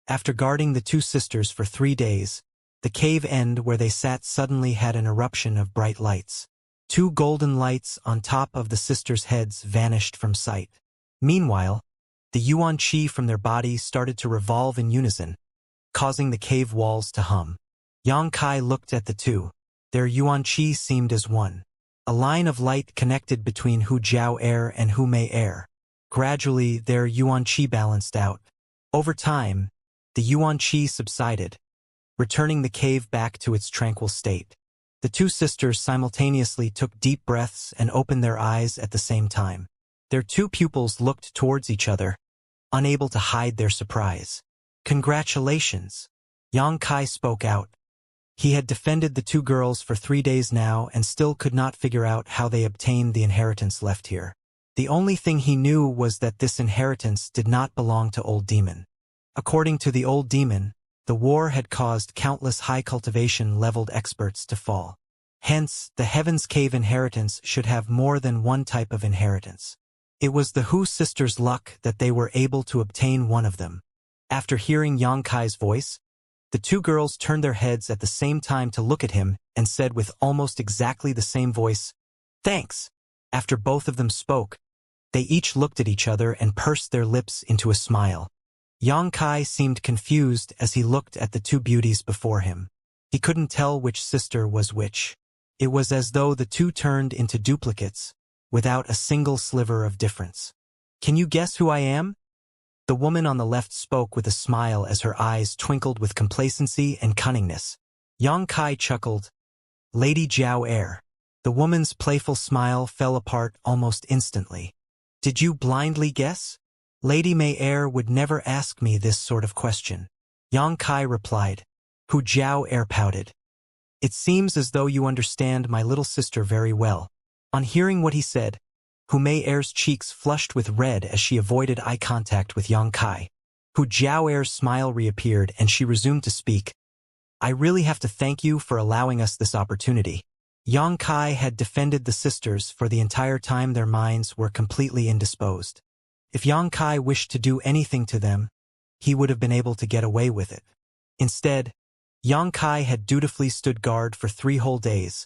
After guarding the two sisters for 3 days, the cave end where they sat suddenly had an eruption of bright lights. 2 golden lights on top of the sisters' heads vanished from sight. Meanwhile, the yuan qi from their bodies started to revolve in unison, causing the cave walls to hum. Yang Kai looked at the two. Their yuan qi seemed as one. A line of light connected between Hu Jiao Air and Hu Mei Air. Gradually, their yuan qi balanced out. Over time, the yuan qi subsided, returning the cave back to its tranquil state. The two sisters simultaneously took deep breaths and opened their eyes at the same time. Their 2 pupils looked towards each other, unable to hide their surprise. "Congratulations," Yang Kai spoke out. He had defended the 2 girls for 3 days now and still could not figure out how they obtained the inheritance left here. The only thing he knew was that this inheritance did not belong to Old Demon. According to the Old Demon, the war had caused countless high cultivation-leveled experts to fall. Hence, the Heaven's Cave inheritance should have more than one type of inheritance. It was the Hu sisters' luck that they were able to obtain one of them. After hearing Yang Kai's voice, the 2 girls turned their heads at the same time to look at him and said with almost exactly the same voice, "Thanks." After both of them spoke, they each looked at each other and pursed their lips into a smile. Yang Kai seemed confused as he looked at the 2 beauties before him. He couldn't tell which sister was which. It was as though the 2 turned into duplicates, without a single sliver of difference. "Can you guess who I am?" The woman on the left spoke with a smile as her eyes twinkled with complacency and cunningness. Yang Kai chuckled. "Lady Jiao Air." The woman's playful smile fell apart almost instantly. "Did you blindly guess? Lady Mei Air would never ask me this sort of question." Yang Kai replied. Hu Jiao Air pouted. "It seems as though you understand my little sister very well." On hearing what he said, Hu Mei Air's cheeks flushed with red as she avoided eye contact with Yang Kai. Hu Jiao Air's smile reappeared and she resumed to speak. "I really have to thank you for allowing us this opportunity." Yang Kai had defended the sisters for the entire time their minds were completely indisposed. If Yang Kai wished to do anything to them, he would have been able to get away with it. Instead, Yang Kai had dutifully stood guard for 3 whole days,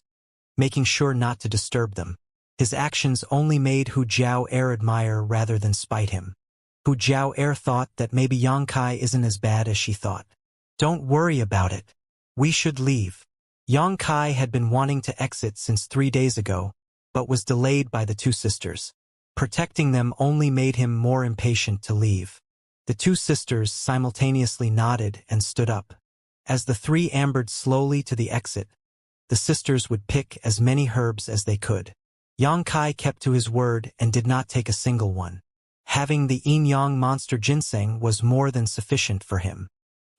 making sure not to disturb them. His actions only made Hu Jiao Air admire rather than spite him. Hu Jiao Air thought that maybe Yang Kai isn't as bad as she thought. "Don't worry about it. We should leave." Yang Kai had been wanting to exit since 3 days ago, but was delayed by the 2 sisters. Protecting them only made him more impatient to leave. The 2 sisters simultaneously nodded and stood up. As the 3 ambered slowly to the exit, the sisters would pick as many herbs as they could. Yang Kai kept to his word and did not take a single one. Having the yin-yang monster ginseng was more than sufficient for him.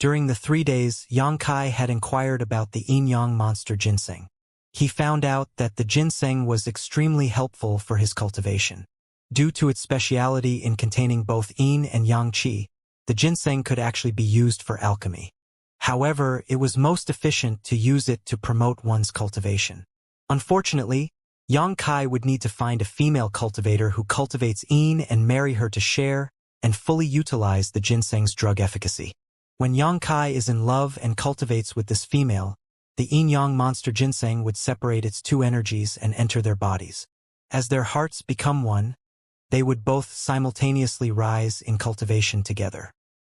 During the 3 days, Yang Kai had inquired about the yin-yang monster ginseng. He found out that the ginseng was extremely helpful for his cultivation. Due to its speciality in containing both yin and yang qi, the ginseng could actually be used for alchemy. However, it was most efficient to use it to promote one's cultivation. Unfortunately, Yang Kai would need to find a female cultivator who cultivates yin and marry her to share and fully utilize the ginseng's drug efficacy. When Yang Kai is in love and cultivates with this female, the yin-yang monster ginseng would separate its 2 energies and enter their bodies. As their hearts become one, they would both simultaneously rise in cultivation together.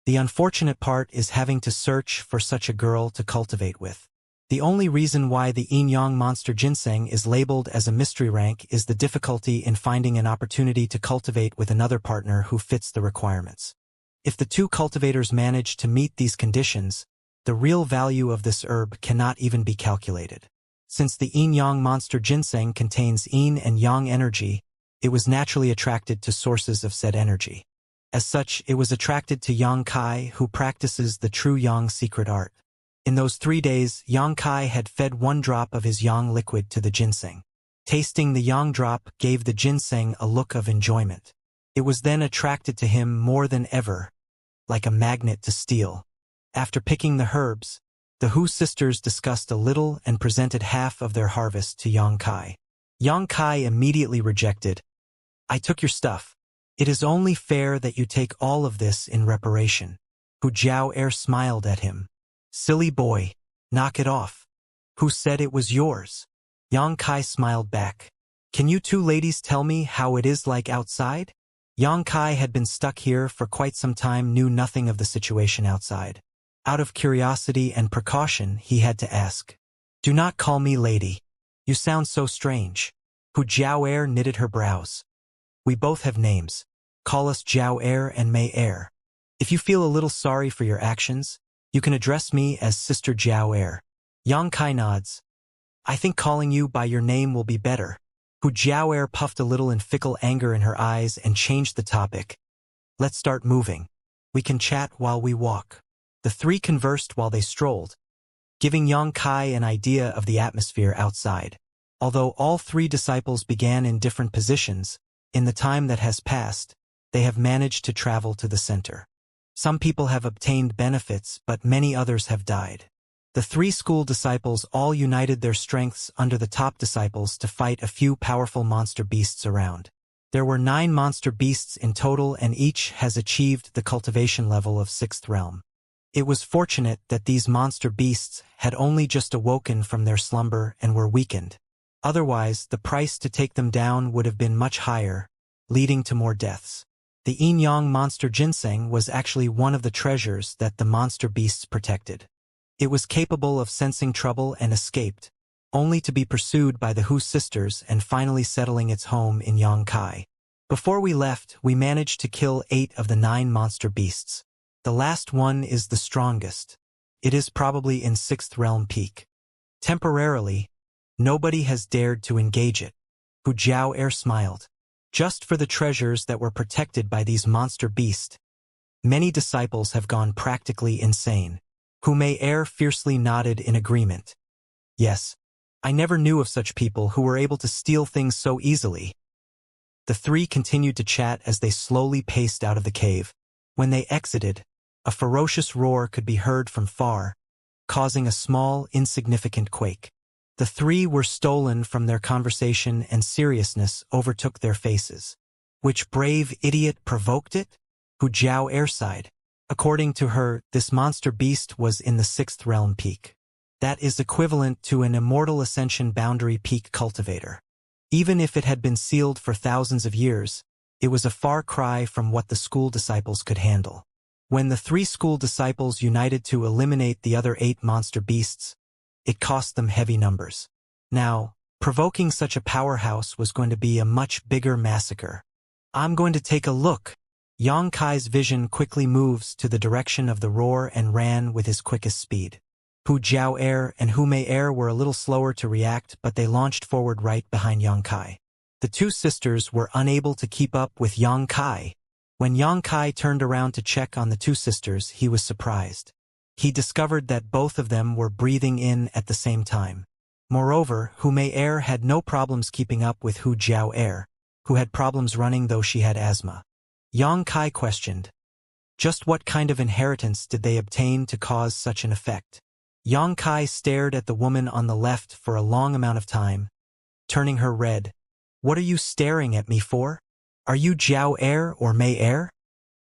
The unfortunate part is having to search for such a girl to cultivate with. The only reason why the yin-yang monster ginseng is labeled as a mystery rank is the difficulty in finding an opportunity to cultivate with another partner who fits the requirements. If the 2 cultivators manage to meet these conditions, the real value of this herb cannot even be calculated. Since the yin-yang monster ginseng contains yin and yang energy, it was naturally attracted to sources of said energy. As such, it was attracted to Yang Kai, who practices the true yang secret art. In those 3 days, Yang Kai had fed 1 drop of his yang liquid to the ginseng. Tasting the yang drop gave the ginseng a look of enjoyment. It was then attracted to him more than ever, like a magnet to steel. After picking the herbs, the Hu sisters discussed a little and presented half of their harvest to Yang Kai. Yang Kai immediately rejected. "I took your stuff. It is only fair that you take all of this in reparation." Hu Jiao smiled at him. Silly boy, knock it off. Who said it was yours? Yang Kai smiled back. Can you two ladies tell me how it is like outside? Yang Kai had been stuck here for quite some time, knew nothing of the situation outside. Out of curiosity and precaution, he had to ask. Do not call me lady. You sound so strange. Hu Jiao knitted her brows. We both have names. Call us Jiao and Mei. If you feel a little sorry for your actions, you can address me as Sister Jiao. Yang Kai nods. I think calling you by your name will be better. Hu Jiao puffed a little in fickle anger in her eyes and changed the topic. Let's start moving. We can chat while we walk. The three conversed while they strolled, giving Yang Kai an idea of the atmosphere outside. Although all three disciples began in different positions, in the time that has passed, they have managed to travel to the center. Some people have obtained benefits, but many others have died. The three school disciples all united their strengths under the top disciples to fight a few powerful monster beasts around. There were 9 monster beasts in total, and each has achieved the cultivation level of 6th realm. It was fortunate that these monster beasts had only just awoken from their slumber and were weakened. Otherwise, the price to take them down would have been much higher, leading to more deaths. The yin-yang monster ginseng was actually one of the treasures that the monster beasts protected. It was capable of sensing trouble and escaped, only to be pursued by the Hu sisters and finally settling its home in Yang Kai. Before we left, we managed to kill 8 of the 9 monster beasts. The last one is the strongest. It is probably in 6th realm peak. Temporarily, nobody has dared to engage it. Hu Jiao smiled. Just for the treasures that were protected by these monster beasts, many disciples have gone practically insane. Hu Mei fiercely nodded in agreement. Yes, I never knew of such people who were able to steal things so easily. The three continued to chat as they slowly paced out of the cave. When they exited, a ferocious roar could be heard from far, causing a small, insignificant quake. The three were stolen from their conversation and seriousness overtook their faces. Which brave idiot provoked it? Hu Jiao sighed. According to her, this monster beast was in the 6th realm peak. That is equivalent to an immortal Ascension boundary peak cultivator. Even if it had been sealed for thousands of years, it was a far cry from what the school disciples could handle. When the 3 school disciples united to eliminate the other 8 monster beasts, it cost them heavy numbers. Now, provoking such a powerhouse was going to be a much bigger massacre. I'm going to take a look. Yang Kai's vision quickly moves to the direction of the roar and ran with his quickest speed. Hu Jiao and Hu Mei were a little slower to react, but they launched forward right behind Yang Kai. The 2 sisters were unable to keep up with Yang Kai. When Yang Kai turned around to check on the 2 sisters, he was surprised. He discovered that both of them were breathing in at the same time. Moreover, Hu Mei had no problems keeping up with Hu Jiao, who had problems running though she had asthma. Yang Kai questioned, just what kind of inheritance did they obtain to cause such an effect? Yang Kai stared at the woman on the left for a long amount of time, turning her red. What are you staring at me for? Are you Jiao or Mei?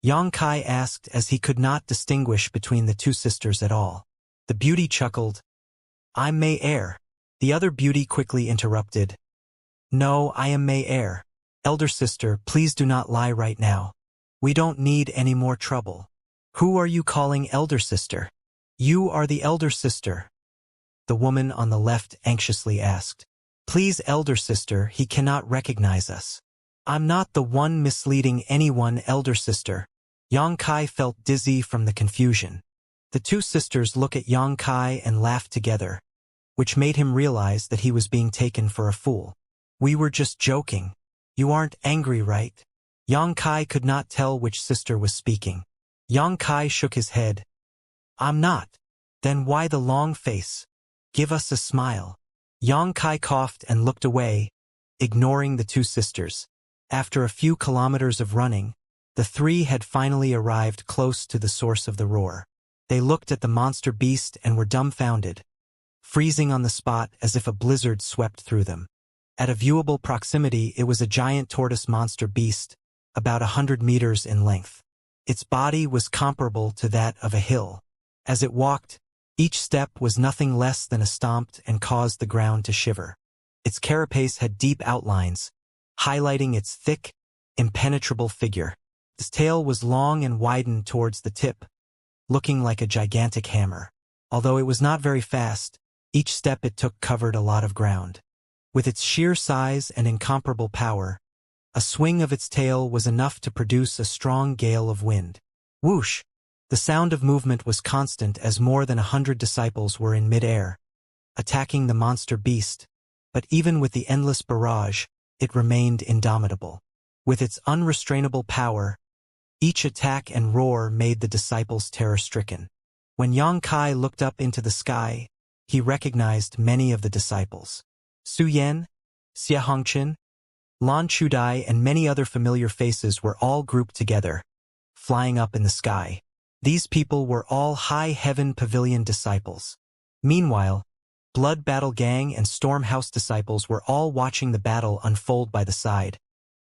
Yang Kai asked as he could not distinguish between the 2 sisters at all. The beauty chuckled. I'm Mei. The other beauty quickly interrupted. No, I am Mei. Elder sister, please do not lie right now. We don't need any more trouble. Who are you calling elder sister? You are the elder sister. The woman on the left anxiously asked. Please, elder sister, he cannot recognize us. I'm not the one misleading anyone, elder sister. Yang Kai felt dizzy from the confusion. The 2 sisters looked at Yang Kai and laughed together, which made him realize that he was being taken for a fool. We were just joking. You aren't angry, right? Yang Kai could not tell which sister was speaking. Yang Kai shook his head. I'm not. Then why the long face? Give us a smile. Yang Kai coughed and looked away, ignoring the 2 sisters. After a few kilometers of running, the 3 had finally arrived close to the source of the roar. They looked at the monster beast and were dumbfounded, freezing on the spot as if a blizzard swept through them. At a viewable proximity, it was a giant tortoise monster beast, about 100 meters in length. Its body was comparable to that of a hill. As it walked, each step was nothing less than a stomp and caused the ground to shiver. Its carapace had deep outlines, highlighting its thick, impenetrable figure. Its tail was long and widened towards the tip, looking like a gigantic hammer. Although it was not very fast, each step it took covered a lot of ground. With its sheer size and incomparable power, a swing of its tail was enough to produce a strong gale of wind. Whoosh! The sound of movement was constant as more than 100 disciples were in mid-air, attacking the monster beast, but even with the endless barrage, it remained indomitable. With its unrestrainable power, each attack and roar made the disciples terror-stricken. When Yang Kai looked up into the sky, he recognized many of the disciples. Su Yan, Xia Hongqin, Lan Chudai and many other familiar faces were all grouped together, flying up in the sky. These people were all High Heaven Pavilion disciples. Meanwhile, Blood Battle Gang and Storm House disciples were all watching the battle unfold by the side,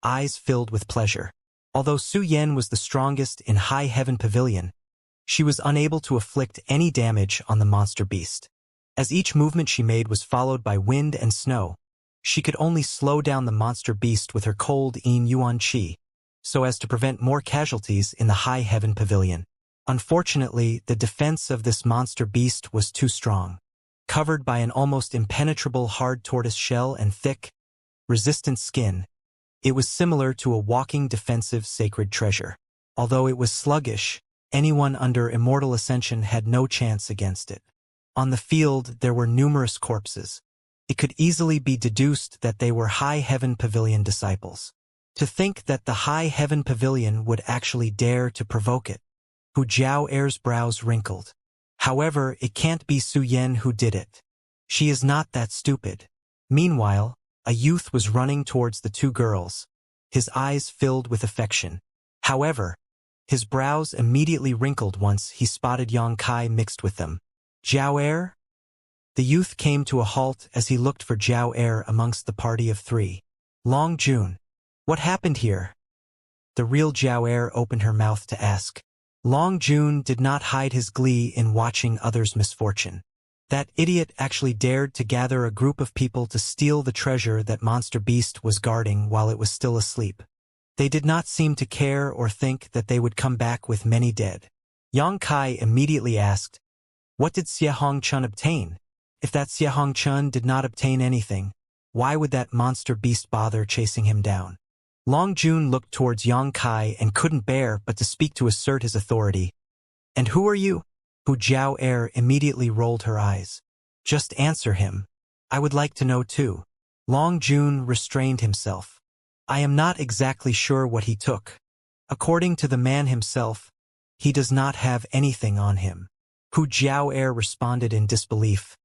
eyes filled with pleasure. Although Su Yan was the strongest in High Heaven Pavilion, she was unable to inflict any damage on the monster beast. As each movement she made was followed by wind and snow, she could only slow down the monster beast with her cold Yin Yuan Qi, so as to prevent more casualties in the High Heaven Pavilion. Unfortunately, the defense of this monster beast was too strong. Covered by an almost impenetrable hard tortoise shell and thick, resistant skin, it was similar to a walking defensive sacred treasure. Although it was sluggish, anyone under Immortal Ascension had no chance against it. On the field, there were numerous corpses. It could easily be deduced that they were High Heaven Pavilion disciples. To think that the High Heaven Pavilion would actually dare to provoke it. Hu Jiao'er's brows wrinkled. However, it can't be Su Yan who did it. She is not that stupid. Meanwhile, a youth was running towards the two girls, his eyes filled with affection. However, his brows immediately wrinkled once he spotted Yang Kai mixed with them. Jiao'er? The youth came to a halt as he looked for Jiao'er amongst the party of three. Long Jun. What happened here? The real Jiao'er opened her mouth to ask. Long Jun did not hide his glee in watching others' misfortune. That idiot actually dared to gather a group of people to steal the treasure that Monster Beast was guarding while it was still asleep. They did not seem to care or think that they would come back with many dead. Yang Kai immediately asked, "What did Xia Hongchun obtain? If that Xia Hongchun did not obtain anything, why would that monster beast bother chasing him down?" Long Jun looked towards Yang Kai and couldn't bear but to speak to assert his authority. "And who are you?" Hu Jiao'er immediately rolled her eyes. "Just answer him. I would like to know too." Long Jun restrained himself. "I am not exactly sure what he took. According to the man himself, he does not have anything on him." Hu Jiao'er responded in disbelief.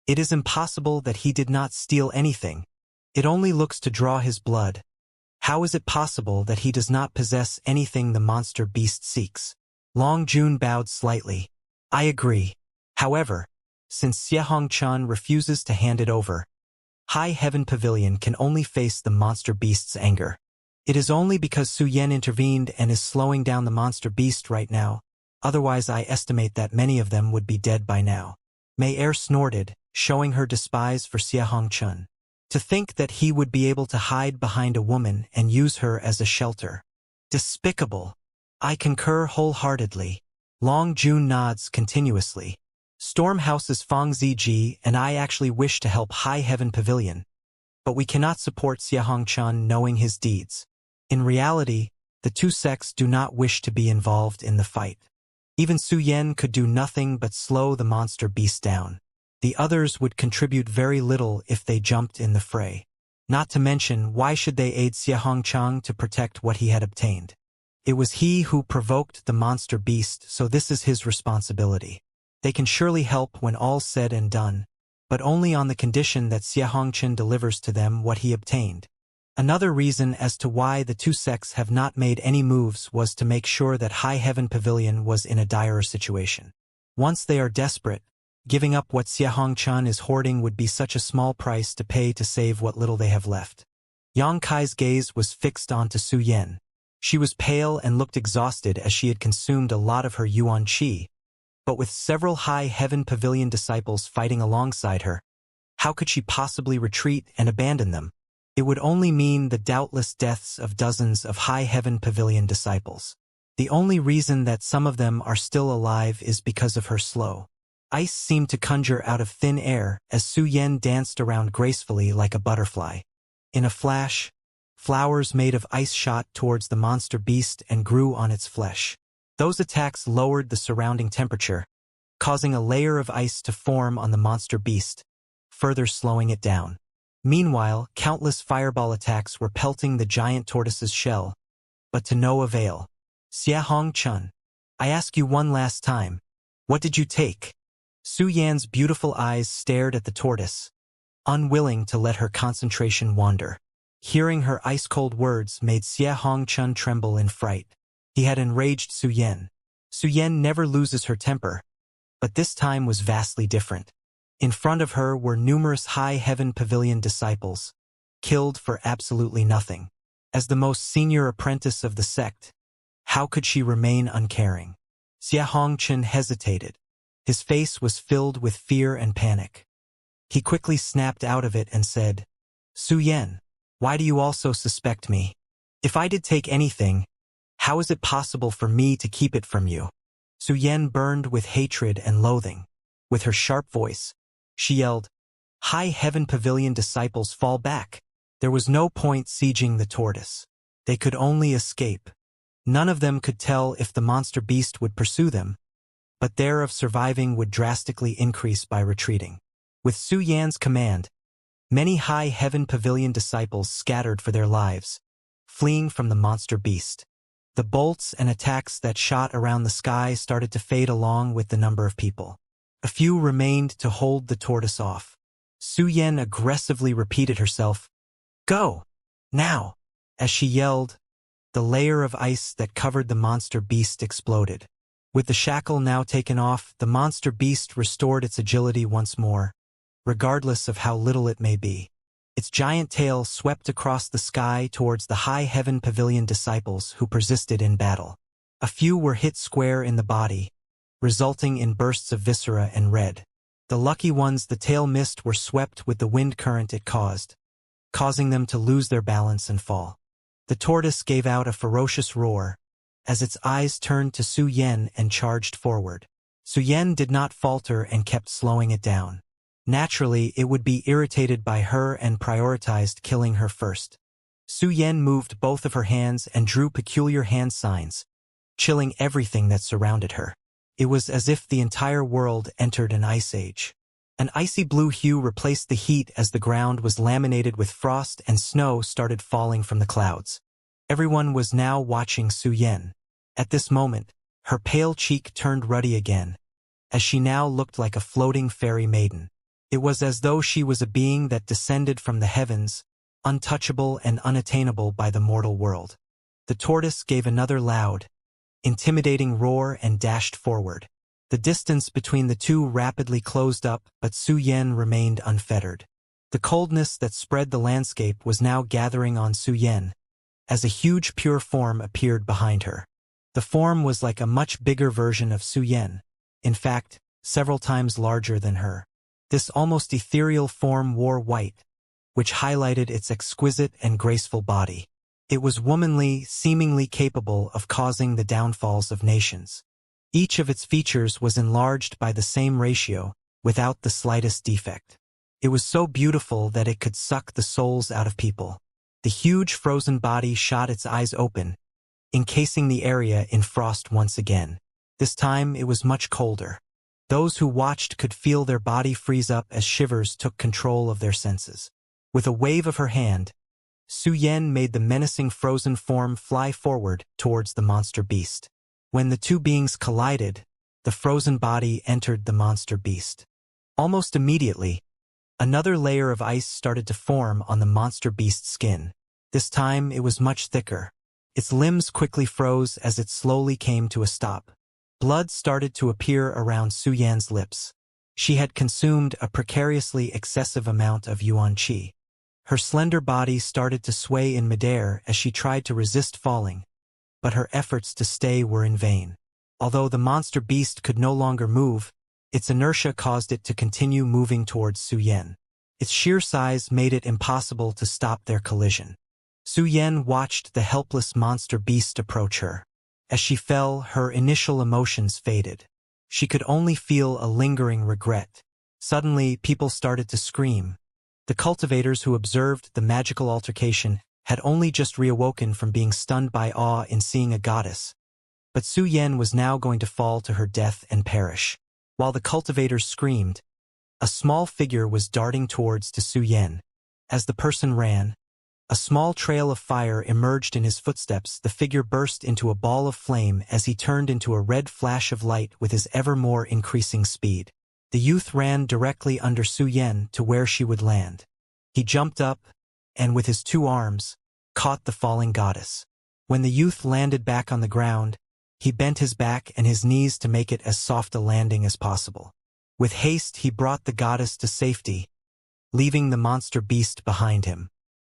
"It is impossible that he did not steal anything. It only looks to draw his blood. How is it possible that he does not possess anything the monster beast seeks?" Long Jun bowed slightly. "I agree. However, since Xia Hongchun refuses to hand it over, High Heaven Pavilion can only face the monster beast's anger. It is only because Su Yan intervened and is slowing down the monster beast right now. Otherwise I estimate that many of them would be dead by now." Mei Er snorted, showing her despise for Xia Hongchun. To think that he would be able to hide behind a woman and use her as a shelter. Despicable. "I concur wholeheartedly." Long Jun nods continuously. "Storm House's Fang Ziji and I actually wish to help High Heaven Pavilion, but we cannot support Xia Hongchun knowing his deeds. In reality, the two sects do not wish to be involved in the fight. Even Su Yan could do nothing but slow the monster beast down. The others would contribute very little if they jumped in the fray. Not to mention, why should they aid Xia Hongchun to protect what he had obtained? It was he who provoked the monster beast, so this is his responsibility. They can surely help when all's said and done, but only on the condition that Xia Hongchun delivers to them what he obtained. Another reason as to why the two sects have not made any moves was to make sure that High Heaven Pavilion was in a dire situation. Once they are desperate, giving up what Xia Hongchun is hoarding would be such a small price to pay to save what little they have left. Yang Kai's gaze was fixed onto Su Yan. She was pale and looked exhausted as she had consumed a lot of her yuan qi, but with several high heaven pavilion disciples fighting alongside her, how could she possibly retreat and abandon them? It would only mean the doubtless deaths of dozens of high heaven pavilion disciples. The only reason that some of them are still alive is because of her slow. Ice seemed to conjure out of thin air as Su Yan danced around gracefully like a butterfly. In a flash, flowers made of ice shot towards the monster beast and grew on its flesh. Those attacks lowered the surrounding temperature, causing a layer of ice to form on the monster beast, further slowing it down. Meanwhile, countless fireball attacks were pelting the giant tortoise's shell, but to no avail. Xianxia, I ask you one last time, what did you take? Su Yan's beautiful eyes stared at the tortoise, unwilling to let her concentration wander. Hearing her ice-cold words made Xianxia tremble in fright. He had enraged Su Yan. Su Yan never loses her temper, but this time was vastly different. In front of her were numerous high heaven pavilion disciples, killed for absolutely nothing. As the most senior apprentice of the sect, how could she remain uncaring? Xianxia hesitated. His face was filled with fear and panic. He quickly snapped out of it and said, Su Yan, why do you also suspect me? If I did take anything, how is it possible for me to keep it from you? Su Yan burned with hatred and loathing. With her sharp voice, she yelled, High Heaven Pavilion disciples, fall back. There was no point sieging the tortoise. They could only escape. None of them could tell if the monster beast would pursue them, but their of surviving would drastically increase by retreating. With Su Yan's command, many High Heaven Pavilion disciples scattered for their lives, fleeing from the monster beast. The bolts and attacks that shot around the sky started to fade along with the number of people. A few remained to hold the tortoise off. Su Yan aggressively repeated herself, Go! Now! As she yelled, the layer of ice that covered the monster beast exploded. With the shackle now taken off, the monster beast restored its agility once more, regardless of how little it may be. Its giant tail swept across the sky towards the High Heaven Pavilion disciples who persisted in battle. A few were hit square in the body, resulting in bursts of viscera and red. The lucky ones the tail missed were swept with the wind current it caused, causing them to lose their balance and fall. The tortoise gave out a ferocious roar as its eyes turned to Su Yan and charged forward. Su Yan did not falter and kept slowing it down. Naturally, it would be irritated by her and prioritized killing her first. Su Yan moved both of her hands and drew peculiar hand signs, chilling everything that surrounded her. It was as if the entire world entered an ice age. An icy blue hue replaced the heat as the ground was laminated with frost and snow started falling from the clouds. Everyone was now watching Su Yan. At this moment, her pale cheek turned ruddy again, as she now looked like a floating fairy maiden. It was as though she was a being that descended from the heavens, untouchable and unattainable by the mortal world. The tortoise gave another loud, intimidating roar and dashed forward. The distance between the two rapidly closed up, but Su Yan remained unfettered. The coldness that spread the landscape was now gathering on Su Yan, as a huge pure form appeared behind her. The form was like a much bigger version of Su Yan, in fact, several times larger than her. This almost ethereal form wore white, which highlighted its exquisite and graceful body. It was womanly, seemingly capable of causing the downfalls of nations. Each of its features was enlarged by the same ratio, without the slightest defect. It was so beautiful that it could suck the souls out of people. The huge frozen body shot its eyes open, encasing the area in frost once again. This time it was much colder. Those who watched could feel their body freeze up as shivers took control of their senses. With a wave of her hand, Su Yan made the menacing frozen form fly forward towards the monster beast. When the two beings collided, the frozen body entered the monster beast. Almost immediately, another layer of ice started to form on the monster beast's skin. This time it was much thicker. Its limbs quickly froze as it slowly came to a stop. Blood started to appear around Su Yan's lips. She had consumed a precariously excessive amount of yuan qi. Her slender body started to sway in midair as she tried to resist falling, but her efforts to stay were in vain. Although the monster beast could no longer move, its inertia caused it to continue moving towards Su Yan. Its sheer size made it impossible to stop their collision. Su Yan watched the helpless monster beast approach her. As she fell, her initial emotions faded. She could only feel a lingering regret. Suddenly, people started to scream. The cultivators who observed the magical altercation had only just reawoken from being stunned by awe in seeing a goddess. But Su Yan was now going to fall to her death and perish. While the cultivators screamed, a small figure was darting towards to Su Yan. As the person ran, a small trail of fire emerged in his footsteps. The figure burst into a ball of flame as he turned into a red flash of light with his ever more increasing speed. The youth ran directly under Su Yan to where she would land. He jumped up, and with his two arms, caught the falling goddess. When the youth landed back on the ground, he bent his back and his knees to make it as soft a landing as possible. With haste he brought the goddess to safety, leaving the monster beast behind him.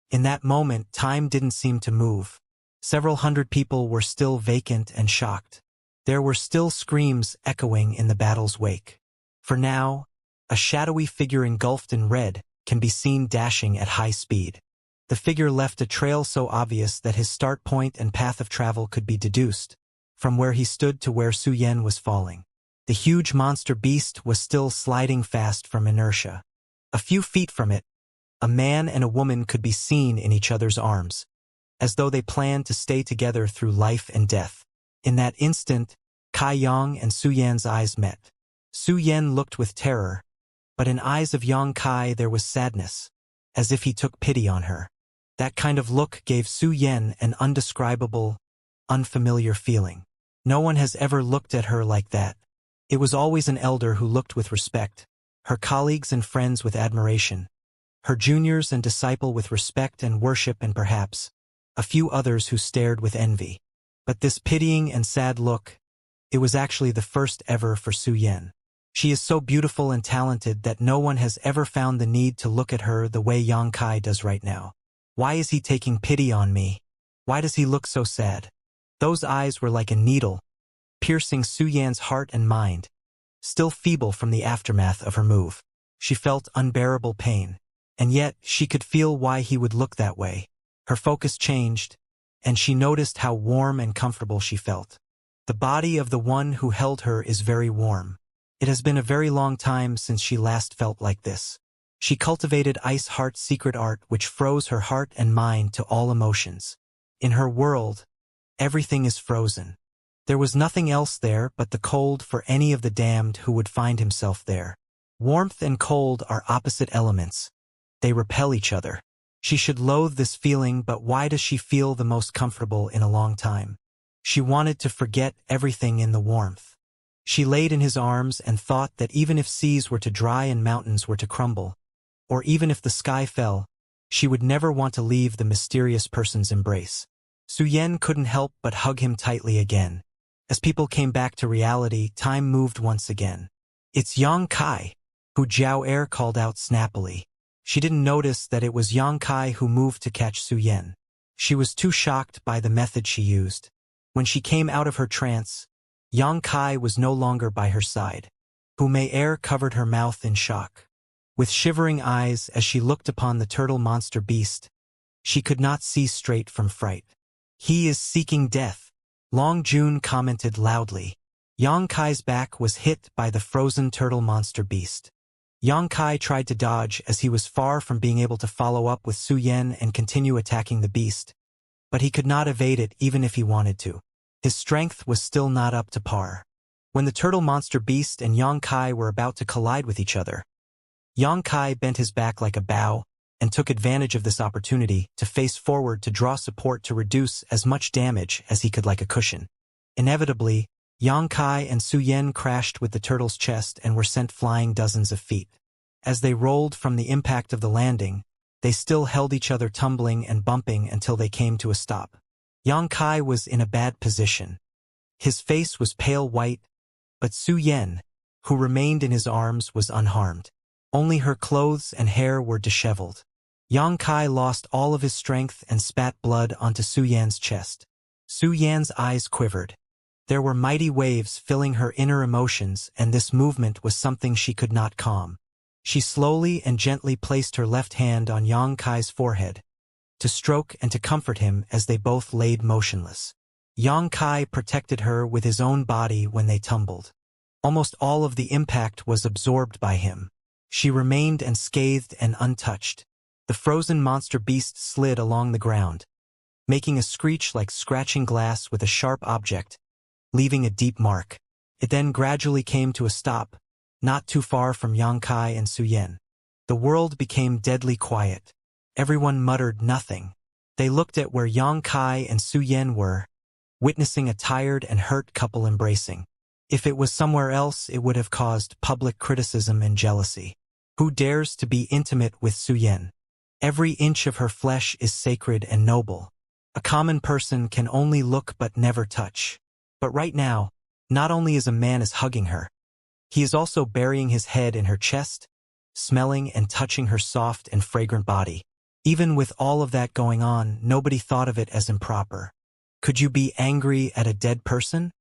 In that moment, time didn't seem to move. Several hundred people were still vacant and shocked. There were still screams echoing in the battle's wake. For now, a shadowy figure engulfed in red can be seen dashing at high speed. The figure left a trail so obvious that his start point and path of travel could be deduced, from where he stood to where Su Yan was falling. The huge monster beast was still sliding fast from inertia. A few feet from it, a man and a woman could be seen in each other's arms, as though they planned to stay together through life and death. In that instant, Kai Yang and Su Yan's eyes met. Su Yan looked with terror, but in eyes of Yang Kai there was sadness, as if he took pity on her. That kind of look gave Su Yan an undescribable, unfamiliar feeling. No one has ever looked at her like that. It was always an elder who looked with respect, her colleagues and friends with admiration, her juniors and disciple with respect and worship, and perhaps a few others who stared with envy. But this pitying and sad look, it was actually the first ever for Su Yan. She is so beautiful and talented that no one has ever found the need to look at her the way Yang Kai does right now. Why is he taking pity on me? Why does he look so sad? Those eyes were like a needle, piercing Su Yan's heart and mind. Still feeble from the aftermath of her move, she felt unbearable pain. And yet, she could feel why he would look that way. Her focus changed, and she noticed how warm and comfortable she felt. The body of the one who held her is very warm. It has been a very long time since she last felt like this. She cultivated Ice Heart's secret art, which froze her heart and mind to all emotions. In her world, everything is frozen. There was nothing else there but the cold for any of the damned who would find himself there. Warmth and cold are opposite elements. They repel each other. She should loathe this feeling, but why does she feel the most comfortable in a long time? She wanted to forget everything in the warmth. She laid in his arms and thought that even if seas were to dry and mountains were to crumble, or even if the sky fell, she would never want to leave the mysterious person's embrace. Su Yan couldn't help but hug him tightly again. As people came back to reality, time moved once again. "It's Yang Kai," who Jiao Er called out snappily. She didn't notice that it was Yang Kai who moved to catch Su Yan. She was too shocked by the method she used. When she came out of her trance, Yang Kai was no longer by her side. Hu Mei Er covered her mouth in shock. With shivering eyes as she looked upon the turtle monster beast, she could not see straight from fright. "He is seeking death," Long Jun commented loudly. Yang Kai's back was hit by the frozen turtle monster beast. Yang Kai tried to dodge as he was far from being able to follow up with Su Yan and continue attacking the beast, but he could not evade it even if he wanted to. His strength was still not up to par. When the turtle monster beast and Yang Kai were about to collide with each other, Yang Kai bent his back like a bow and took advantage of this opportunity to face forward to draw support to reduce as much damage as he could like a cushion. Inevitably, Yang Kai and Su Yan crashed with the turtle's chest and were sent flying dozens of feet. As they rolled from the impact of the landing, they still held each other tumbling and bumping until they came to a stop. Yang Kai was in a bad position. His face was pale white, but Su Yan, who remained in his arms, was unharmed. Only her clothes and hair were disheveled. Yang Kai lost all of his strength and spat blood onto Su Yan's chest. Su Yan's eyes quivered. There were mighty waves filling her inner emotions, and this movement was something she could not calm. She slowly and gently placed her left hand on Yang Kai's forehead, to stroke and to comfort him as they both laid motionless. Yang Kai protected her with his own body when they tumbled. Almost all of the impact was absorbed by him. She remained unscathed and untouched. The frozen monster beast slid along the ground, making a screech like scratching glass with a sharp object, leaving a deep mark. It then gradually came to a stop, not too far from Yang Kai and Su Yan. The world became deadly quiet. Everyone muttered nothing. They looked at where Yang Kai and Su Yan were, witnessing a tired and hurt couple embracing. If it was somewhere else, it would have caused public criticism and jealousy. Who dares to be intimate with Su Yan? Every inch of her flesh is sacred and noble. A common person can only look but never touch. But right now, not only is a man hugging her, he is also burying his head in her chest, smelling and touching her soft and fragrant body. Even with all of that going on, nobody thought of it as improper. Could you be angry at a dead person?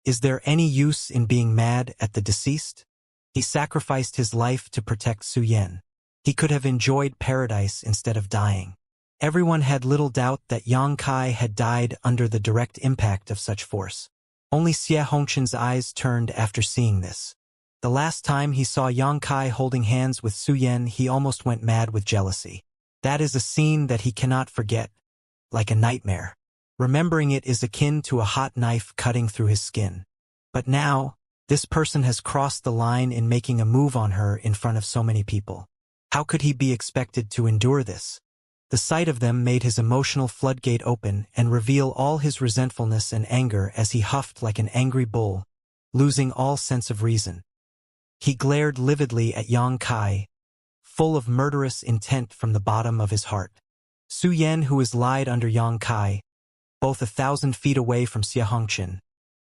Is there any use in being mad at the deceased? He sacrificed his life to protect Su Yan. He could have enjoyed paradise instead of dying. Everyone had little doubt that Yang Kai had died under the direct impact of such force. Only Xie Hongchen's eyes turned after seeing this. The last time he saw Yang Kai holding hands with Su Yan, he almost went mad with jealousy. That is a scene that he cannot forget, like a nightmare. Remembering it is akin to a hot knife cutting through his skin. But now, this person has crossed the line in making a move on her in front of so many people. How could he be expected to endure this? The sight of them made his emotional floodgate open and reveal all his resentfulness and anger as he huffed like an angry bull, losing all sense of reason. He glared lividly at Yang Kai, full of murderous intent from the bottom of his heart. Su Yan, who is lied under Yang Kai, both 1,000 feet away from Xie Hongchen,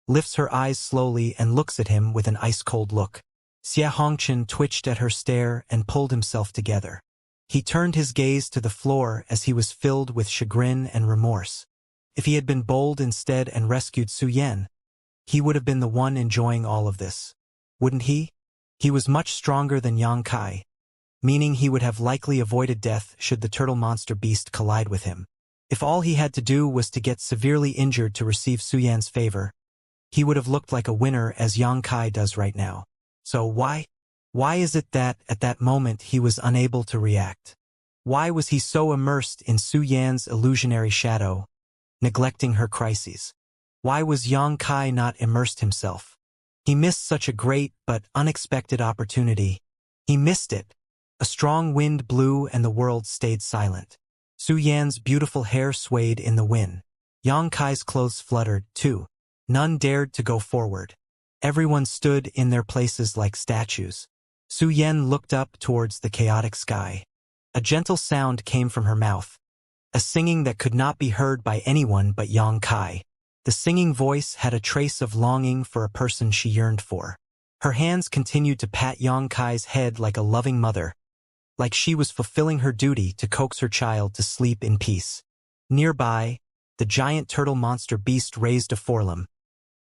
lifts her eyes slowly and looks at him with an ice-cold look. Xie Hongchen twitched at her stare and pulled himself together. He turned his gaze to the floor as he was filled with chagrin and remorse. If he had been bold instead and rescued Su Yan, he would have been the one enjoying all of this. Wouldn't he? He was much stronger than Yang Kai, meaning he would have likely avoided death should the turtle monster beast collide with him. If all he had to do was to get severely injured to receive Su Yan's favor, he would have looked like a winner as Yang Kai does right now. So why is it that at that moment he was unable to react? Why was he so immersed in Su Yan's illusionary shadow, neglecting her crises? Why was Yang Kai not immersed himself? He missed such a great but unexpected opportunity. He missed it. A strong wind blew and the world stayed silent. Su Yan's beautiful hair swayed in the wind. Yang Kai's clothes fluttered, too. None dared to go forward. Everyone stood in their places like statues. Su Yan looked up towards the chaotic sky. A gentle sound came from her mouth, a singing that could not be heard by anyone but Yang Kai. The singing voice had a trace of longing for a person she yearned for. Her hands continued to pat Yang Kai's head like a loving mother, like she was fulfilling her duty to coax her child to sleep in peace. Nearby, the giant turtle monster beast raised a forelimb,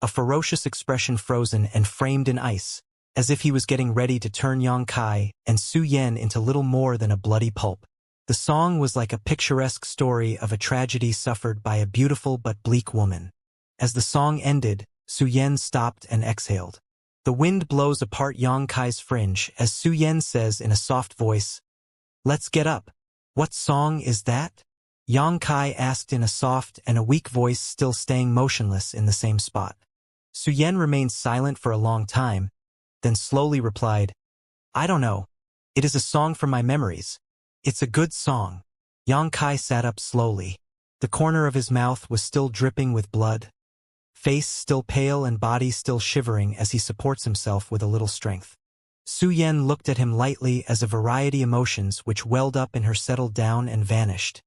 a ferocious expression frozen and framed in ice, as if he was getting ready to turn Yang Kai and Su Yan into little more than a bloody pulp. The song was like a picturesque story of a tragedy suffered by a beautiful but bleak woman. As the song ended, Su Yan stopped and exhaled. The wind blows apart Yang Kai's fringe as Su Yan says in a soft voice, "Let's get up." "What song is that?" Yang Kai asked in a soft and a weak voice, still staying motionless in the same spot. Su Yan remained silent for a long time, then slowly replied, "I don't know. It is a song from my memories. It's a good song." Yang Kai sat up slowly. The corner of his mouth was still dripping with blood, face still pale and body still shivering as he supports himself with a little strength. Su Yan looked at him lightly as a variety emotions which welled up in her settled down and vanished,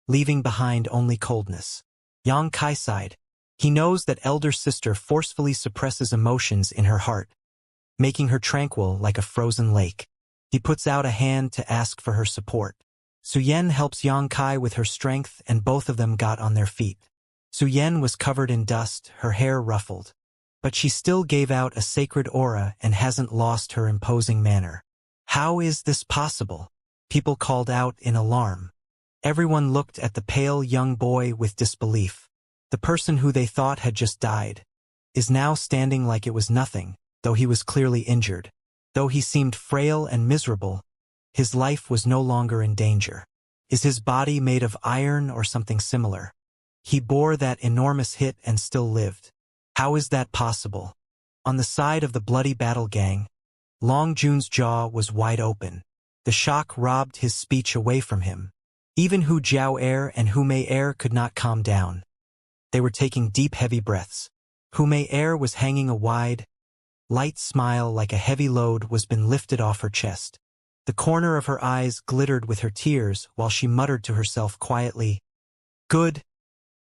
leaving behind only coldness. Yang Kai sighed. He knows that elder sister forcefully suppresses emotions in her heart, making her tranquil like a frozen lake. He puts out a hand to ask for her support. Su Yan helps Yang Kai with her strength and both of them got on their feet. Su Yan was covered in dust, her hair ruffled. But she still gave out a sacred aura and hasn't lost her imposing manner. How is this possible? People called out in alarm. Everyone looked at the pale young boy with disbelief. The person who they thought had just died is now standing like it was nothing, though he was clearly injured. Though he seemed frail and miserable, his life was no longer in danger. Is his body made of iron or something similar? He bore that enormous hit and still lived. How is that possible? On the side of the bloody battle gang, Long Jun's jaw was wide open. The shock robbed his speech away from him. Even Hu Jiao and Hu Mei could not calm down. They were taking deep, heavy breaths. Hu Mei was hanging a wide, light smile like a heavy load was been lifted off her chest. The corner of her eyes glittered with her tears while she muttered to herself quietly, "Good,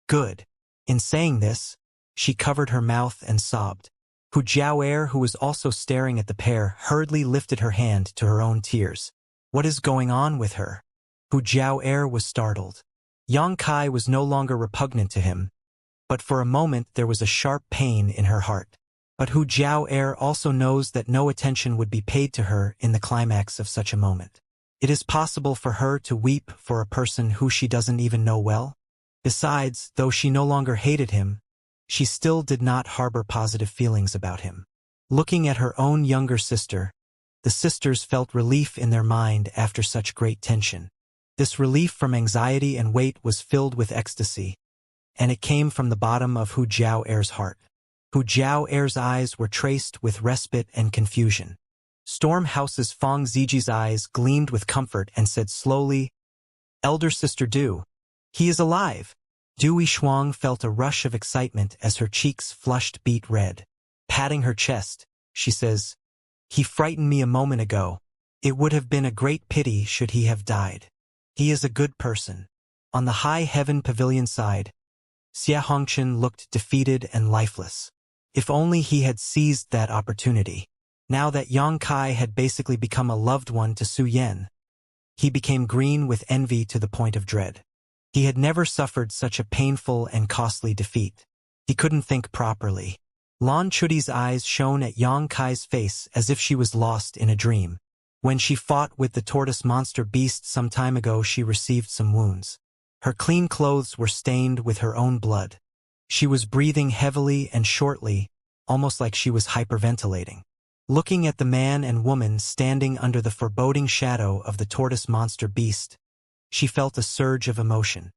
good." In saying this, she covered her mouth and sobbed. Hu Jiao, who was also staring at the pair, hurriedly lifted her hand to her own tears. What is going on with her? Hu Jiao was startled. Yang Kai was no longer repugnant to him, but for a moment there was a sharp pain in her heart. But Hu Jiao also knows that no attention would be paid to her in the climax of such a moment. It is possible for her to weep for a person who she doesn't even know well. Besides, though she no longer hated him, she still did not harbor positive feelings about him. Looking at her own younger sister, the sisters felt relief in their mind after such great tension. This relief from anxiety and weight was filled with ecstasy, and it came from the bottom of Hu Jiao's heart. Hu Jiao's eyes were traced with respite and confusion. Stormhouse's Feng Ziji's eyes gleamed with comfort and said slowly, "Elder sister Du, he is alive." Du Yishuang felt a rush of excitement as her cheeks flushed beet red. Patting her chest, she says, "He frightened me a moment ago. It would have been a great pity should he have died. He is a good person." On the high heaven pavilion side, Xianxia looked defeated and lifeless. If only he had seized that opportunity. Now that Yang Kai had basically become a loved one to Su Yan, he became green with envy to the point of dread. He had never suffered such a painful and costly defeat. He couldn't think properly. Lan Chudi's eyes shone at Yang Kai's face as if she was lost in a dream. When she fought with the tortoise monster beast some time ago, she received some wounds. Her clean clothes were stained with her own blood. She was breathing heavily and shortly, almost like she was hyperventilating. Looking at the man and woman standing under the foreboding shadow of the tortoise monster beast, she felt a surge of emotion.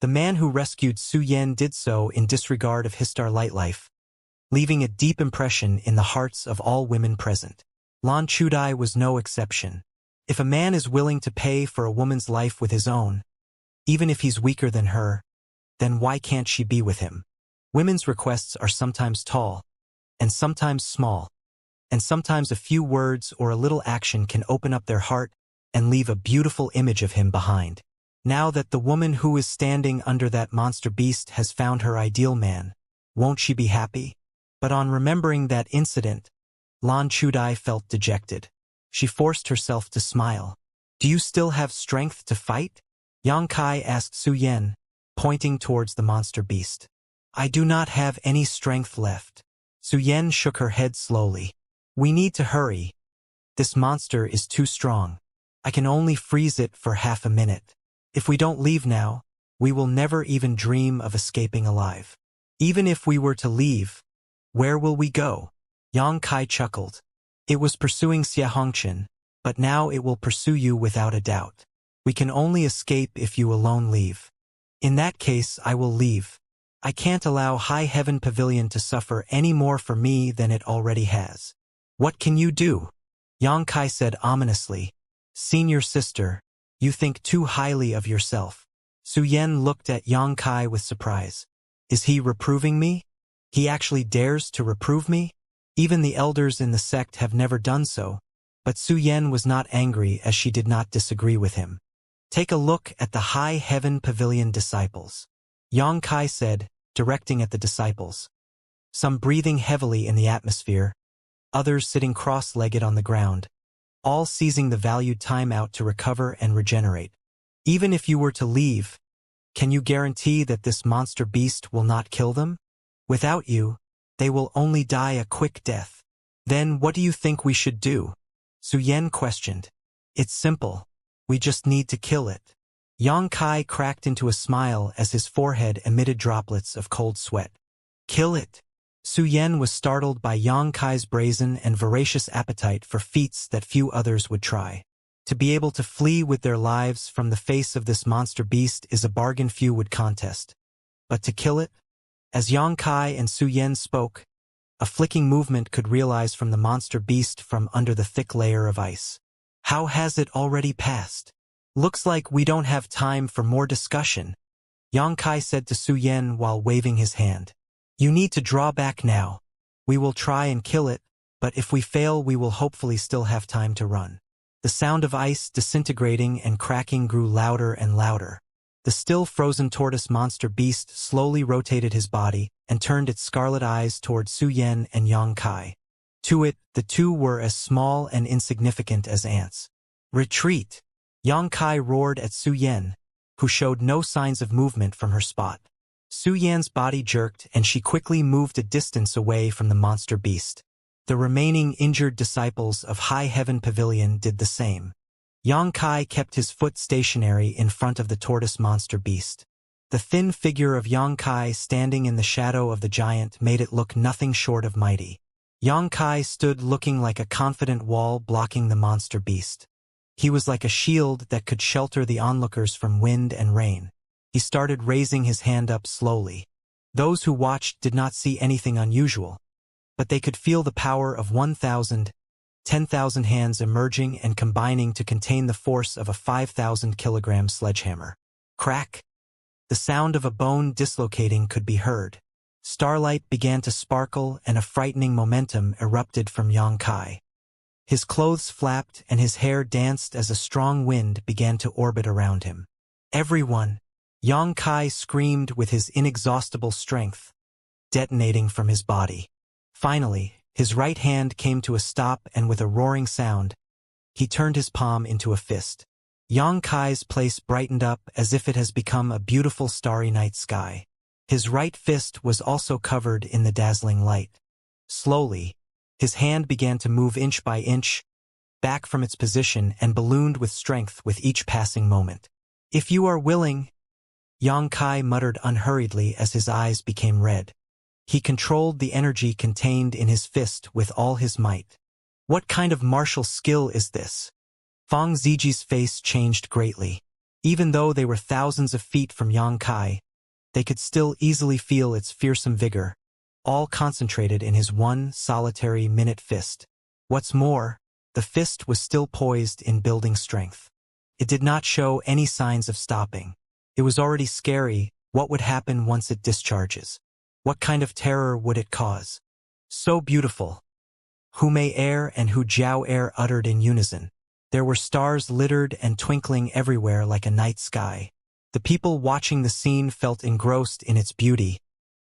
The man who rescued Su Yan did so in disregard of his starlight life, leaving a deep impression in the hearts of all women present. Lan Chudai was no exception. If a man is willing to pay for a woman's life with his own, even if he's weaker than her, then why can't she be with him? Women's requests are sometimes tall, and sometimes small, and sometimes a few words or a little action can open up their heart and leave a beautiful image of him behind. Now that the woman who is standing under that monster beast has found her ideal man, won't she be happy? But on remembering that incident, Lan Chudai felt dejected. She forced herself to smile. "Do you still have strength to fight?" Yang Kai asked Su Yan, pointing towards the monster beast. "I do not have any strength left." Su Yan shook her head slowly. "We need to hurry. This monster is too strong. I can only freeze it for half a minute. If we don't leave now, we will never even dream of escaping alive. Even if we were to leave, where will we go?" Yang Kai chuckled. "It was pursuing Xianxia, but now it will pursue you without a doubt. We can only escape if you alone leave. In that case, I will leave. I can't allow High Heaven Pavilion to suffer any more for me than it already has." "What can you do?" Yang Kai said ominously. "Senior sister, you think too highly of yourself." Su Yan looked at Yang Kai with surprise. "Is he reproving me? He actually dares to reprove me? Even the elders in the sect have never done so." But Su Yan was not angry as she did not disagree with him. "Take a look at the High Heaven Pavilion disciples," Yang Kai said, directing at the disciples. Some breathing heavily in the atmosphere, others sitting cross-legged on the ground, all seizing the valued time out to recover and regenerate. "Even if you were to leave, Can you guarantee that this monster beast will not kill them? Without you, they will only die a quick death. Then what do you think we should do? Su Yan questioned. It's simple. We just need to kill it. Yang Kai cracked into a smile as his forehead emitted droplets of cold sweat. Kill it? Su Yan was startled by Yang Kai's brazen and voracious appetite for feats that few others would try. To be able to flee with their lives from the face of this monster beast is a bargain few would contest. But to kill it? As Yang Kai and Su Yan spoke, a flicking movement could realize from the monster beast from under the thick layer of ice. How has it already passed? Looks like we don't have time for more discussion, Yang Kai said to Su Yan while waving his hand. You need to draw back now. We will try and kill it, but if we fail we will hopefully still have time to run. The sound of ice disintegrating and cracking grew louder and louder. The still frozen tortoise monster beast slowly rotated his body and turned its scarlet eyes toward Su Yan and Yang Kai. To it, the two were as small and insignificant as ants. Retreat! Yang Kai roared at Su Yan, who showed no signs of movement from her spot. Su Yan's body jerked and she quickly moved a distance away from the monster beast. The remaining injured disciples of High Heaven Pavilion did the same. Yang Kai kept his foot stationary in front of the tortoise monster beast. The thin figure of Yang Kai standing in the shadow of the giant made it look nothing short of mighty. Yang Kai stood looking like a confident wall blocking the monster beast. He was like a shield that could shelter the onlookers from wind and rain. He started raising his hand up slowly. Those who watched did not see anything unusual, but they could feel the power of 1,000, 10,000 hands emerging and combining to contain the force of a 5,000-kilogram sledgehammer. Crack! The sound of a bone dislocating could be heard. Starlight began to sparkle and a frightening momentum erupted from Yang Kai. His clothes flapped and his hair danced as a strong wind began to orbit around him. Everyone! Yang Kai screamed with his inexhaustible strength, detonating from his body. Finally, his right hand came to a stop and with a roaring sound, he turned his palm into a fist. Yang Kai's place brightened up as if it has become a beautiful starry night sky. His right fist was also covered in the dazzling light. Slowly, his hand began to move inch by inch, back from its position and ballooned with strength with each passing moment. If you are willing, Yang Kai muttered unhurriedly as his eyes became red. He controlled the energy contained in his fist with all his might. What kind of martial skill is this? Fang Ziji's face changed greatly. Even though they were thousands of feet from Yang Kai, they could still easily feel its fearsome vigor, all concentrated in his one solitary minute fist. What's more, the fist was still poised in building strength. It did not show any signs of stopping. It was already scary. What would happen once it discharges? What kind of terror would it cause? So beautiful. Hu Mei Air and Hu Jiao Air uttered in unison. There were stars littered and twinkling everywhere like a night sky. The people watching the scene felt engrossed in its beauty,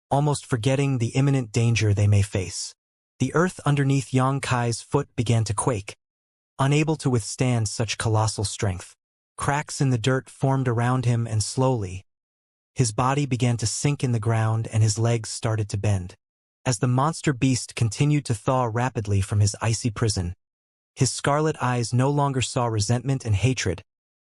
almost forgetting the imminent danger they may face. The earth underneath Yang Kai's foot began to quake, unable to withstand such colossal strength. Cracks in the dirt formed around him and slowly, his body began to sink in the ground and his legs started to bend. As the monster beast continued to thaw rapidly from his icy prison, his scarlet eyes no longer saw resentment and hatred,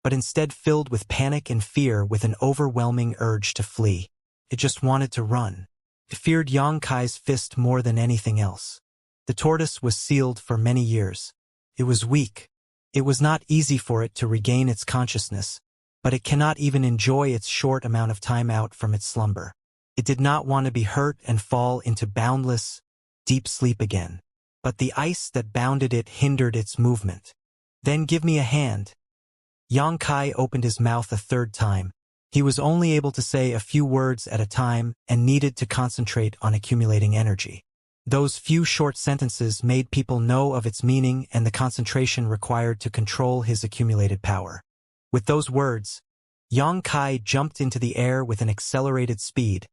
but instead filled with panic and fear with an overwhelming urge to flee. It just wanted to run. It feared Yang Kai's fist more than anything else. The tortoise was sealed for many years. It was weak. It was not easy for it to regain its consciousness, but it cannot even enjoy its short amount of time out from its slumber. It did not want to be hurt and fall into boundless, deep sleep again. But the ice that bounded it hindered its movement. Then give me a hand. Yang Kai opened his mouth a third time. He was only able to say a few words at a time and needed to concentrate on accumulating energy. Those few short sentences made people know of its meaning and the concentration required to control his accumulated power. With those words, Yang Kai jumped into the air with an accelerated speed,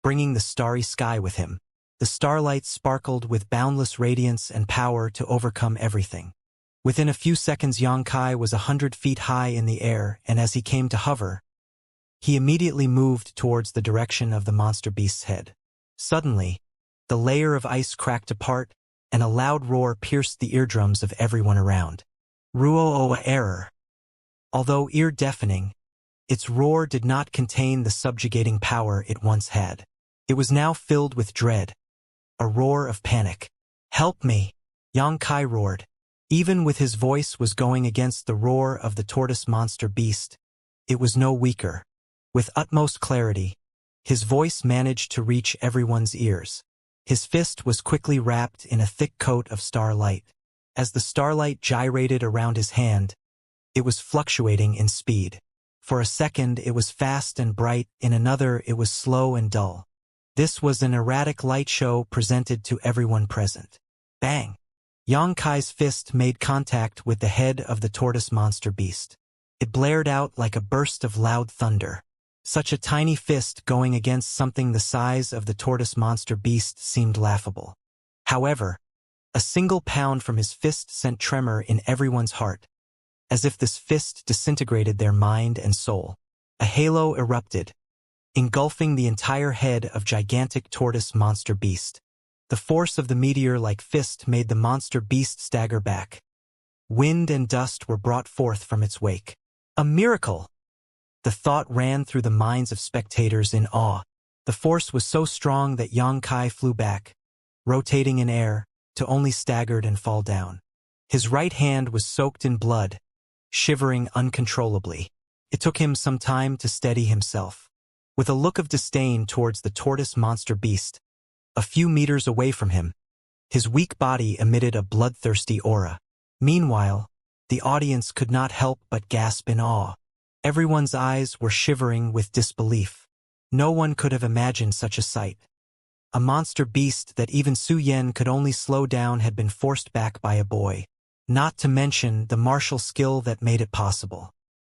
bringing the starry sky with him. The starlight sparkled with boundless radiance and power to overcome everything. Within a few seconds Yang Kai was 100 feet high in the air, and as he came to hover, He immediately moved towards the direction of the monster beast's head. Suddenly, the layer of ice cracked apart, and a loud roar pierced the eardrums of everyone around. Ruo error. Although ear-deafening, its roar did not contain the subjugating power it once had. It was now filled with dread, a roar of panic. "Help me!" Xianxia roared. Even with his voice was going against the roar of the tortoise monster beast, it was no weaker. With utmost clarity, his voice managed to reach everyone's ears. His fist was quickly wrapped in a thick coat of starlight. As the starlight gyrated around his hand, it was fluctuating in speed. For a second it was fast and bright, in another it was slow and dull. This was an erratic light show presented to everyone present. Bang! Xianxia's fist made contact with the head of the tortoise monster beast. It blared out like a burst of loud thunder. Such a tiny fist going against something the size of the tortoise monster beast seemed laughable. However, a single pound from his fist sent tremor in everyone's heart, as if this fist disintegrated their mind and soul. A halo erupted, engulfing the entire head of gigantic tortoise monster beast. The force of the meteor-like fist made the monster beast stagger back. Wind and dust were brought forth from its wake. A miracle! The thought ran through the minds of spectators in awe. The force was so strong that Xianxia flew back, rotating in air, to only staggered and fall down. His right hand was soaked in blood, shivering uncontrollably. It took him some time to steady himself. With a look of disdain towards the tortoise monster beast, a few meters away from him, his weak body emitted a bloodthirsty aura. Meanwhile, the audience could not help but gasp in awe. Everyone's eyes were shivering with disbelief. No one could have imagined such a sight. A monster beast that even Su Yan could only slow down had been forced back by a boy, not to mention the martial skill that made it possible.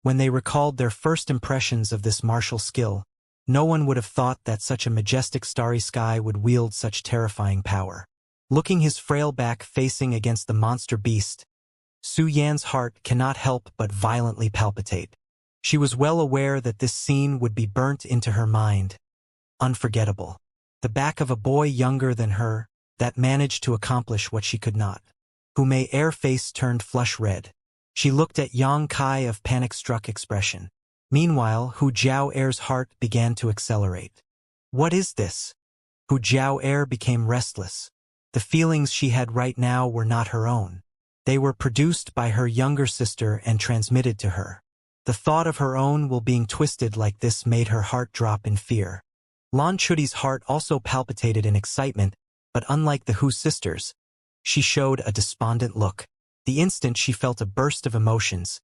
When they recalled their first impressions of this martial skill, no one would have thought that such a majestic starry sky would wield such terrifying power. Looking his frail back facing against the monster beast, Su Yan's heart cannot help but violently palpitate. She was well aware that this scene would be burnt into her mind. Unforgettable. The back of a boy younger than her, that managed to accomplish what she could not. Humay's air face turned flush red. She looked at Xianxia of panic-struck expression. Meanwhile, Hu Jiao'er's heart began to accelerate. What is this? Hu Jiao'er became restless. The feelings she had right now were not her own. They were produced by her younger sister and transmitted to her. The thought of her own will being twisted like this made her heart drop in fear. Lan Chudi's heart also palpitated in excitement, but unlike the Hu sisters, she showed a despondent look. The instant she felt a burst of emotions,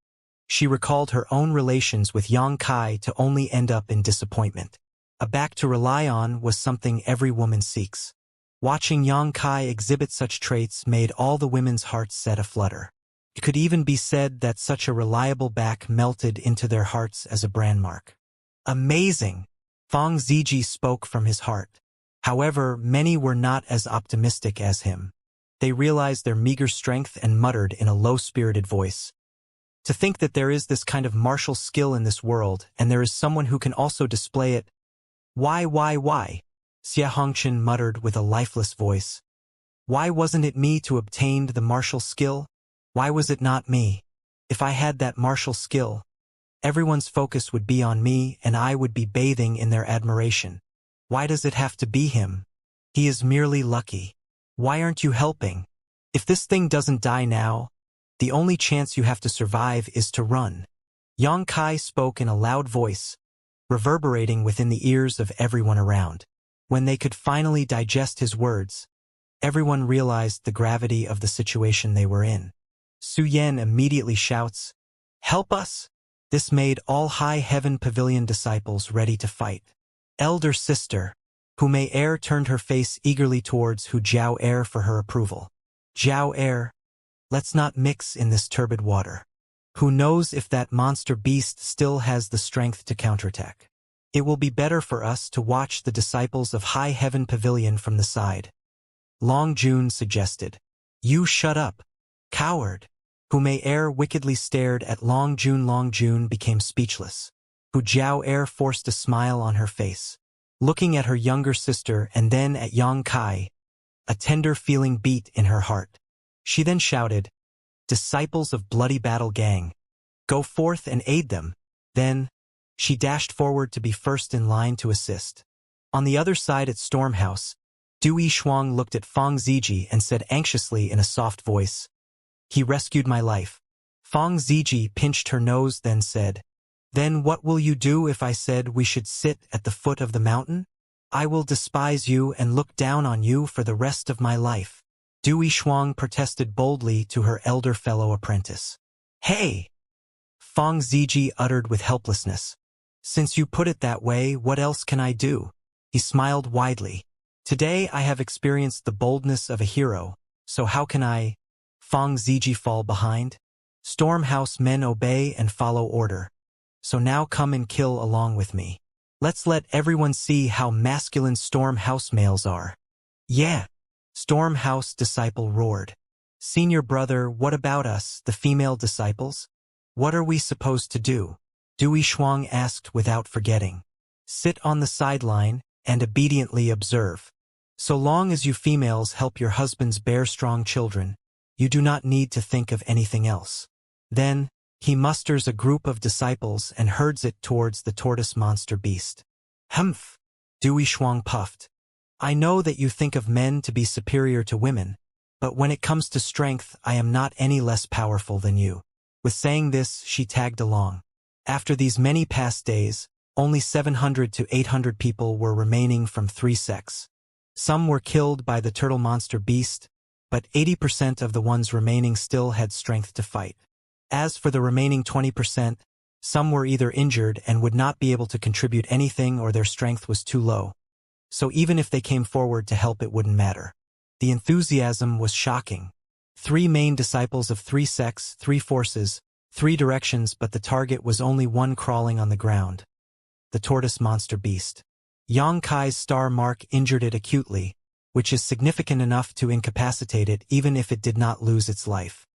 she recalled her own relations with Xianxia to only end up in disappointment. A back to rely on was something every woman seeks. Watching Xianxia exhibit such traits made all the women's hearts set aflutter. It could even be said that such a reliable back melted into their hearts as a brandmark. Amazing! Fang Ziji spoke from his heart. However, many were not as optimistic as him. They realized their meager strength and muttered in a low-spirited voice. To think that there is this kind of martial skill in this world, and there is someone who can also display it. Why? Xianxia muttered with a lifeless voice. Why wasn't it me to obtain the martial skill? Why was it not me? If I had that martial skill, everyone's focus would be on me and I would be bathing in their admiration. Why does it have to be him? He is merely lucky. Why aren't you helping? If this thing doesn't die now, the only chance you have to survive is to run. Xianxia spoke in a loud voice, reverberating within the ears of everyone around. When they could finally digest his words, everyone realized the gravity of the situation they were in. Su Yan immediately shouts, "Help us!" This made all High Heaven Pavilion disciples ready to fight. Elder sister, Humay's turned her face eagerly towards Hu Jiao'er for her approval. Jiao'er, let's not mix in this turbid water. Who knows if that monster beast still has the strength to counterattack? It will be better for us to watch the disciples of High Heaven Pavilion from the side. Long Jun suggested. You shut up, coward. Humay's wickedly stared at Long Jun. Long Jun became speechless. Hu Jiao forced a smile on her face. Looking at her younger sister and then at Yang Kai, a tender feeling beat in her heart. She then shouted, "Disciples of Bloody Battle Gang, go forth and aid them." Then, she dashed forward to be first in line to assist. On the other side at Stormhouse, Du Yishuang looked at Fang Ziji and said anxiously in a soft voice, "He rescued my life." Fang Ziji pinched her nose then said, "Then what will you do if I said we should sit at the foot of the mountain? I will despise you and look down on you for the rest of my life." Du Yishuang protested boldly to her elder fellow apprentice. "Hey!" Fang Ziji uttered with helplessness. "Since you put it that way, what else can I do?" He smiled widely. "Today I have experienced the boldness of a hero, so how can I, Fang Ziji, fall behind? Stormhouse men obey and follow order. So now come and kill along with me. Let's let everyone see how masculine Stormhouse males are." "Yeah!" Stormhouse disciple roared. "Senior brother, what about us, the female disciples? What are we supposed to do?" Du Yishuang asked without forgetting. "Sit on the sideline and obediently observe. So long as you females help your husbands bear strong children, you do not need to think of anything else." Then, he musters a group of disciples and herds it towards the tortoise monster beast. "Humph!" Du Yishuang puffed. "I know that you think of men to be superior to women, but when it comes to strength, I am not any less powerful than you." With saying this, she tagged along. After these many past days, only 700 to 800 people were remaining from 3 sects. Some were killed by the turtle monster beast, but 80% of the ones remaining still had strength to fight. As for the remaining 20%, some were either injured and would not be able to contribute anything or their strength was too low. So even if they came forward to help, it wouldn't matter. The enthusiasm was shocking. 3 main disciples of 3 sects, 3 forces, 3 directions, but the target was only one crawling on the ground. The tortoise monster beast. Yang Kai's star mark injured it acutely, which is significant enough to incapacitate it even if it did not lose its life.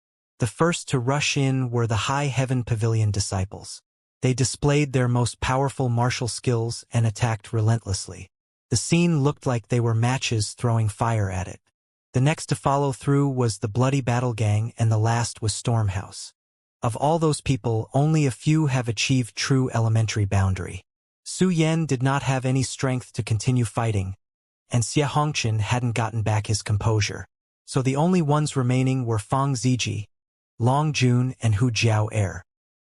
The first to rush in were the High Heaven Pavilion disciples. They displayed their most powerful martial skills and attacked relentlessly. The scene looked like they were matches throwing fire at it. The next to follow through was the Bloody Battle Gang, and the last was Stormhouse. Of all those people, only a few have achieved true elementary boundary. Su Yan did not have any strength to continue fighting, and Xie Hongqian hadn't gotten back his composure. So the only ones remaining were Fang Ziji, Long Jun, and Hu Jiao.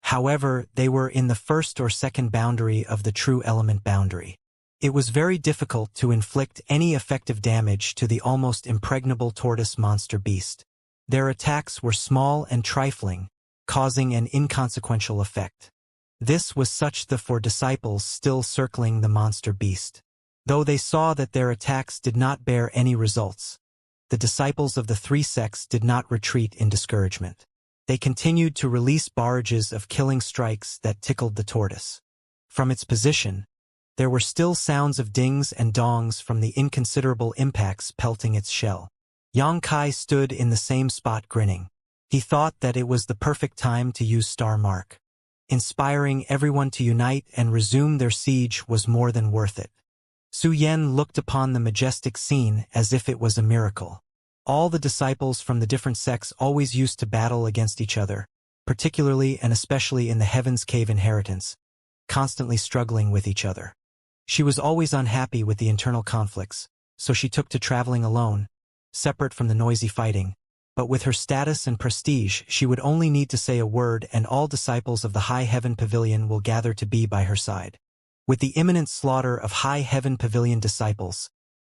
However, they were in the first or second boundary of the true element boundary. It was very difficult to inflict any effective damage to the almost impregnable tortoise monster beast. Their attacks were small and trifling, causing an inconsequential effect. This was such for disciples still circling the monster beast. Though they saw that their attacks did not bear any results, the disciples of the 3 sects did not retreat in discouragement. They continued to release barrages of killing strikes that tickled the tortoise. From its position, there were still sounds of dings and dongs from the inconsiderable impacts pelting its shell. Yang Kai stood in the same spot grinning. He thought that it was the perfect time to use Star Mark. Inspiring everyone to unite and resume their siege was more than worth it. Su Yan looked upon the majestic scene as if it was a miracle. All the disciples from the different sects always used to battle against each other, particularly and especially in the Heaven's Cave inheritance, constantly struggling with each other. She was always unhappy with the internal conflicts, so she took to traveling alone, separate from the noisy fighting. But with her status and prestige, she would only need to say a word and all disciples of the High Heaven Pavilion will gather to be by her side. With the imminent slaughter of High Heaven Pavilion disciples,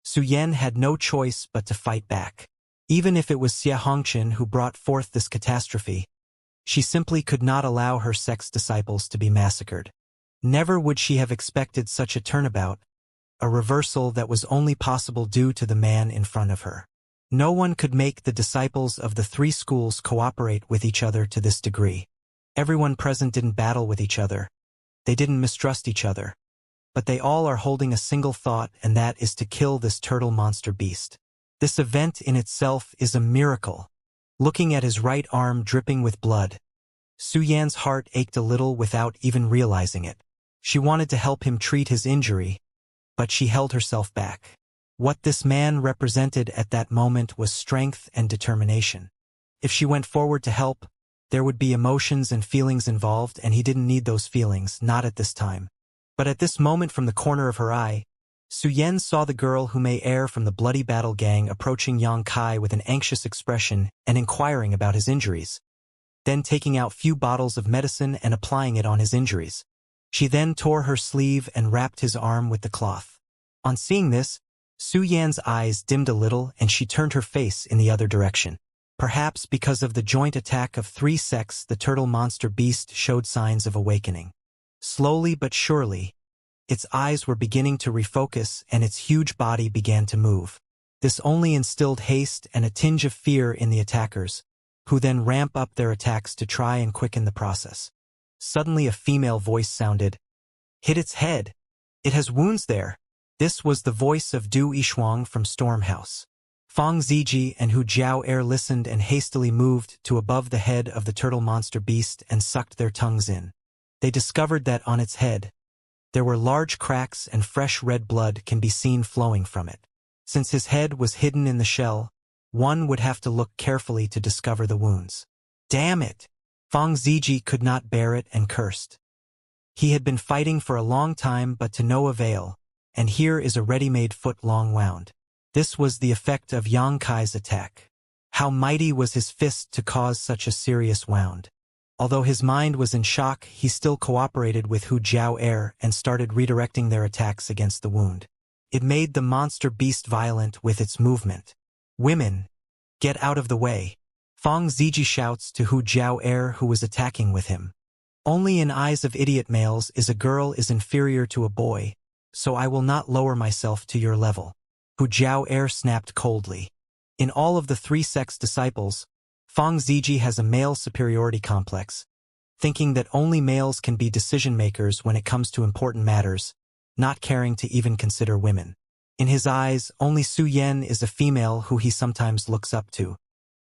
Su Yan had no choice but to fight back. Even if it was Xie Hongqian who brought forth this catastrophe, she simply could not allow her sect's disciples to be massacred. Never would she have expected such a turnabout, a reversal that was only possible due to the man in front of her. No one could make the disciples of the 3 schools cooperate with each other to this degree. Everyone present didn't battle with each other. They didn't mistrust each other. But they all are holding a single thought, and that is to kill this turtle monster beast. This event in itself is a miracle. Looking at his right arm dripping with blood, Su Yan's heart ached a little without even realizing it. She wanted to help him treat his injury, but she held herself back. What this man represented at that moment was strength and determination. If she went forward to help, there would be emotions and feelings involved, and he didn't need those feelings, not at this time. But at this moment, from the corner of her eye, Su Yan saw the girl who may heir from the bloody battle gang approaching Yang Kai with an anxious expression and inquiring about his injuries, then taking out few bottles of medicine and applying it on his injuries. She then tore her sleeve and wrapped his arm with the cloth. On seeing this, Su Yan's eyes dimmed a little and she turned her face in the other direction. Perhaps because of the joint attack of 3 sects, the turtle monster beast showed signs of awakening. Slowly but surely, its eyes were beginning to refocus and its huge body began to move. This only instilled haste and a tinge of fear in the attackers, who then ramp up their attacks to try and quicken the process. Suddenly a female voice sounded. "Hit its head. It has wounds there." This was the voice of Du Yishuang from Stormhouse. Fang Ziji and Hu Jiao listened and hastily moved to above the head of the turtle monster beast and sucked their tongues in. They discovered that on its head, there were large cracks and fresh red blood can be seen flowing from it. Since his head was hidden in the shell, one would have to look carefully to discover the wounds. Damn it! Fang Ziji could not bear it and cursed. He had been fighting for a long time but to no avail, and here is a ready-made foot-long wound. This was the effect of Yang Kai's attack. How mighty was his fist to cause such a serious wound. Although his mind was in shock, he still cooperated with Hu Jiao and started redirecting their attacks against the wound. It made the monster beast violent with its movement. "Women, get out of the way!" Fang Ziji shouts to Hu Jiao who was attacking with him. "Only in eyes of idiot males is a girl is inferior to a boy, so I will not lower myself to your level." Hu Jiao snapped coldly. In all of the 3 sects' disciples, Fang Ziji has a male superiority complex, thinking that only males can be decision-makers when it comes to important matters, not caring to even consider women. In his eyes, only Su Yan is a female who he sometimes looks up to.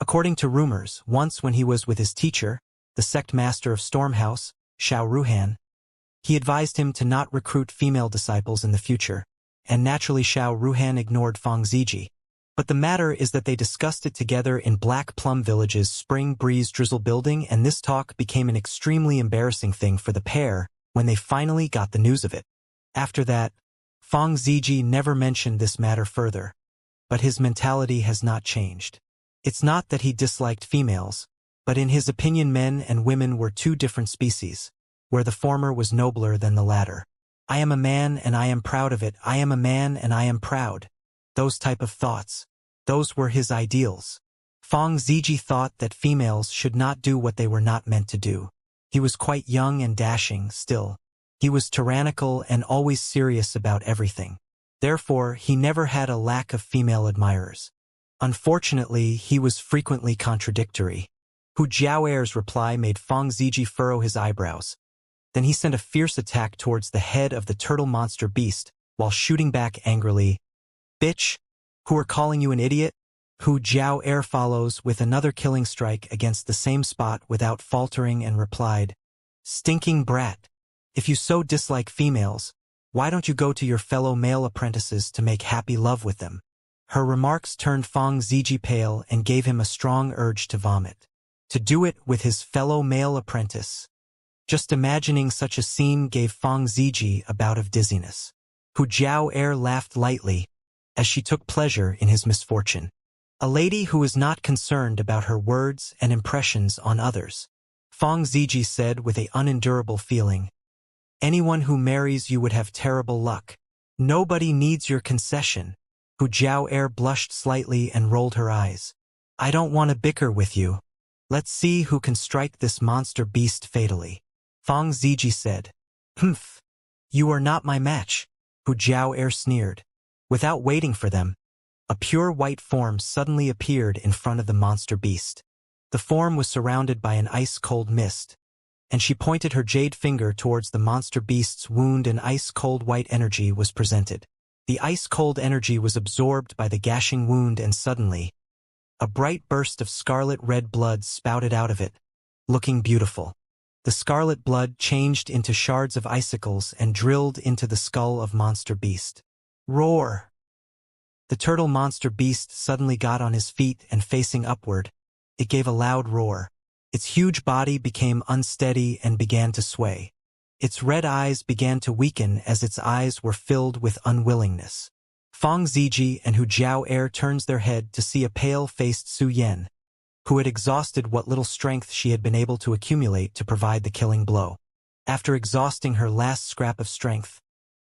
According to rumors, once when he was with his teacher, the sect master of Stormhouse, Xiao Ruhan, he advised him to not recruit female disciples in the future, and naturally Xiao Ruhan ignored Fang Ziji. But the matter is that they discussed it together in Black Plum Village's Spring Breeze Drizzle building, and this talk became an extremely embarrassing thing for the pair when they finally got the news of it. After that, Fang Ziji never mentioned this matter further, but his mentality has not changed. It's not that he disliked females, but in his opinion men and women were 2 different species, where the former was nobler than the latter. "I am a man and I am proud of it. I am a man and I am proud." Those type of thoughts. Those were his ideals. Fang Ziji thought that females should not do what they were not meant to do. He was quite young and dashing still. He was tyrannical and always serious about everything. Therefore, he never had a lack of female admirers. Unfortunately, he was frequently contradictory. Hu Jiao's reply made Fang Ziji furrow his eyebrows. Then he sent a fierce attack towards the head of the turtle monster beast, while shooting back angrily. "Bitch, who are calling you an idiot?" Hu Jiao follows with another killing strike against the same spot without faltering and replied, "Stinking brat. If you so dislike females, why don't you go to your fellow male apprentices to make happy love with them?" Her remarks turned Fang Ziji pale and gave him a strong urge to vomit. To do it with his fellow male apprentice. Just imagining such a scene gave Fang Ziji a bout of dizziness. Hu Jiao laughed lightly, as she took pleasure in his misfortune. A lady who is not concerned about her words and impressions on others. Fang Ziji said with an unendurable feeling, "Anyone who marries you would have terrible luck. Nobody needs your concession." Hu Jiao blushed slightly and rolled her eyes. "I don't want to bicker with you. Let's see who can strike this monster beast fatally." Fang Ziji said, "Humph. You are not my match." Hu Jiao sneered. Without waiting for them, a pure white form suddenly appeared in front of the monster beast. The form was surrounded by an ice-cold mist, and she pointed her jade finger towards the monster beast's wound, and ice-cold white energy was presented. The ice-cold energy was absorbed by the gashing wound, and suddenly, a bright burst of scarlet red blood spouted out of it, looking beautiful. The scarlet blood changed into shards of icicles and drilled into the skull of monster beast. Roar! The turtle monster beast suddenly got on his feet and facing upward. It gave a loud roar. Its huge body became unsteady and began to sway. Its red eyes began to weaken as its eyes were filled with unwillingness. Feng Ziji and Hu Jiao Air turns their head to see a pale-faced Su Yan, who had exhausted what little strength she had been able to accumulate to provide the killing blow. After exhausting her last scrap of strength,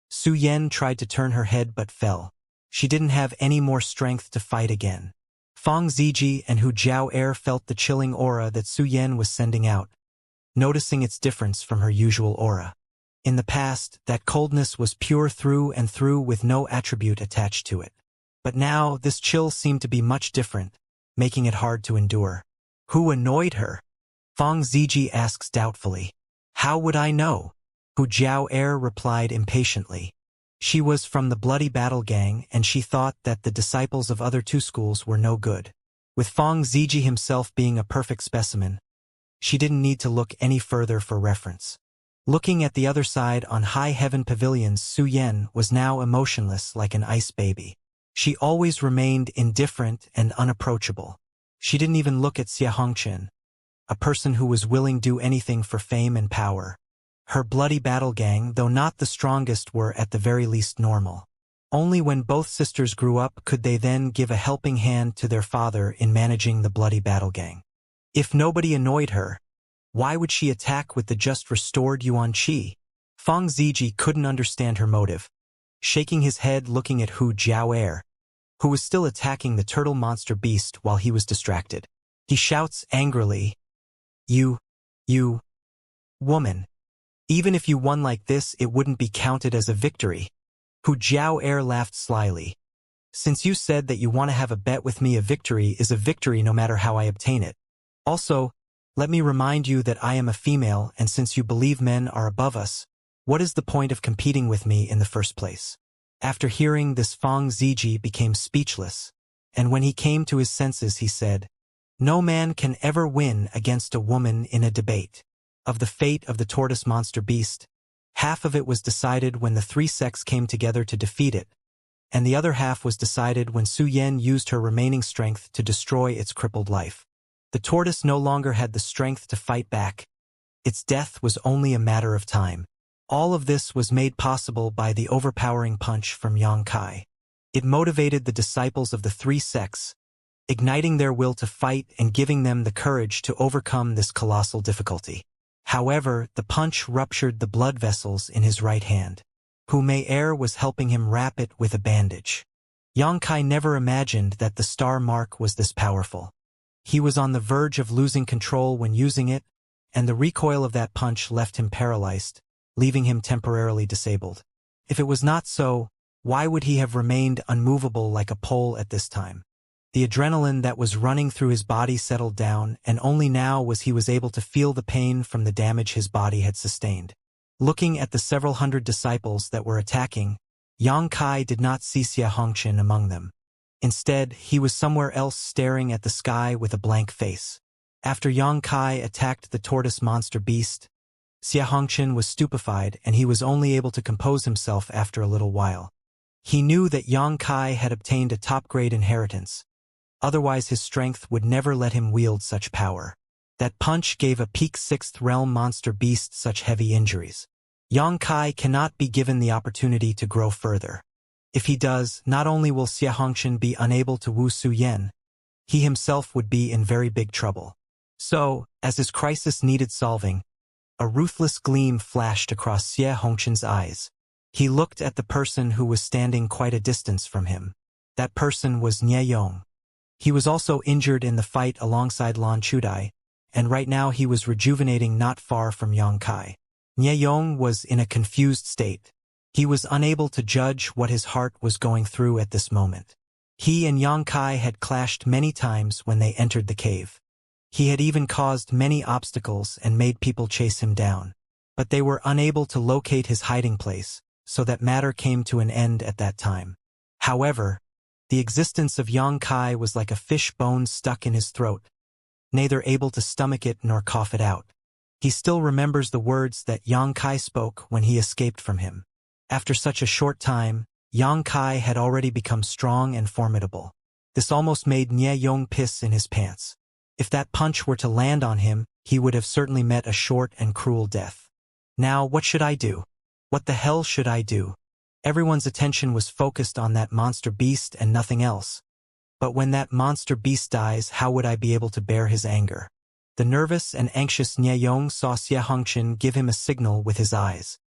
Su Yan tried to turn her head but fell. She didn't have any more strength to fight again. Feng Ziji and Hu Jiao Air felt the chilling aura that Su Yan was sending out, noticing its difference from her usual aura. In the past, that coldness was pure through and through with no attribute attached to it. But now, this chill seemed to be much different, making it hard to endure. Who annoyed her? Feng Ziji asks doubtfully. How would I know? Hu Jiao Air replied impatiently. She was from the Bloody Battle Gang and she thought that the disciples of other two schools were no good. With Feng Ziji himself being a perfect specimen, she didn't need to look any further for reference. Looking at the other side on High Heaven Pavilions, Su Yan was now emotionless like an ice baby. She always remained indifferent and unapproachable. She didn't even look at Xianxia, a person who was willing to do anything for fame and power. Her Bloody Battle Gang, though not the strongest, were at the very least normal. Only when both sisters grew up could they then give a helping hand to their father in managing the Bloody Battle Gang. If nobody annoyed her, why would she attack with the just restored Yuan Qi? Feng Ziji couldn't understand her motive, shaking his head looking at Hu Jiao Air, who was still attacking the turtle monster beast while he was distracted. He shouts angrily, You, woman. Even if you won like this, it wouldn't be counted as a victory. Hu Jiao Air laughed slyly. Since you said that you want to have a bet with me, a victory is a victory no matter how I obtain it. Also, let me remind you that I am a female, and since you believe men are above us, what is the point of competing with me in the first place? After hearing this, Feng Ziji became speechless, and when he came to his senses he said, No man can ever win against a woman in a debate. Of the fate of the tortoise monster beast, half of it was decided when the three sects came together to defeat it, and the other half was decided when Su Yan used her remaining strength to destroy its crippled life. The tortoise no longer had the strength to fight back. Its death was only a matter of time. All of this was made possible by the overpowering punch from Yang Kai. It motivated the disciples of the three sects, igniting their will to fight and giving them the courage to overcome this colossal difficulty. However, the punch ruptured the blood vessels in his right hand. Hu Mei Air was helping him wrap it with a bandage. Yang Kai never imagined that the star mark was this powerful. He was on the verge of losing control when using it, and the recoil of that punch left him paralyzed, leaving him temporarily disabled. If it was not so, why would he have remained unmovable like a pole at this time? The adrenaline that was running through his body settled down, and only now was he able to feel the pain from the damage his body had sustained. Looking at the several hundred disciples that were attacking, Yang Kai did not see Xianxia among them. Instead, he was somewhere else staring at the sky with a blank face. After Yang Kai attacked the tortoise monster beast, Xianxia was stupefied and he was only able to compose himself after a little while. He knew that Yang Kai had obtained a top-grade inheritance. Otherwise his strength would never let him wield such power. That punch gave a peak 6th realm monster beast such heavy injuries. Yang Kai cannot be given the opportunity to grow further. If he does, not only will Xianxia be unable to woo Su Yan, he himself would be in very big trouble. So, as his crisis needed solving, a ruthless gleam flashed across Xianxia's eyes. He looked at the person who was standing quite a distance from him. That person was Nie Yong. He was also injured in the fight alongside Lan Chudai, and right now he was rejuvenating not far from Yang Kai. Nie Yong was in a confused state. He was unable to judge what his heart was going through at this moment. He and Yang Kai had clashed many times when they entered the cave. He had even caused many obstacles and made people chase him down. But they were unable to locate his hiding place, so that matter came to an end at that time. However, the existence of Yang Kai was like a fish bone stuck in his throat, neither able to stomach it nor cough it out. He still remembers the words that Yang Kai spoke when he escaped from him. After such a short time, Yang Kai had already become strong and formidable. This almost made Nie Yong piss in his pants. If that punch were to land on him, he would have certainly met a short and cruel death. Now, what should I do? What the hell should I do? Everyone's attention was focused on that monster beast and nothing else. But when that monster beast dies, how would I be able to bear his anger? The nervous and anxious Nie Yong saw Xianxia give him a signal with his eyes.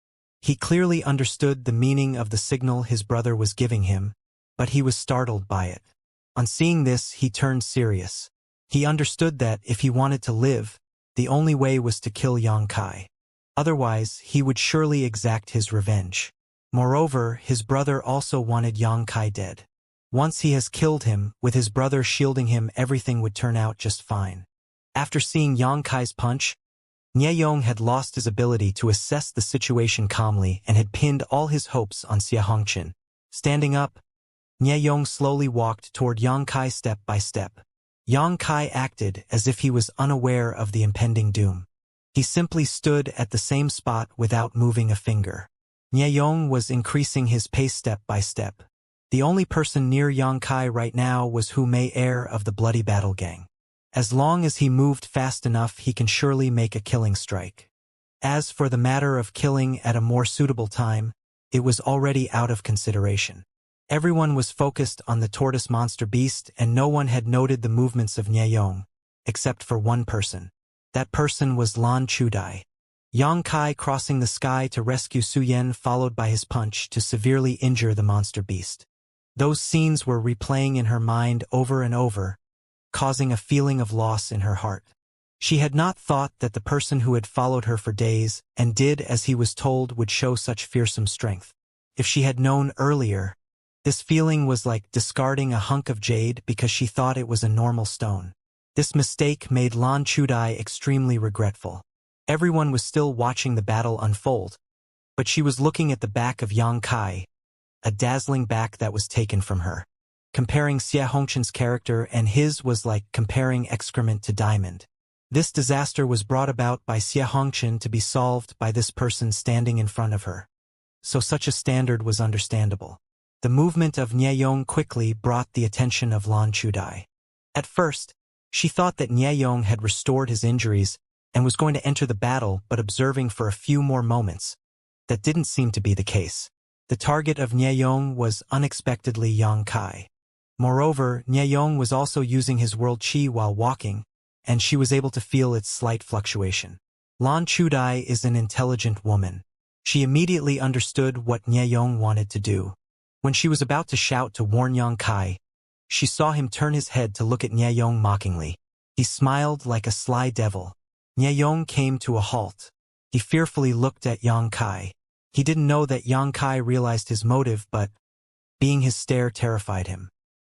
He clearly understood the meaning of the signal his brother was giving him, but he was startled by it. On seeing this, he turned serious. He understood that, if he wanted to live, the only way was to kill Yang Kai. Otherwise, he would surely exact his revenge. Moreover, his brother also wanted Yang Kai dead. Once he has killed him, with his brother shielding him, everything would turn out just fine. After seeing Yang Kai's punch, Nie Yong had lost his ability to assess the situation calmly and had pinned all his hopes on Xianxia. Standing up, Nie Yong slowly walked toward Yang Kai step by step. Yang Kai acted as if he was unaware of the impending doom. He simply stood at the same spot without moving a finger. Nie Yong was increasing his pace step by step. The only person near Yang Kai right now was Hu Mei, heir of the Bloody Battle Gang. As long as he moved fast enough, he can surely make a killing strike. As for the matter of killing at a more suitable time, it was already out of consideration. Everyone was focused on the tortoise monster beast, and no one had noted the movements of Nie Yong, except for one person. That person was Lan Chudai. Yang Kai crossing the sky to rescue Su Yen, followed by his punch to severely injure the monster beast. Those scenes were replaying in her mind over and over, causing a feeling of loss in her heart. She had not thought that the person who had followed her for days and did as he was told would show such fearsome strength. If she had known earlier, this feeling was like discarding a hunk of jade because she thought it was a normal stone. This mistake made Lan Chudai extremely regretful. Everyone was still watching the battle unfold, but she was looking at the back of Yang Kai, a dazzling back that was taken from her. Comparing Xianxia's character and his was like comparing excrement to diamond. This disaster was brought about by Xianxia to be solved by this person standing in front of her. So such a standard was understandable. The movement of Nie Yong quickly brought the attention of Lan Chudai. At first, she thought that Nie Yong had restored his injuries and was going to enter the battle, but observing for a few more moments, that didn't seem to be the case. The target of Nie Yong was unexpectedly Yang Kai. Moreover, Nie Yong was also using his world chi while walking, and she was able to feel its slight fluctuation. Lan Chudai is an intelligent woman. She immediately understood what Nie Yong wanted to do. When she was about to shout to warn Yang Kai, she saw him turn his head to look at Nie Yong mockingly. He smiled like a sly devil. Nie Yong came to a halt. He fearfully looked at Yang Kai. He didn't know that Yang Kai realized his motive, but being his stare terrified him.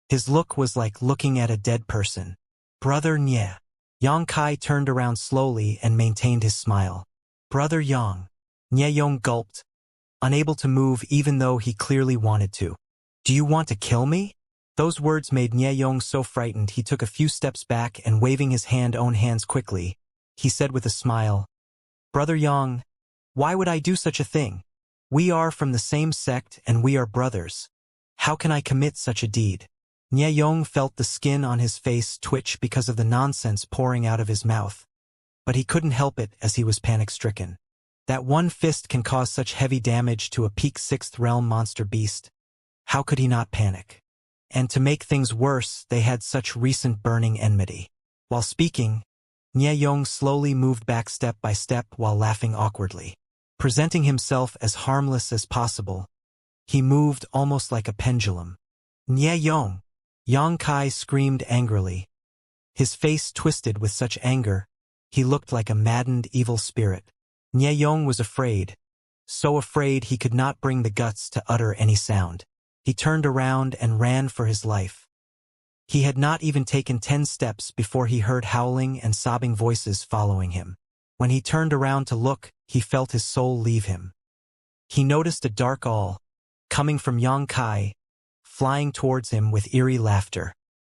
His look was like looking at a dead person. Brother Nye. Yang Kai turned around slowly and maintained his smile. Brother Yang. Nie Yong gulped, unable to move even though he clearly wanted to. Do you want to kill me? Those words made Nie Yong so frightened he took a few steps back and waving his own hands quickly, he said with a smile, Brother Yang, why would I do such a thing? We are from the same sect and we are brothers. How can I commit such a deed? Nie Yong felt the skin on his face twitch because of the nonsense pouring out of his mouth, but he couldn't help it as he was panic-stricken. That one fist can cause such heavy damage to a peak 6th realm monster beast. How could he not panic? And to make things worse, they had such recent burning enmity. While speaking, Nie Yong slowly moved back step by step while laughing awkwardly. Presenting himself as harmless as possible, he moved almost like a pendulum. Nie Yong! Yang Kai screamed angrily. His face twisted with such anger, he looked like a maddened evil spirit. Nie Yong was afraid, so afraid he could not bring the guts to utter any sound. He turned around and ran for his life. He had not even taken 10 steps before he heard howling and sobbing voices following him. When he turned around to look, he felt his soul leave him. He noticed a dark owl, coming from Yang Kai, flying towards him with eerie laughter.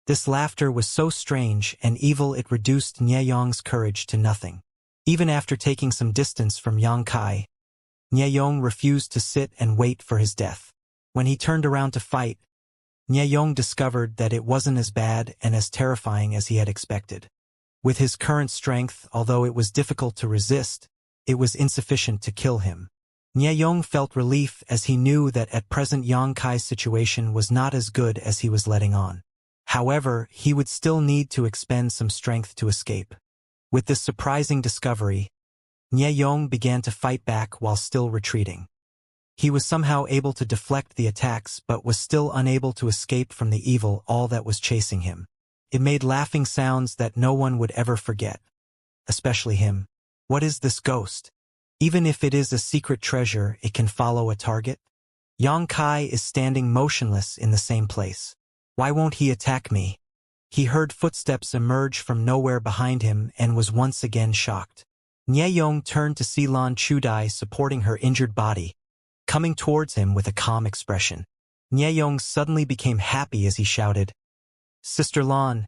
This laughter was so strange and evil it reduced Nie Yong's courage to nothing. Even after taking some distance from Yang Kai, Nieyong refused to sit and wait for his death. When he turned around to fight, Nieyong discovered that it wasn't as bad and as terrifying as he had expected. With his current strength, although it was difficult to resist, it was insufficient to kill him. Nieyong felt relief as he knew that at present Yang Kai's situation was not as good as he was letting on. However, he would still need to expend some strength to escape. With this surprising discovery, Nieyong began to fight back while still retreating. He was somehow able to deflect the attacks but was still unable to escape from the evil all that was chasing him. It made laughing sounds that no one would ever forget. Especially him. What is this ghost? Even if it is a secret treasure, it can follow a target? Yang Kai is standing motionless in the same place. Why won't he attack me? He heard footsteps emerge from nowhere behind him and was once again shocked. Nieyong turned to see Lan Chudai supporting her injured body, coming towards him with a calm expression. Nieyong suddenly became happy as he shouted, "Sister Lan,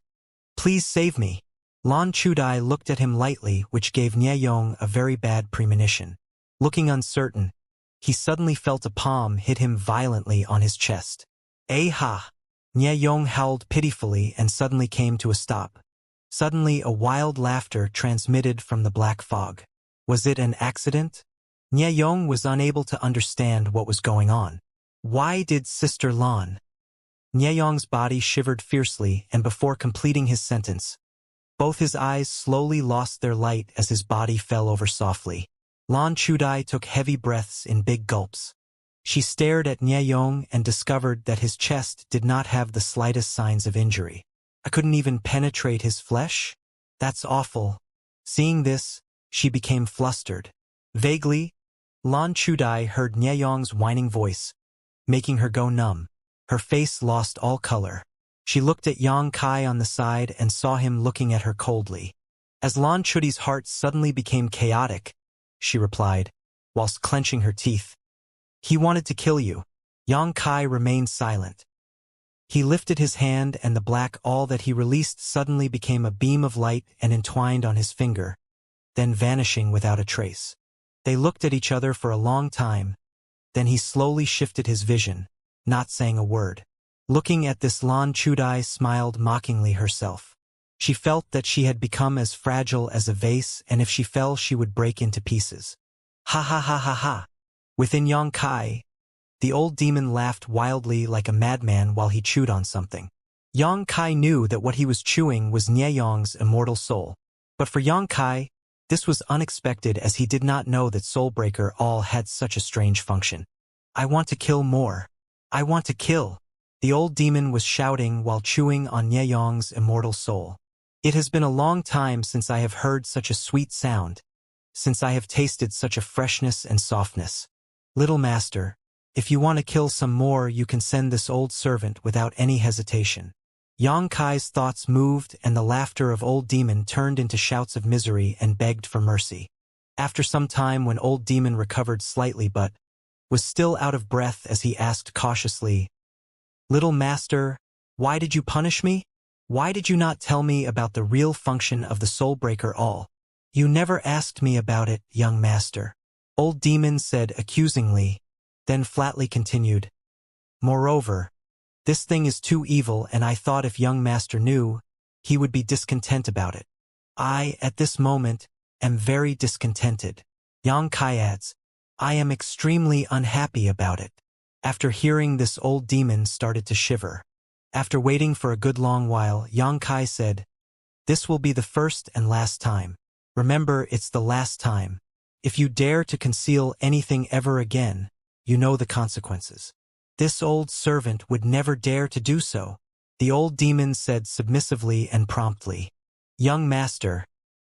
please save me." Lan Chudai looked at him lightly, which gave Nieyong a very bad premonition. Looking uncertain, he suddenly felt a palm hit him violently on his chest. "Eh ha!" Nieyong howled pitifully and suddenly came to a stop. Suddenly a wild laughter transmitted from the black fog. Was it an accident? Nieyong was unable to understand what was going on. Why did Sister Lan? Nieyong's body shivered fiercely, and before completing his sentence, both his eyes slowly lost their light as his body fell over softly. Lan Chudai took heavy breaths in big gulps. She stared at Nieyong and discovered that his chest did not have the slightest signs of injury. I couldn't even penetrate his flesh? That's awful. Seeing this, she became flustered. Vaguely, Lan Chudai heard Nieyong's whining voice, making her go numb. Her face lost all color. She looked at Yang Kai on the side and saw him looking at her coldly. As Lan Chudai's heart suddenly became chaotic, she replied, whilst clenching her teeth. "He wanted to kill you." Yang Kai remained silent. He lifted his hand and the black all that he released suddenly became a beam of light and entwined on his finger, then vanishing without a trace. They looked at each other for a long time, then he slowly shifted his vision, not saying a word. Looking at this, Lan Chudai smiled mockingly herself. She felt that she had become as fragile as a vase, and if she fell she would break into pieces. Ha ha ha ha ha. Within Yang Kai, the old demon laughed wildly like a madman while he chewed on something. Yang Kai knew that what he was chewing was Nieyong's immortal soul. But for Yang Kai, this was unexpected as he did not know that Soulbreaker all had such a strange function. "I want to kill more. I want to kill." The old demon was shouting while chewing on Nieyong's immortal soul. "It has been a long time since I have heard such a sweet sound, since I have tasted such a freshness and softness. Little master, if you want to kill some more, you can send this old servant without any hesitation." Yang Kai's thoughts moved, and the laughter of old demon turned into shouts of misery and begged for mercy. After some time, when old demon recovered slightly but was still out of breath as he asked cautiously, "Little master, why did you punish me? Why did you not tell me about the real function of the Soulbreaker all?" "You never asked me about it, young master," old demon said accusingly, then flatly continued. "Moreover, this thing is too evil, and I thought if young master knew, he would be discontent about it. I, at this moment, am very discontented." Yang Kai adds, "I am extremely unhappy about it." After hearing this, old demon started to shiver. After waiting for a good long while, Yang Kai said, "This will be the first and last time. Remember, it's the last time. If you dare to conceal anything ever again, you know the consequences." "This old servant would never dare to do so," the old demon said submissively and promptly. "Young master,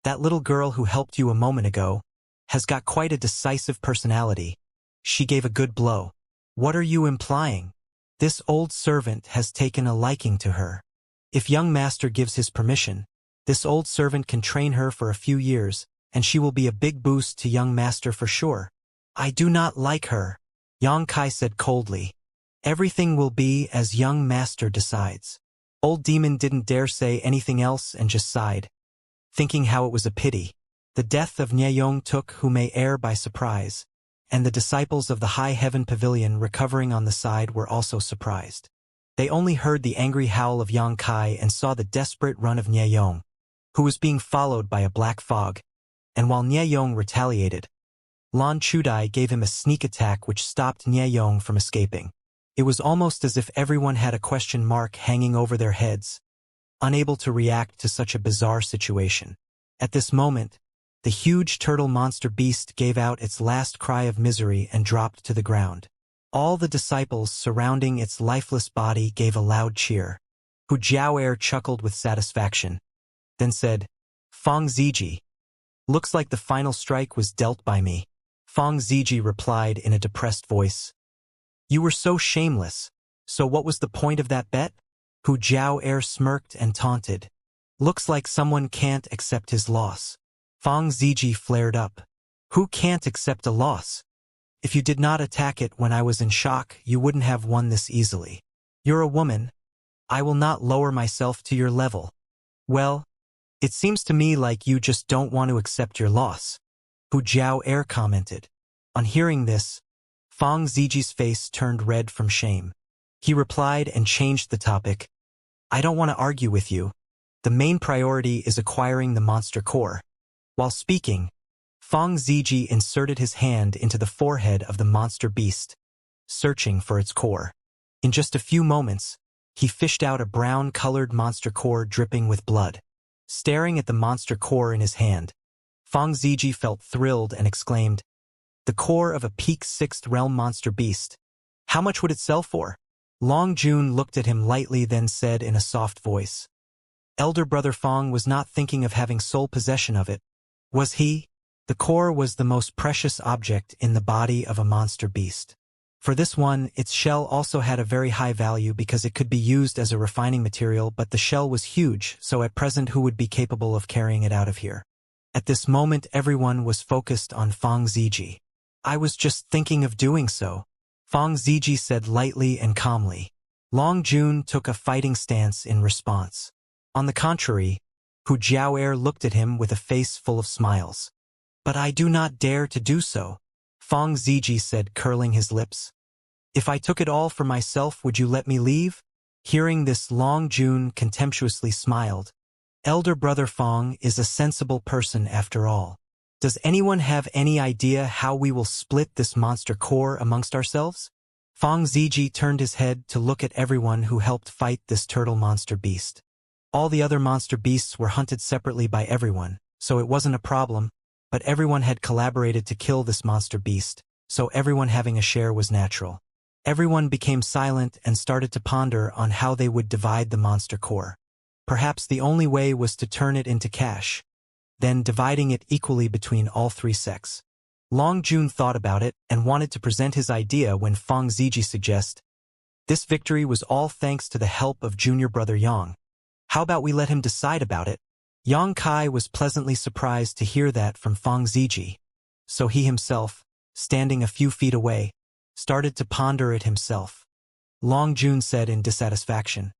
that little girl who helped you a moment ago has got quite a decisive personality. She gave a good blow." "What are you implying?" "This old servant has taken a liking to her. If young master gives his permission, this old servant can train her for a few years, and she will be a big boost to young master for sure." "I do not like her," Yang Kai said coldly. "Everything will be as young master decides." Old demon didn't dare say anything else and just sighed, thinking how it was a pity. The death of Nieyong took Hu Mei Er by surprise, and the disciples of the High Heaven Pavilion recovering on the side were also surprised. They only heard the angry howl of Yang Kai and saw the desperate run of Nieyong, who was being followed by a black fog, and while Nieyong retaliated, Lan Chudai gave him a sneak attack which stopped Nieyong from escaping. It was almost as if everyone had a question mark hanging over their heads, unable to react to such a bizarre situation. At this moment, the huge turtle monster beast gave out its last cry of misery and dropped to the ground. All the disciples surrounding its lifeless body gave a loud cheer. Hu Jiao'er chuckled with satisfaction, then said, "Fang Ziji. Looks like the final strike was dealt by me." Fang Ziji replied in a depressed voice, "You were so shameless. So what was the point of that bet?" Hu Jiao'er smirked and taunted. "Looks like someone can't accept his loss." Fang Ziji flared up. "Who can't accept a loss? If you did not attack it when I was in shock, you wouldn't have won this easily. You're a woman. I will not lower myself to your level." "Well, it seems to me like you just don't want to accept your loss," Hu Jiao'er commented. On hearing this, Fang Ziji's face turned red from shame. He replied and changed the topic. "I don't want to argue with you. The main priority is acquiring the monster core." While speaking, Fang Ziji inserted his hand into the forehead of the monster beast, searching for its core. In just a few moments, he fished out a brown-colored monster core dripping with blood. Staring at the monster core in his hand, Fang Ziji felt thrilled and exclaimed, "The core of a peak 6th realm monster beast. How much would it sell for?" Long Jun looked at him lightly, then said in a soft voice, "Elder brother Fang was not thinking of having sole possession of it, was he?" The core was the most precious object in the body of a monster beast. For this one, its shell also had a very high value because it could be used as a refining material, but the shell was huge, so at present who would be capable of carrying it out of here? At this moment everyone was focused on Fang Ziji. "I was just thinking of doing so," Fang Ziji said lightly and calmly. Long Jun took a fighting stance in response. On the contrary, Hu Jiao'er looked at him with a face full of smiles. "But I do not dare to do so," Fang Ziji said, curling his lips. "If I took it all for myself, would you let me leave?" Hearing this, Long Jun contemptuously smiled. "Elder brother Fang is a sensible person after all. Does anyone have any idea how we will split this monster core amongst ourselves?" Fang Ziji turned his head to look at everyone who helped fight this turtle monster beast. All the other monster beasts were hunted separately by everyone, so it wasn't a problem, but everyone had collaborated to kill this monster beast, so everyone having a share was natural. Everyone became silent and started to ponder on how they would divide the monster core. Perhaps the only way was to turn it into cash, then dividing it equally between all three sects. Long Jun thought about it and wanted to present his idea when Fang Ziji suggested, "This victory was all thanks to the help of junior brother Yang. How about we let him decide about it?" Yang Kai was pleasantly surprised to hear that from Fang Ziji, so he himself, standing a few feet away, started to ponder it himself. Long Jun said in dissatisfaction,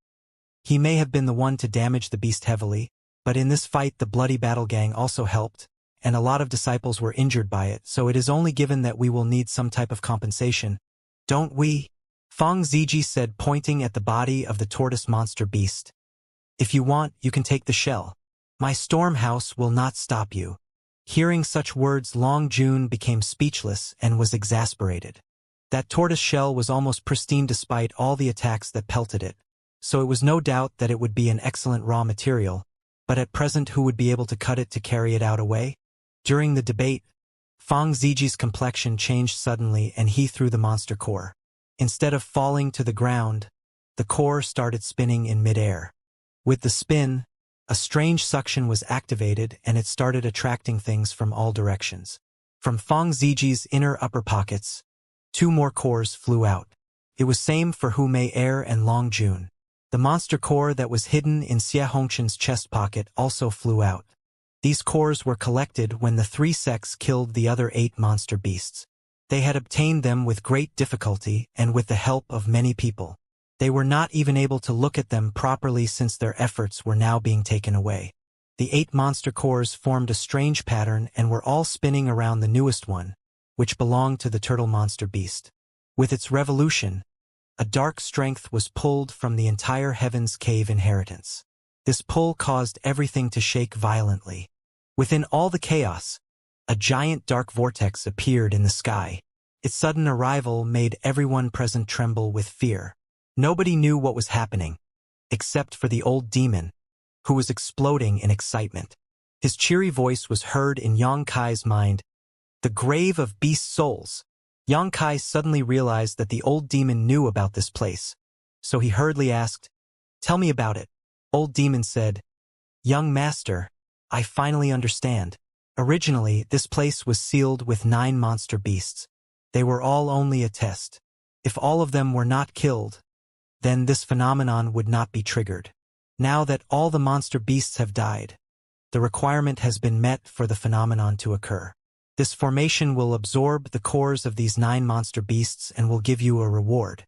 "He may have been the one to damage the beast heavily, but in this fight the bloody battle gang also helped, and a lot of disciples were injured by it, so it is only given that we will need some type of compensation. Don't we?" Fang Ziji said, pointing at the body of the tortoise monster beast. "If you want, you can take the shell. My storm house will not stop you." Hearing such words, Long Jun became speechless and was exasperated. That tortoise shell was almost pristine despite all the attacks that pelted it, so it was no doubt that it would be an excellent raw material, but at present who would be able to cut it to carry it out away? During the debate, Fang Ziji's complexion changed suddenly and he threw the monster core. Instead of falling to the ground, the core started spinning in midair. With the spin, a strange suction was activated and it started attracting things from all directions. From Fang Ziji's inner upper pockets, 2 more cores flew out. It was same for Hu Mei Er and Long Jun. The monster core that was hidden in Xie Hongchen's chest pocket also flew out. These cores were collected when the 3 sects killed the other 8 monster beasts. They had obtained them with great difficulty and with the help of many people. They were not even able to look at them properly since their efforts were now being taken away. The 8 monster cores formed a strange pattern and were all spinning around the newest one, which belonged to the turtle monster beast. With its revolution, a dark strength was pulled from the entire Heaven's Cave inheritance. This pull caused everything to shake violently. Within all the chaos, a giant dark vortex appeared in the sky. Its sudden arrival made everyone present tremble with fear. Nobody knew what was happening, except for the old demon, who was exploding in excitement. His cheery voice was heard in Xianxia's mind. The grave of beast souls. Xianxia suddenly realized that the old demon knew about this place, so he hurriedly asked, "Tell me about it." Old demon said, "Young master, I finally understand. Originally, this place was sealed with 9 monster beasts. They were all only a test. If all of them were not killed, then this phenomenon would not be triggered. Now that all the monster beasts have died, the requirement has been met for the phenomenon to occur. This formation will absorb the cores of these 9 monster beasts and will give you a reward."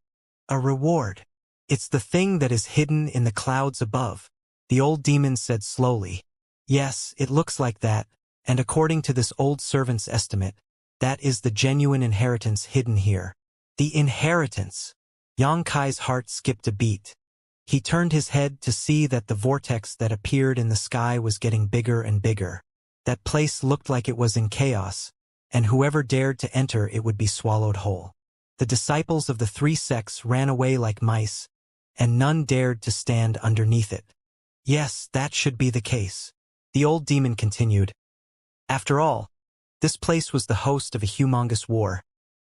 A reward? It's the thing that is hidden in the clouds above, the old demon said slowly. Yes, it looks like that, and according to this old servant's estimate, that is the genuine inheritance hidden here. The inheritance! Xianxia's heart skipped a beat. He turned his head to see that the vortex that appeared in the sky was getting bigger and bigger. That place looked like it was in chaos, and whoever dared to enter it would be swallowed whole. The disciples of the 3 sects ran away like mice, and none dared to stand underneath it. Yes, that should be the case. The old demon continued. After all, this place was the host of a humongous war,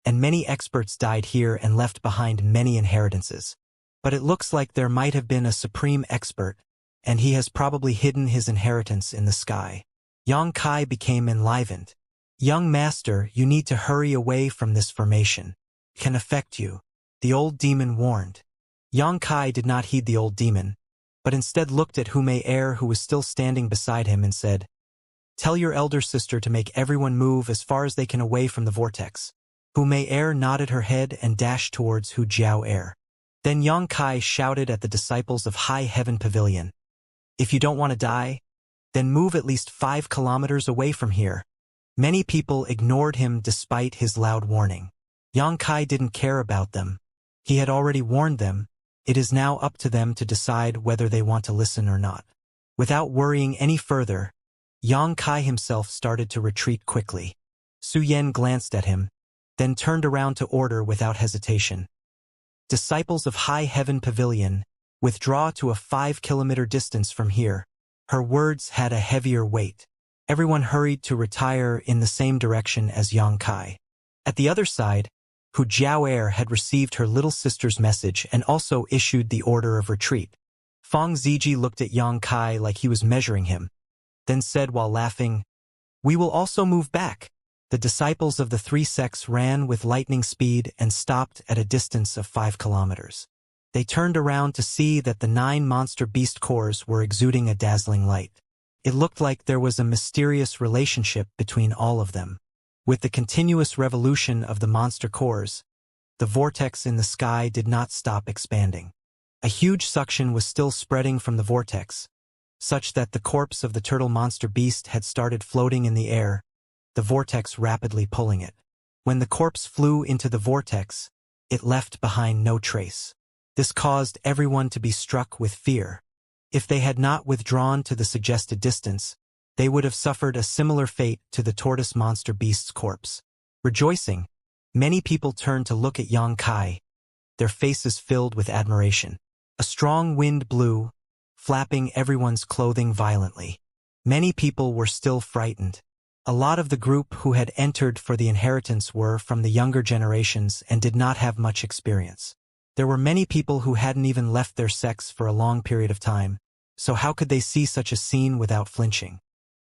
and many experts died here and left behind many inheritances. But it looks like there might have been a supreme expert, and he has probably hidden his inheritance in the sky. Xianxia became enlivened. Young master, you need to hurry away from this formation. It can affect you, the old demon warned. Xianxia did not heed the old demon, but instead looked at Wuxia, who was still standing beside him, and said, "Tell your elder sister to make everyone move as far as they can away from the vortex." Wuxia nodded her head and dashed towards Wuxia. Then Xianxia shouted at the disciples of High Heaven Pavilion, "If you don't want to die, then move at least 5 kilometers away from here." Many people ignored him despite his loud warning. Xianxia didn't care about them. He had already warned them. It is now up to them to decide whether they want to listen or not. Without worrying any further, Xianxia himself started to retreat quickly. Su Yan glanced at him, then turned around to order without hesitation. "Disciples of High Heaven Pavilion, withdraw to a 5-kilometer distance from here." Her words had a heavier weight. Everyone hurried to retire in the same direction as Xianxia. At the other side, Wuxia had received her little sister's message and also issued the order of retreat. Feng Ziji looked at Xianxia like he was measuring him, then said while laughing, "We will also move back." The disciples of the 3 sects ran with lightning speed and stopped at a distance of 5 kilometers. They turned around to see that the 9 monster beast cores were exuding a dazzling light. It looked like there was a mysterious relationship between all of them. With the continuous revolution of the monster cores, the vortex in the sky did not stop expanding. A huge suction was still spreading from the vortex, such that the corpse of the turtle monster beast had started floating in the air, the vortex rapidly pulling it. When the corpse flew into the vortex, it left behind no trace. This caused everyone to be struck with fear. If they had not withdrawn to the suggested distance, they would have suffered a similar fate to the tortoise monster beast's corpse. Rejoicing, many people turned to look at Xianxia, their faces filled with admiration. A strong wind blew, flapping everyone's clothing violently. Many people were still frightened. A lot of the group who had entered for the inheritance were from the younger generations and did not have much experience. There were many people who hadn't even left their sects for a long period of time, so how could they see such a scene without flinching?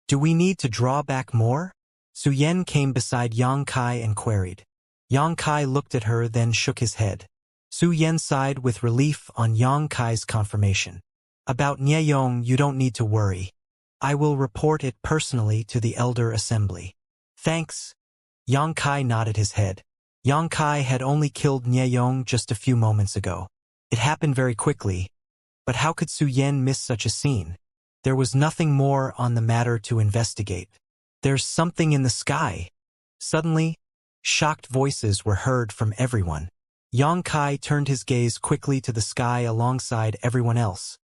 "Do we need to draw back more?" Su Yan came beside Xianxia and queried. Xianxia looked at her, then shook his head. Su Yan sighed with relief on Xianxia's confirmation. "About Nieyong, you don't need to worry. I will report it personally to the Elder Assembly." "Thanks." Xianxia nodded his head. Xianxia had only killed Nieyong just a few moments ago. It happened very quickly, but how could Su Yan miss such a scene? There was nothing more on the matter to investigate. There's something in the sky. Suddenly, shocked voices were heard from everyone. Xianxia turned his gaze quickly to the sky alongside everyone else,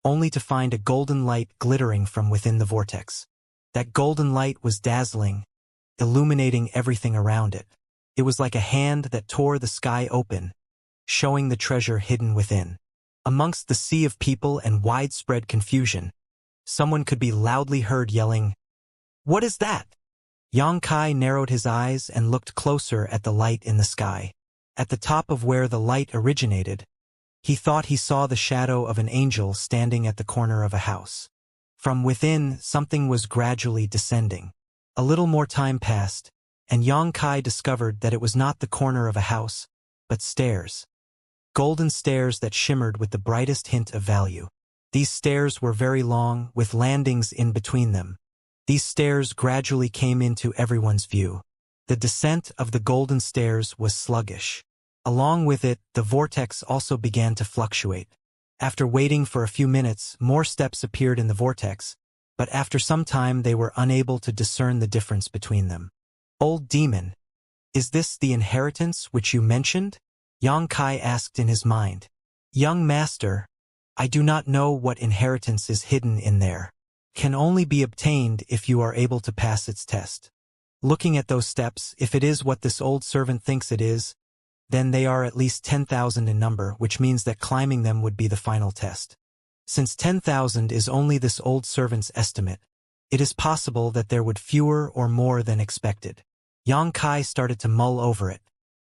only to find a golden light glittering from within the vortex. That golden light was dazzling, illuminating everything around it. It was like a hand that tore the sky open, showing the treasure hidden within. Amongst the sea of people and widespread confusion, someone could be loudly heard yelling, "What is that?" Xianxia narrowed his eyes and looked closer at the light in the sky. At the top of where the light originated, he thought he saw the shadow of an angel standing at the corner of a house. From within, something was gradually descending. A little more time passed, and Xianxia discovered that it was not the corner of a house, but stairs. Golden stairs that shimmered with the brightest hint of value. These stairs were very long, with landings in between them. These stairs gradually came into everyone's view. The descent of the golden stairs was sluggish. Along with it, the vortex also began to fluctuate. After waiting for a few minutes, more steps appeared in the vortex, but after some time they were unable to discern the difference between them. "Old demon, is this the inheritance which you mentioned?" Xianxia asked in his mind. "Young master, I do not know what inheritance is hidden in there. Can only be obtained if you are able to pass its test. Looking at those steps, if it is what this old servant thinks it is, then they are at least 10,000 in number, which means that climbing them would be the final test. Since 10,000 is only this old servant's estimate, it is possible that there would fewer or more than expected." Xianxia started to mull over it.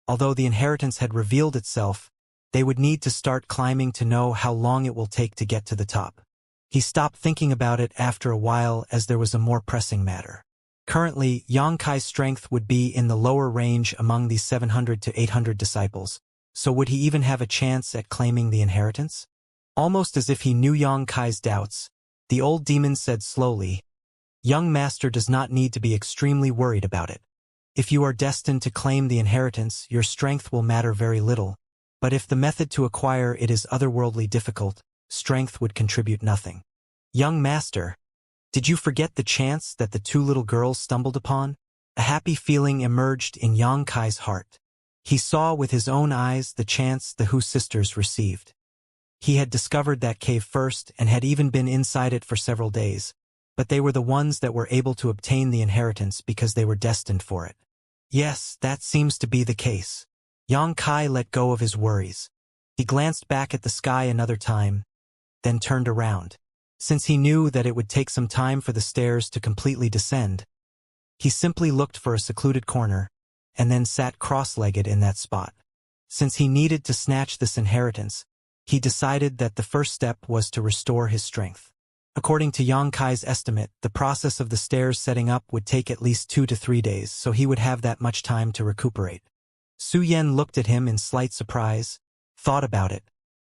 Although the inheritance had revealed itself, they would need to start climbing to know how long it will take to get to the top. He stopped thinking about it after a while as there was a more pressing matter. Currently, Xianxia's strength would be in the lower range among these 700 to 800 disciples, so would he even have a chance at claiming the inheritance? Almost as if he knew Xianxia's doubts, the old demon said slowly, "Young master does not need to be extremely worried about it. If you are destined to claim the inheritance, your strength will matter very little, but if the method to acquire it is otherworldly difficult, strength would contribute nothing. Young master, did you forget the chance that the two little girls stumbled upon?" A happy feeling emerged in Xianxia's heart. He saw with his own eyes the chance the Hu sisters received. He had discovered that cave first and had even been inside it for several days, but they were the ones that were able to obtain the inheritance because they were destined for it. Yes, that seems to be the case. Xianxia let go of his worries. He glanced back at the sky another time, then turned around. Since he knew that it would take some time for the stairs to completely descend, he simply looked for a secluded corner, and then sat cross-legged in that spot. Since he needed to snatch this inheritance, he decided that the first step was to restore his strength. According to Xianxia's estimate, the process of the stairs setting up would take at least 2 to 3 days, so he would have that much time to recuperate. Su Yan looked at him in slight surprise, thought about it.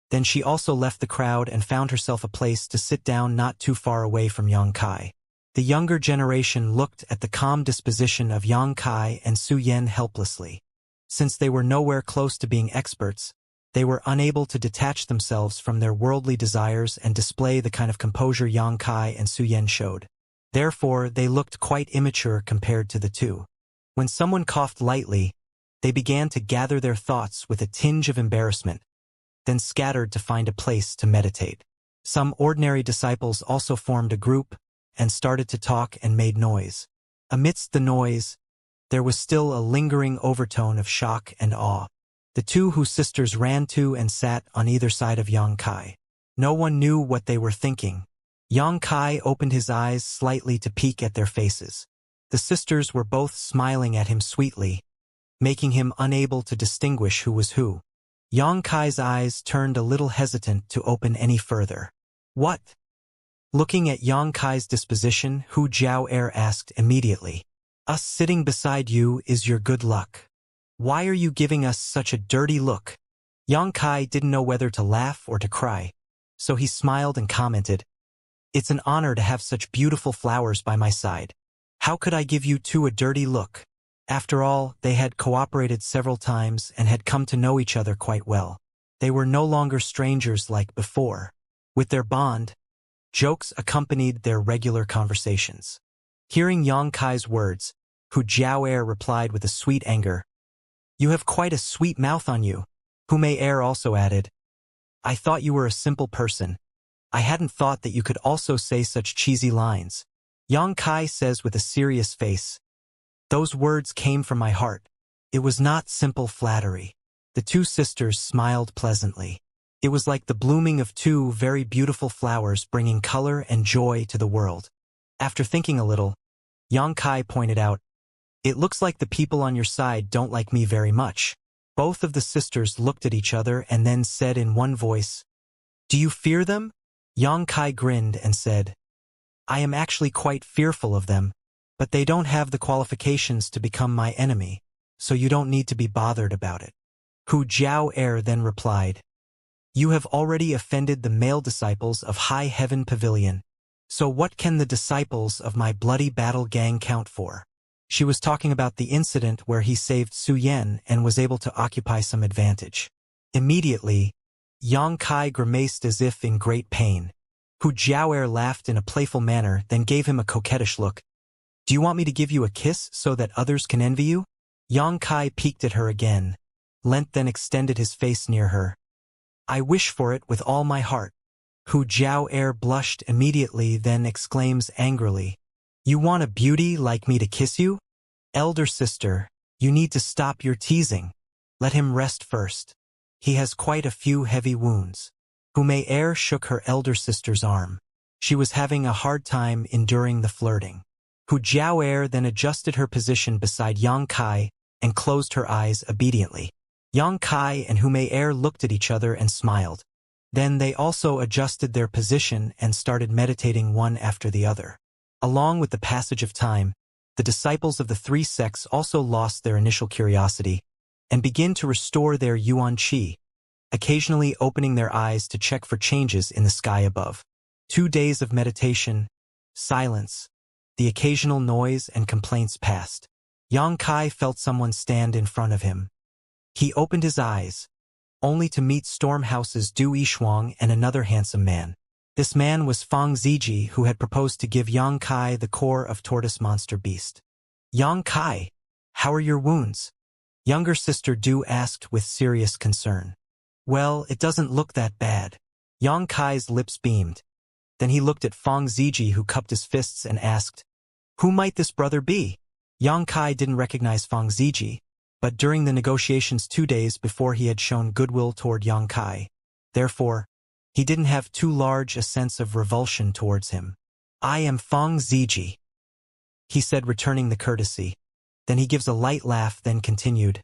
Then she also left the crowd and found herself a place to sit down not too far away from Xianxia. The younger generation looked at the calm disposition of Xianxia and Su Yan helplessly. Since they were nowhere close to being experts, they were unable to detach themselves from their worldly desires and display the kind of composure Xianxia and Su Yan showed. Therefore, they looked quite immature compared to the two. When someone coughed lightly, they began to gather their thoughts with a tinge of embarrassment, then scattered to find a place to meditate. Some ordinary disciples also formed a group and started to talk and made noise. Amidst the noise, there was still a lingering overtone of shock and awe. The two Hu sisters ran to and sat on either side of Xianxia. No one knew what they were thinking. Xianxia opened his eyes slightly to peek at their faces. The sisters were both smiling at him sweetly, making him unable to distinguish who was who. Xianxia's eyes turned a little hesitant to open any further. "What?" Looking at Xianxia's disposition, Hu Jiao asked immediately. "Us sitting beside you is your good luck. Why are you giving us such a dirty look?" Xianxia didn't know whether to laugh or to cry, so he smiled and commented, "It's an honor to have such beautiful flowers by my side. How could I give you two a dirty look?" After all, they had cooperated several times and had come to know each other quite well. They were no longer strangers like before. With their bond, Jokes accompanied their regular conversations. Hearing Yang Kai's words, Hu Jiao'er replied with a sweet anger, "You have quite a sweet mouth on you." Hu Mei-er also added, "I thought you were a simple person. I hadn't thought that you could also say such cheesy lines." Yang Kai says with a serious face, "Those words came from my heart. It was not simple flattery." The two sisters smiled pleasantly. It was like the blooming of two very beautiful flowers bringing color and joy to the world. After thinking a little, Yang Kai pointed out, "It looks like the people on your side don't like me very much." Both of the sisters looked at each other and then said in one voice, "Do you fear them?" Yang Kai grinned and said, "I am actually quite fearful of them, but they don't have the qualifications to become my enemy, so you don't need to be bothered about it." Hu Jiao'er then replied, "You have already offended the male disciples of High Heaven Pavilion, so what can the disciples of my bloody battle gang count for?" She was talking about the incident where he saved Su Yan and was able to occupy some advantage. Immediately, Yang Kai grimaced as if in great pain. Hu Jiao'er laughed in a playful manner, then gave him a coquettish look. "Do you want me to give you a kiss so that others can envy you?" Yang Kai peeked at her again. Lent then extended his face near her. "I wish for it with all my heart." Hu Jiao'er blushed immediately, then exclaims angrily, "You want a beauty like me to kiss you? Elder sister, you need to stop your teasing. Let him rest first. He has quite a few heavy wounds." Hu Mei-er shook her elder sister's arm. She was having a hard time enduring the flirting. Hu Jiao'er then adjusted her position beside Yang Kai and closed her eyes obediently. Yang Kai and Hu Mei-er looked at each other and smiled. Then they also adjusted their position and started meditating one after the other. Along with the passage of time, the disciples of the three sects also lost their initial curiosity and begin to restore their yuan qi, occasionally opening their eyes to check for changes in the sky above. 2 days of meditation, silence, the occasional noise and complaints passed. Yang Kai felt someone stand in front of him. He opened his eyes, only to meet Stormhouse's Du Yishuang and another handsome man. This man was Fang Ziji, who had proposed to give Yang Kai the core of Tortoise Monster Beast. "Yang Kai, how are your wounds?" Younger sister Du asked with serious concern. "Well, it doesn't look that bad." Yang Kai's lips beamed. Then he looked at Fang Ziji, who cupped his fists, and asked, "Who might this brother be?" Yang Kai didn't recognize Fang Ziji, but during the negotiations 2 days before he had shown goodwill toward Yang Kai. Therefore, he didn't have too large a sense of revulsion towards him. "I am Fang Ziji," he said, returning the courtesy. Then he gives a light laugh, then continued,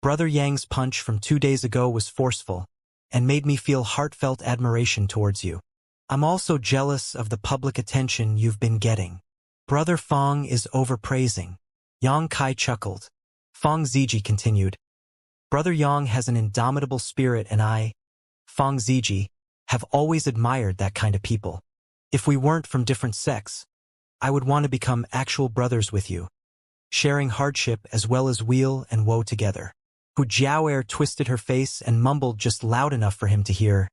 "Brother Yang's punch from 2 days ago was forceful and made me feel heartfelt admiration towards you. I'm also jealous of the public attention you've been getting. Brother Fang is overpraising." Yang Kai chuckled. Fang Ziji continued, "Brother Yang has an indomitable spirit, and I, Fang Ziji, have always admired that kind of people. If we weren't from different sects, I would want to become actual brothers with you, sharing hardship as well as weal and woe together." Hu Jiao'er twisted her face and mumbled just loud enough for him to hear,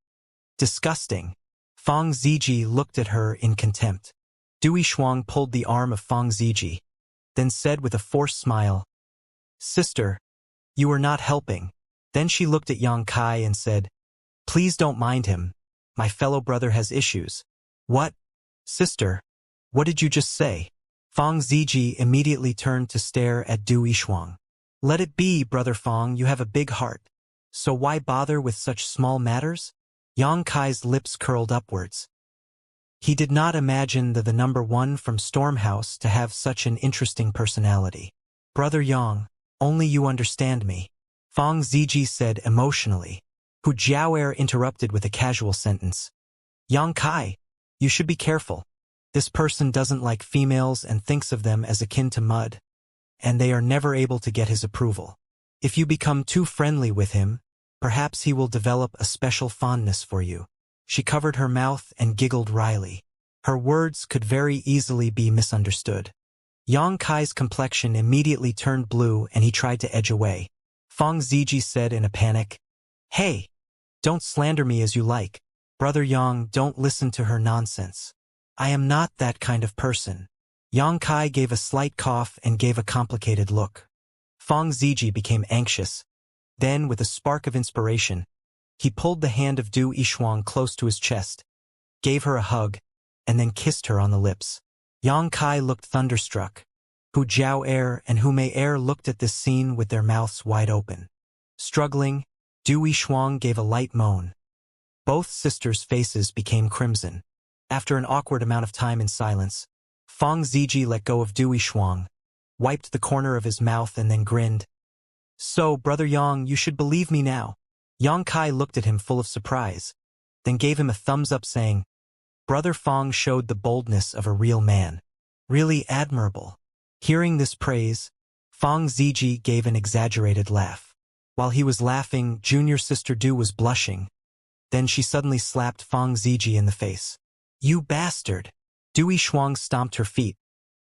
"Disgusting." Fang Ziji looked at her in contempt. Du Yishuang pulled the arm of Fang Ziji, then said with a forced smile, "Sister, you are not helping." Then she looked at Yang Kai and said, "Please don't mind him. My fellow brother has issues." "What? Sister, what did you just say?" Fang Ziji immediately turned to stare at Du Yishuang. "Let it be, Brother Fang, you have a big heart. So why bother with such small matters?" Yang Kai's lips curled upwards. He did not imagine the number one from Stormhouse to have such an interesting personality. "Brother Yang, only you understand me," Fang Ziji said emotionally. Hu Jiao'er interrupted with a casual sentence. "Yang Kai, you should be careful. This person doesn't like females and thinks of them as akin to mud, and they are never able to get his approval. If you become too friendly with him, perhaps he will develop a special fondness for you." She covered her mouth and giggled wryly. Her words could very easily be misunderstood. Yang Kai's complexion immediately turned blue and he tried to edge away. Fang Ziji said in a panic, "Hey, don't slander me as you like. Brother Yang, don't listen to her nonsense. I am not that kind of person. Yang Kai gave a slight cough and gave a complicated look. Fang Ziji became anxious. Then, with a spark of inspiration, he pulled the hand of Du Yishuang close to his chest, gave her a hug, and then kissed her on the lips. Yang Kai looked thunderstruck. Hu Jiao Er and Hu Mei Er looked at this scene with their mouths wide open. Struggling, Du Yishuang gave a light moan. Both sisters' faces became crimson. After an awkward amount of time in silence, Fang Ziji let go of Du Yishuang, wiped the corner of his mouth and then grinned. So, Brother Yang, you should believe me now. Yang Kai looked at him full of surprise, then gave him a thumbs up saying, Brother Fang showed the boldness of a real man. Really admirable. Hearing this praise, Fang Ziji gave an exaggerated laugh. While he was laughing, junior sister Du was blushing. Then she suddenly slapped Fang Ziji in the face. You bastard! Du Yishuang stomped her feet,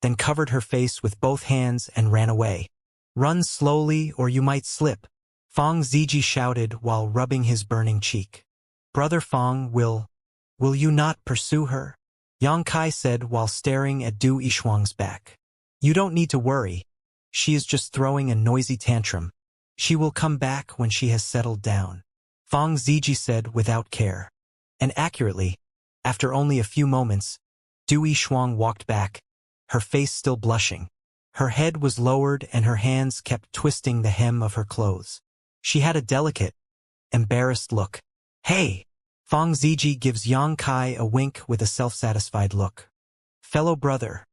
then covered her face with both hands and ran away. Run slowly or you might slip, Fang Ziji shouted while rubbing his burning cheek. Brother Fang, will you not pursue her? Yang Kai said while staring at Du Yishuang's back. You don't need to worry. She is just throwing a noisy tantrum. She will come back when she has settled down. Fang Ziji said without care. And accurately, after only a few moments, Du Yishuang walked back, her face still blushing. Her head was lowered and her hands kept twisting the hem of her clothes. She had a delicate, embarrassed look. Hey! Fang Ziji gives Yang Kai a wink with a self-satisfied look. Fellow brother.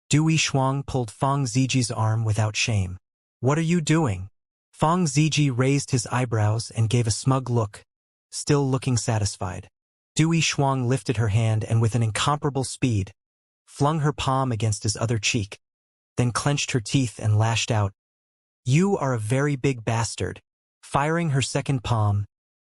Du Yishuang pulled Fang Ziji's arm without shame. What are you doing? Fang Ziji raised his eyebrows and gave a smug look, still looking satisfied. Du Yishuang lifted her hand and with an incomparable speed, flung her palm against his other cheek, then clenched her teeth and lashed out. You are a very big bastard. Firing her second palm,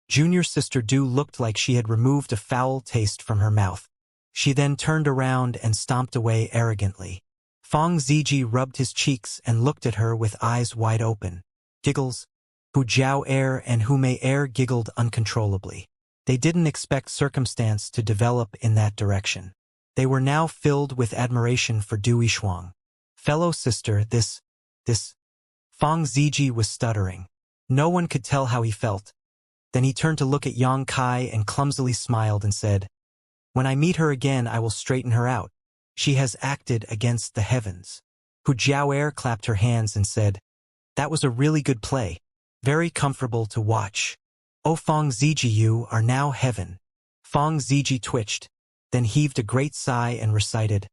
junior sister Du looked like she had removed a foul taste from her mouth. She then turned around and stomped away arrogantly. Fang Ziji rubbed his cheeks and looked at her with eyes wide open. Giggles. Hu Jiao Er and Hu Mei Er giggled uncontrollably. They didn't expect circumstance to develop in that direction. They were now filled with admiration for Du Yishuang. Fellow sister, this. Fang Ziji was stuttering. No one could tell how he felt. Then he turned to look at Yang Kai and clumsily smiled and said, When I meet her again I will straighten her out. She has acted against the heavens. Hu Jiao clapped her hands and said, That was a really good play. Very comfortable to watch. Oh Fang Ziji, you are now heaven. Fang Ziji twitched, then heaved a great sigh and recited,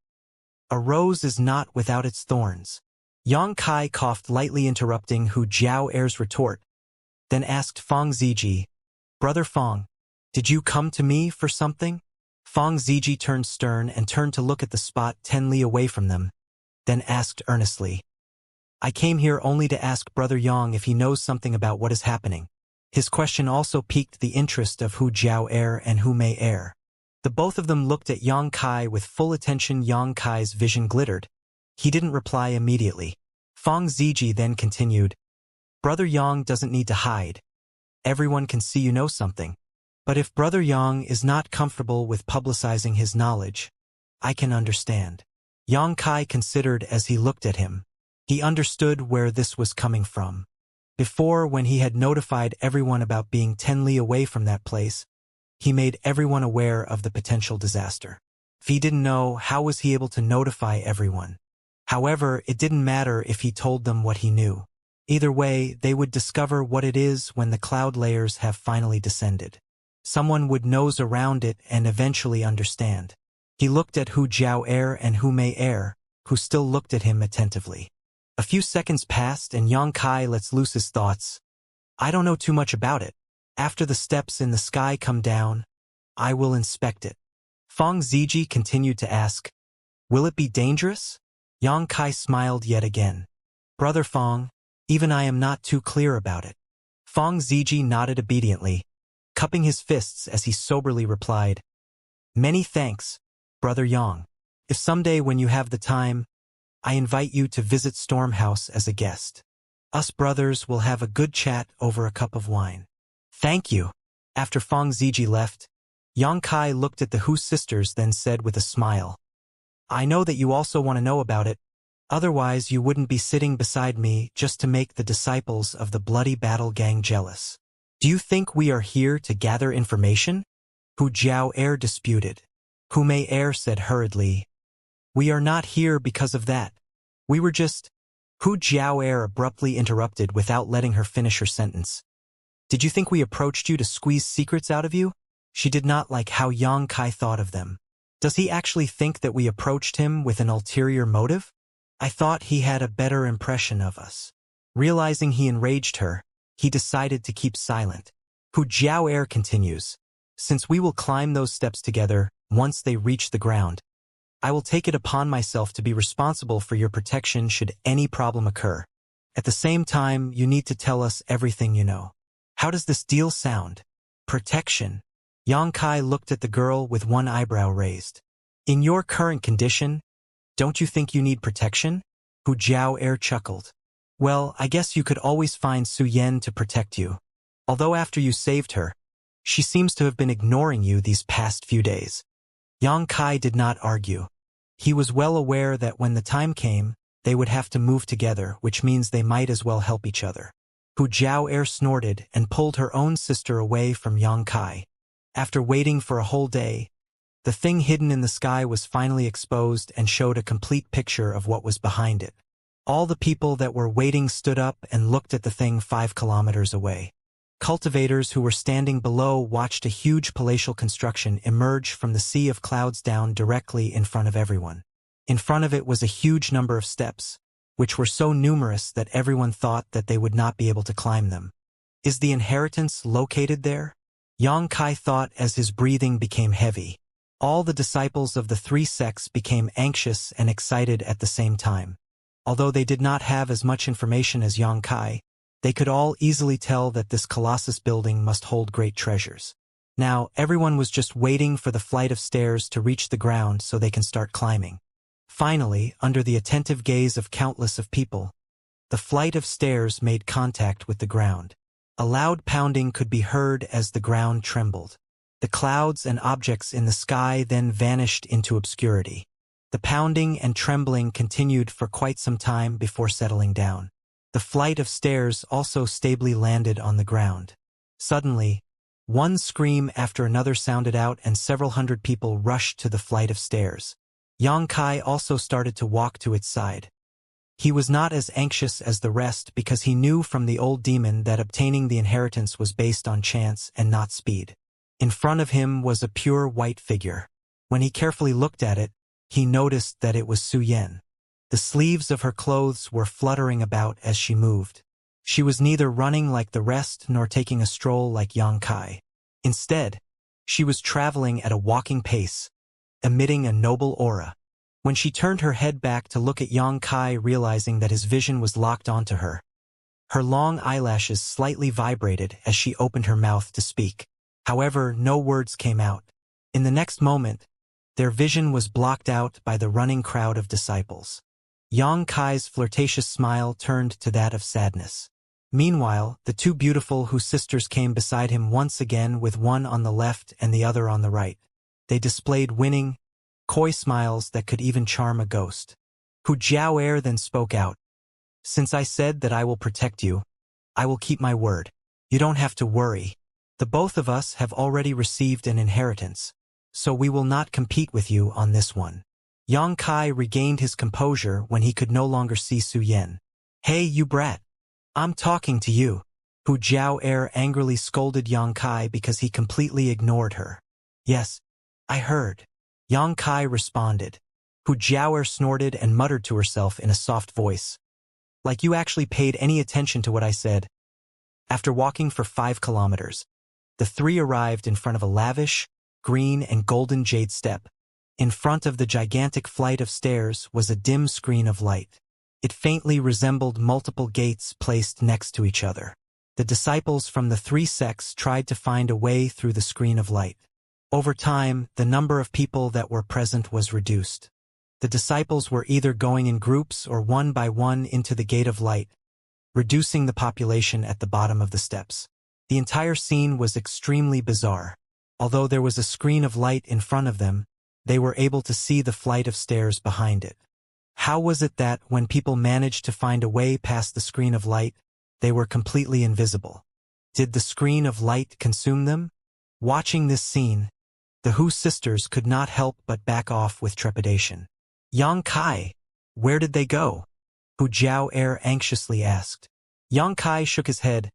A rose is not without its thorns. Yang Kai coughed lightly, interrupting Hu Jiao retort, then asked Fang Ziji, Brother Fang, did you come to me for something? Fang Ziji turned stern and turned to look at the spot 10 li away from them, then asked earnestly, I came here only to ask Brother Yang if he knows something about what is happening. His question also piqued the interest of Hu Jiao and Hu Mei Er. The both of them looked at Yang Kai with full attention. Yang Kai's vision glittered. He didn't reply immediately. Fang Ziji then continued, Brother Yang doesn't need to hide. Everyone can see you know something. But if Brother Yang is not comfortable with publicizing his knowledge, I can understand. Yang Kai considered as he looked at him. He understood where this was coming from. Before, when he had notified everyone about being 10 li away from that place, he made everyone aware of the potential disaster. If he didn't know, how was he able to notify everyone? However, it didn't matter if he told them what he knew. Either way, they would discover what it is when the cloud layers have finally descended. Someone would nose around it and eventually understand. He looked at Hu Jiao and Hu Mei who still looked at him attentively. A few seconds passed and Yang Kai lets loose his thoughts. I don't know too much about it. After the steps in the sky come down, I will inspect it. Fang Ziji continued to ask, Will it be dangerous? Yang Kai smiled yet again. Brother Fang, even I am not too clear about it. Fang Ziji nodded obediently, cupping his fists as he soberly replied, Many thanks, Brother Yang. If someday when you have the time, I invite you to visit Stormhouse as a guest. Us brothers will have a good chat over a cup of wine. Thank you. After Fang Ziji left, Xianxia looked at the Hu sisters, then said with a smile, I know that you also want to know about it. Otherwise, you wouldn't be sitting beside me just to make the disciples of the bloody battle gang jealous. Do you think we are here to gather information? Hu Jiao disputed. Hu Mei said hurriedly, We are not here because of that. We were just… Hu Jiao abruptly interrupted without letting her finish her sentence. Did you think we approached you to squeeze secrets out of you? She did not like how Xianxia thought of them. Does he actually think that we approached him with an ulterior motive? I thought he had a better impression of us. Realizing he enraged her, he decided to keep silent. Hu Jiao continues, Since we will climb those steps together, once they reach the ground, I will take it upon myself to be responsible for your protection should any problem occur. At the same time, you need to tell us everything you know. How does this deal sound? Protection. Xianxia looked at the girl with one eyebrow raised. In your current condition, don't you think you need protection? Hu Jiao chuckled. Well, I guess you could always find Su Yan to protect you. Although after you saved her, she seems to have been ignoring you these past few days. Xianxia did not argue. He was well aware that when the time came, they would have to move together, which means they might as well help each other. Hu Jiao snorted and pulled her own sister away from Xianxia. After waiting for a whole day, the thing hidden in the sky was finally exposed and showed a complete picture of what was behind it. All the people that were waiting stood up and looked at the thing 5 kilometers away. Cultivators who were standing below watched a huge palatial construction emerge from the sea of clouds down directly in front of everyone. In front of it was a huge number of steps, which were so numerous that everyone thought that they would not be able to climb them. Is the inheritance located there? Xianxia thought as his breathing became heavy. All the disciples of the 3 sects became anxious and excited at the same time. Although they did not have as much information as Xianxia, they could all easily tell that this Colossus building must hold great treasures. Now, everyone was just waiting for the flight of stairs to reach the ground so they can start climbing. Finally, under the attentive gaze of countless of people, the flight of stairs made contact with the ground. A loud pounding could be heard as the ground trembled. The clouds and objects in the sky then vanished into obscurity. The pounding and trembling continued for quite some time before settling down. The flight of stairs also stably landed on the ground. Suddenly, one scream after another sounded out and several hundred people rushed to the flight of stairs. Xianxia also started to walk to its side. He was not as anxious as the rest because he knew from the old demon that obtaining the inheritance was based on chance and not speed. In front of him was a pure white figure. When he carefully looked at it, he noticed that it was Su Yan. The sleeves of her clothes were fluttering about as she moved. She was neither running like the rest nor taking a stroll like Xianxia. Instead, she was traveling at a walking pace, emitting a noble aura. When she turned her head back to look at Xianxia, realizing that his vision was locked onto her, her long eyelashes slightly vibrated as she opened her mouth to speak. However, no words came out. In the next moment, their vision was blocked out by the running crowd of disciples. Xianxia's flirtatious smile turned to that of sadness. Meanwhile, the 2 beautiful Hu sisters came beside him once again, with one on the left and the other on the right. They displayed winning, coy smiles that could even charm a ghost. Hu Jiao then spoke out. Since I said that I will protect you, I will keep my word. You don't have to worry. The both of us have already received an inheritance, so we will not compete with you on this one. Xianxia regained his composure when he could no longer see Su Yan. Hey, you brat. I'm talking to you. Hu Jiao angrily scolded Xianxia because he completely ignored her. Yes, I heard. Xianxia responded. Hu Jiao snorted and muttered to herself in a soft voice. Like you actually paid any attention to what I said. After walking for 5 kilometers, the 3 arrived in front of a lavish, green and golden jade step. In front of the gigantic flight of stairs was a dim screen of light. It faintly resembled multiple gates placed next to each other. The disciples from the 3 sects tried to find a way through the screen of light. Over time, the number of people that were present was reduced. The disciples were either going in groups or one by one into the gate of light, reducing the population at the bottom of the steps. The entire scene was extremely bizarre. Although there was a screen of light in front of them, they were able to see the flight of stairs behind it. How was it that, when people managed to find a way past the screen of light, they were completely invisible? Did the screen of light consume them? Watching this scene, the Hu sisters could not help but back off with trepidation. Yang Kai, where did they go? Hu Jiao anxiously asked. Yang Kai shook his head.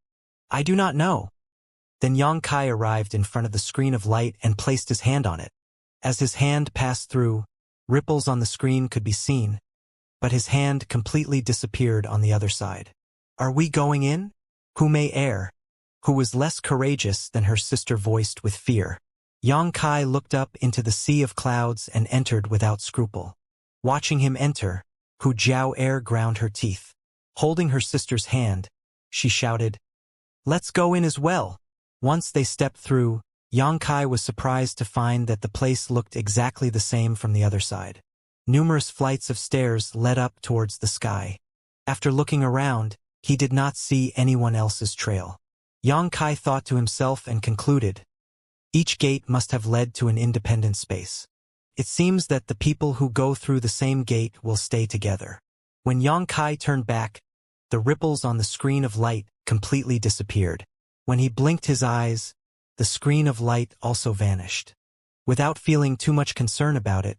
I do not know. Then Yang Kai arrived in front of the screen of light and placed his hand on it. As his hand passed through, ripples on the screen could be seen, but his hand completely disappeared on the other side. Are we going in? Hu Mei, who was less courageous than her sister, voiced with fear. Yang Kai looked up into the sea of clouds and entered without scruple. Watching him enter, Hu Jiao ground her teeth. Holding her sister's hand, she shouted, Let's go in as well. Once they stepped through, Yang Kai was surprised to find that the place looked exactly the same from the other side. Numerous flights of stairs led up towards the sky. After looking around, he did not see anyone else's trail. Yang Kai thought to himself and concluded, each gate must have led to an independent space. It seems that the people who go through the same gate will stay together. When Yang Kai turned back, the ripples on the screen of light completely disappeared. When he blinked his eyes, the screen of light also vanished. Without feeling too much concern about it,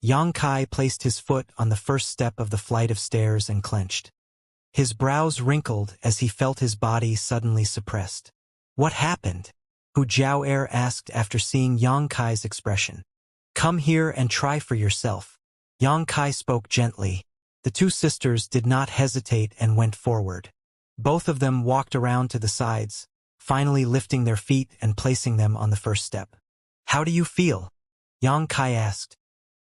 Yang Kai placed his foot on the first step of the flight of stairs and clenched. His brows wrinkled as he felt his body suddenly suppressed. What happened? Hu Jiao asked after seeing Yang Kai's expression. Come here and try for yourself. Yang Kai spoke gently. The two sisters did not hesitate and went forward. Both of them walked around to the sides, finally lifting their feet and placing them on the first step. How do you feel? Yang Kai asked.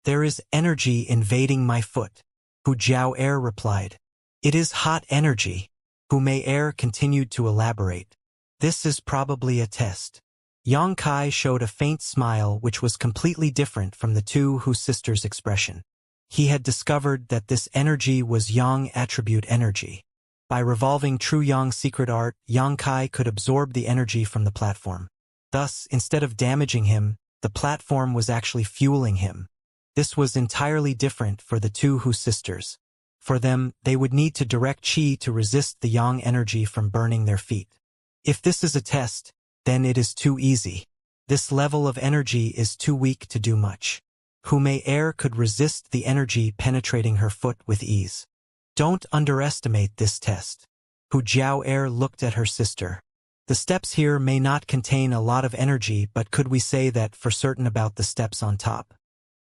There is energy invading my foot. Hu Jiao replied. It is hot energy. Hu Mei continued to elaborate. This is probably a test. Yang Kai showed a faint smile which was completely different from the two Hu sisters' expression. He had discovered that this energy was Yang attribute energy. By revolving true Yang secret art, Yang Kai could absorb the energy from the platform. Thus, instead of damaging him, the platform was actually fueling him. This was entirely different for the two Hu sisters. For them, they would need to direct qi to resist the Yang energy from burning their feet. If this is a test, then it is too easy. This level of energy is too weak to do much. Hu Mei could resist the energy penetrating her foot with ease. Don't underestimate this test. Hu Jiao looked at her sister. The steps here may not contain a lot of energy, but could we say that for certain about the steps on top?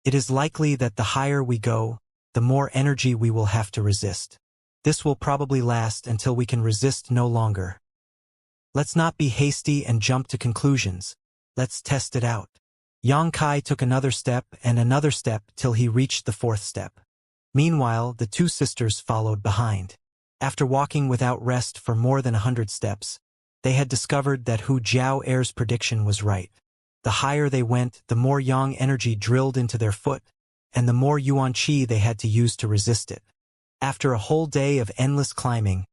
It is likely that the higher we go, the more energy we will have to resist. This will probably last until we can resist no longer. Let's not be hasty and jump to conclusions. Let's test it out. Yang Kai took another step till he reached the fourth step. Meanwhile, the two sisters followed behind. After walking without rest for more than 100 steps, they had discovered that Hu Jiao's prediction was right. The higher they went, the more Yang energy drilled into their foot, and the more Yuan Qi they had to use to resist it. After a whole day of endless climbing,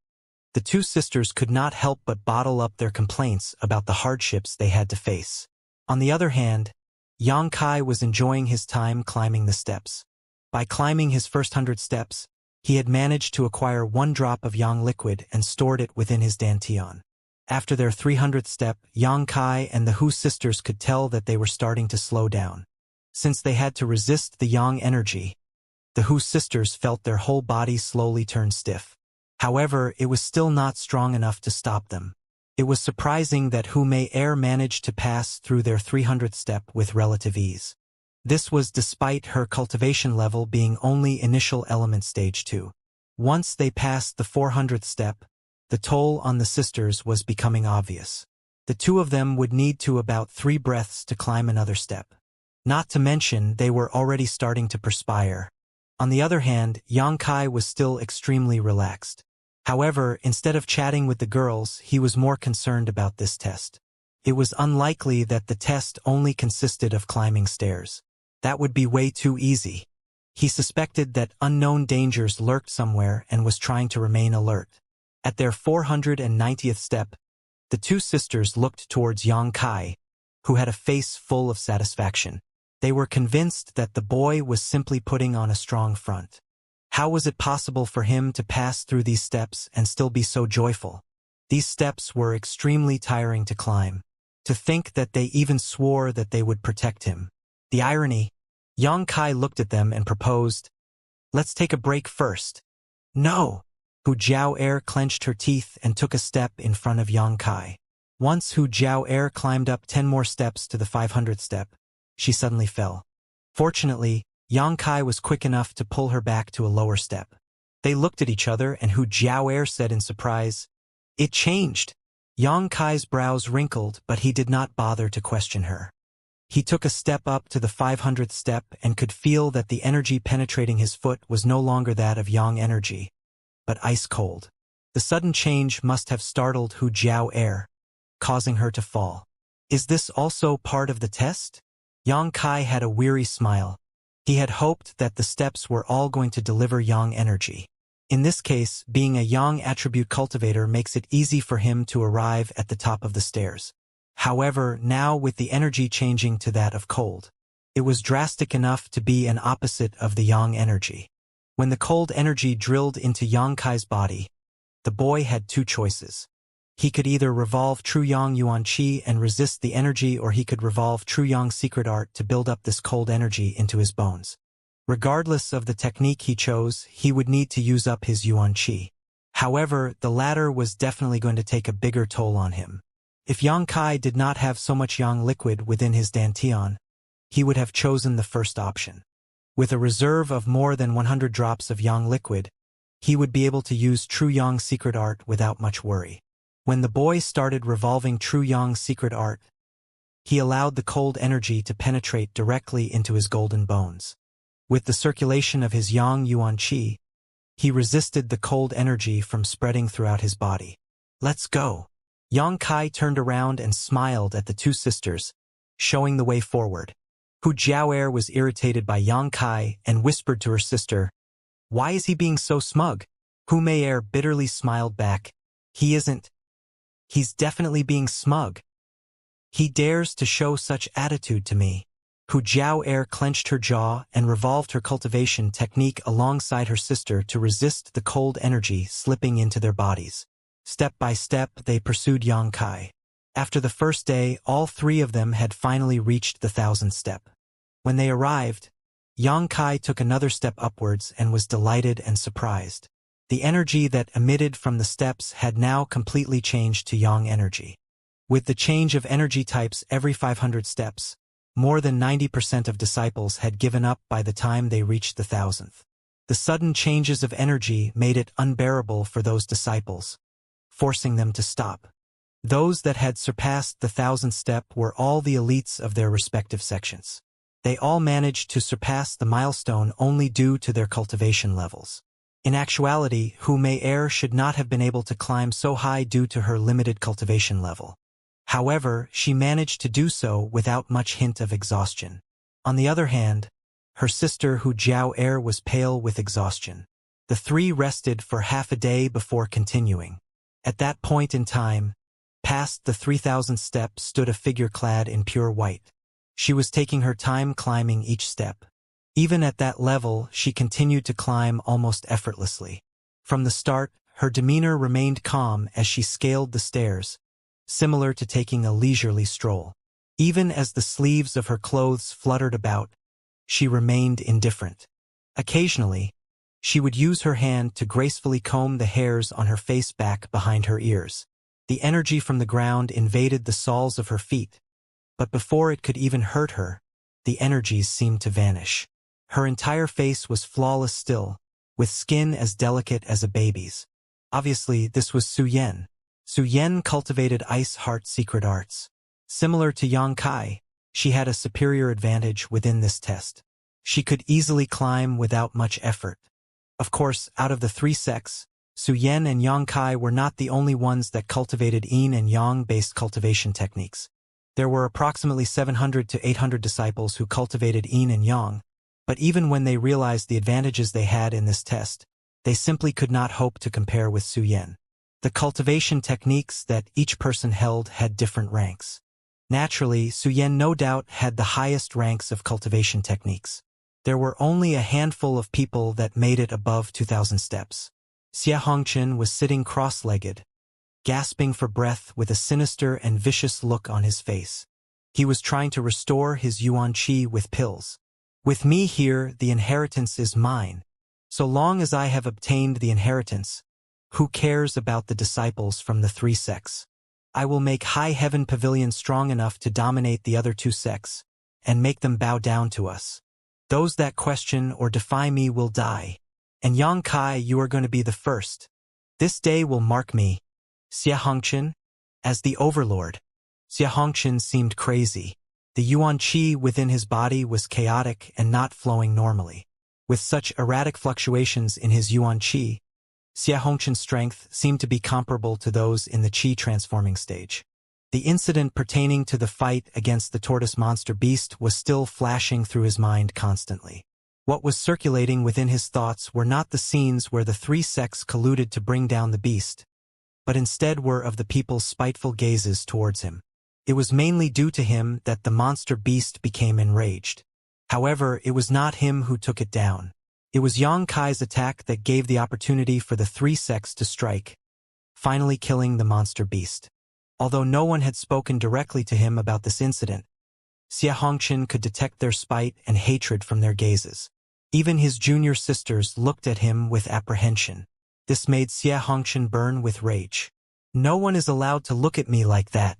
the two sisters could not help but bottle up their complaints about the hardships they had to face. On the other hand, Yang Kai was enjoying his time climbing the steps. By climbing his first 100 steps, he had managed to acquire 1 drop of Yang liquid and stored it within his dantian. After their 300th step, Yang Kai and the Hu sisters could tell that they were starting to slow down. Since they had to resist the Yang energy, the Hu sisters felt their whole body slowly turn stiff. However, it was still not strong enough to stop them. It was surprising that Hu Mei managed to pass through their 300th step with relative ease. This was despite her cultivation level being only initial element stage 2. Once they passed the 400th step, the toll on the sisters was becoming obvious. The two of them would need to about 3 breaths to climb another step. Not to mention, they were already starting to perspire. On the other hand, Yang Kai was still extremely relaxed. However, instead of chatting with the girls, he was more concerned about this test. It was unlikely that the test only consisted of climbing stairs. That would be way too easy. He suspected that unknown dangers lurked somewhere and was trying to remain alert. At their 490th step, the two sisters looked towards Yang Kai, who had a face full of satisfaction. They were convinced that the boy was simply putting on a strong front. How was it possible for him to pass through these steps and still be so joyful? These steps were extremely tiring to climb. To think that they even swore that they would protect him. The irony. Yang Kai looked at them and proposed, "Let's take a break first." "No!" Hu Jiao clenched her teeth and took a step in front of Yang Kai. Once Hu Jiao climbed up 10 more steps to the 500th step, she suddenly fell. Fortunately, Yang Kai was quick enough to pull her back to a lower step. They looked at each other and Hu Jiao said in surprise, "It changed." Yang Kai's brows wrinkled, but he did not bother to question her. He took a step up to the 500th step and could feel that the energy penetrating his foot was no longer that of yang energy, but ice cold. The sudden change must have startled Hu Jiao, causing her to fall. Is this also part of the test? Yang Kai had a weary smile. He had hoped that the steps were all going to deliver yang energy. In this case, being a yang attribute cultivator makes it easy for him to arrive at the top of the stairs. However, now with the energy changing to that of cold, it was drastic enough to be an opposite of the yang energy. When the cold energy drilled into Yang Kai's body, the boy had two choices. He could either revolve True Yang Yuan Qi and resist the energy, or he could revolve True Yang Secret Art to build up this cold energy into his bones. Regardless of the technique he chose, he would need to use up his Yuan Qi. However, the latter was definitely going to take a bigger toll on him. If Yang Kai did not have so much yang liquid within his dantian, he would have chosen the first option. With a reserve of more than 100 drops of yang liquid, he would be able to use True Yang Secret Art without much worry. When the boy started revolving True Yang Secret Art, he allowed the cold energy to penetrate directly into his golden bones. With the circulation of his yang yuan qi, he resisted the cold energy from spreading throughout his body. "Let's go." Yang Kai turned around and smiled at the two sisters, showing the way forward. Hu Jiao was irritated by Yang Kai and whispered to her sister, "Why is he being so smug?" Hu Mei bitterly smiled back, "He isn't. He's definitely being smug. He dares to show such attitude to me." Hu Jiao clenched her jaw and revolved her cultivation technique alongside her sister to resist the cold energy slipping into their bodies. Step by step, they pursued Yang Kai. After the first day, all three of them had finally reached the 1000th step. When they arrived, Yang Kai took another step upwards and was delighted and surprised. The energy that emitted from the steps had now completely changed to yang energy. With the change of energy types every 500 steps, more than 90% of disciples had given up by the time they reached the 1000th. The sudden changes of energy made it unbearable for those disciples, forcing them to stop. Those that had surpassed the 1000th step were all the elites of their respective sections. They all managed to surpass the milestone only due to their cultivation levels. In actuality, Hu Mei should not have been able to climb so high due to her limited cultivation level. However, she managed to do so without much hint of exhaustion. On the other hand, her sister Hu Jiao was pale with exhaustion. The three rested for half a day before continuing. At that point in time, past the 3000th step stood a figure clad in pure white. She was taking her time climbing each step. Even at that level, she continued to climb almost effortlessly. From the start, her demeanor remained calm as she scaled the stairs, similar to taking a leisurely stroll. Even as the sleeves of her clothes fluttered about, she remained indifferent. Occasionally, she would use her hand to gracefully comb the hairs on her face back behind her ears. The energy from the ground invaded the soles of her feet, but before it could even hurt her, the energies seemed to vanish. Her entire face was flawless still, with skin as delicate as a baby's. Obviously, this was Su Yan. Su Yan cultivated Ice Heart Secret Arts. Similar to Yang Kai, she had a superior advantage within this test. She could easily climb without much effort. Of course, out of the three sects, Su Yan and Yang Kai were not the only ones that cultivated yin and yang-based cultivation techniques. There were approximately 700 to 800 disciples who cultivated yin and yang, but even when they realized the advantages they had in this test, they simply could not hope to compare with Su Yan. The cultivation techniques that each person held had different ranks. Naturally, Su Yan no doubt had the highest ranks of cultivation techniques. There were only a handful of people that made it above 2,000 steps. Xianxia was sitting cross-legged, gasping for breath with a sinister and vicious look on his face. He was trying to restore his yuan qi with pills. With me here, the inheritance is mine. So long as I have obtained the inheritance, who cares about the disciples from the 3 sects? I will make High Heaven Pavilion strong enough to dominate the other 2 sects, and make them bow down to us. Those that question or defy me will die. And Yang Kai, you are going to be the first. This day will mark me, Xianxia, as the overlord. Xianxia seemed crazy. The yuan qi within his body was chaotic and not flowing normally. With such erratic fluctuations in his yuan qi, Xianxia's strength seemed to be comparable to those in the qi transforming stage. The incident pertaining to the fight against the tortoise monster beast was still flashing through his mind constantly. What was circulating within his thoughts were not the scenes where the 3 sects colluded to bring down the beast, but instead were of the people's spiteful gazes towards him. It was mainly due to him that the monster beast became enraged. However, it was not him who took it down. It was Yang Kai's attack that gave the opportunity for the 3 sects to strike, finally killing the monster beast. Although no one had spoken directly to him about this incident, Xianxia could detect their spite and hatred from their gazes. Even his junior sisters looked at him with apprehension. This made Xianxia burn with rage. No one is allowed to look at me like that.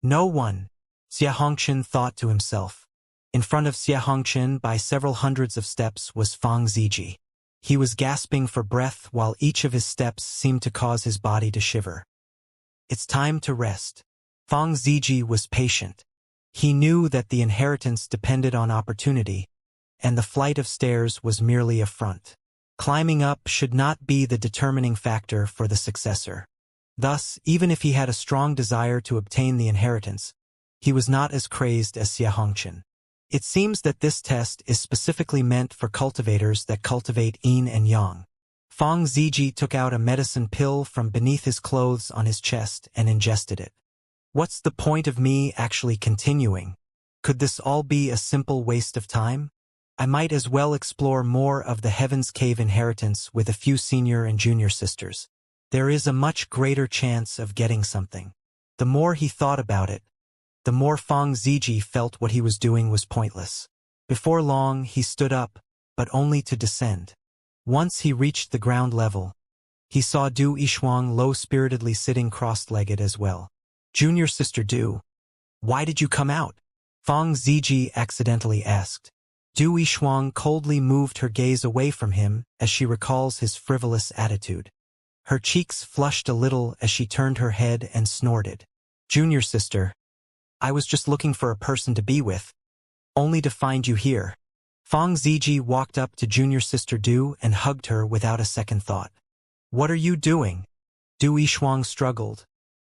No one, Xianxia thought to himself. In front of Xianxia by several hundreds of steps was Fang Ziji. He was gasping for breath while each of his steps seemed to cause his body to shiver. It's time to rest. Fang Ziji was patient. He knew that the inheritance depended on opportunity, and the flight of stairs was merely a front. Climbing up should not be the determining factor for the successor. Thus, even if he had a strong desire to obtain the inheritance, he was not as crazed as Xianxia. It seems that this test is specifically meant for cultivators that cultivate yin and yang. Fang Ziji took out a medicine pill from beneath his clothes on his chest and ingested it. What's the point of me actually continuing? Could this all be a simple waste of time? I might as well explore more of the Heaven's Cave inheritance with a few senior and junior sisters. There is a much greater chance of getting something. The more he thought about it, the more Fang Ziji felt what he was doing was pointless. Before long, he stood up, but only to descend. Once he reached the ground level, he saw Du Yishuang low-spiritedly sitting cross-legged as well. Junior sister Du, why did you come out? Fang Ziji accidentally asked. Du Yishuang coldly moved her gaze away from him as she recalls his frivolous attitude. Her cheeks flushed a little as she turned her head and snorted. Junior sister, I was just looking for a person to be with, only to find you here. Fang Ziji walked up to junior sister Du and hugged her without a second thought. What are you doing? Du Yishuang struggled,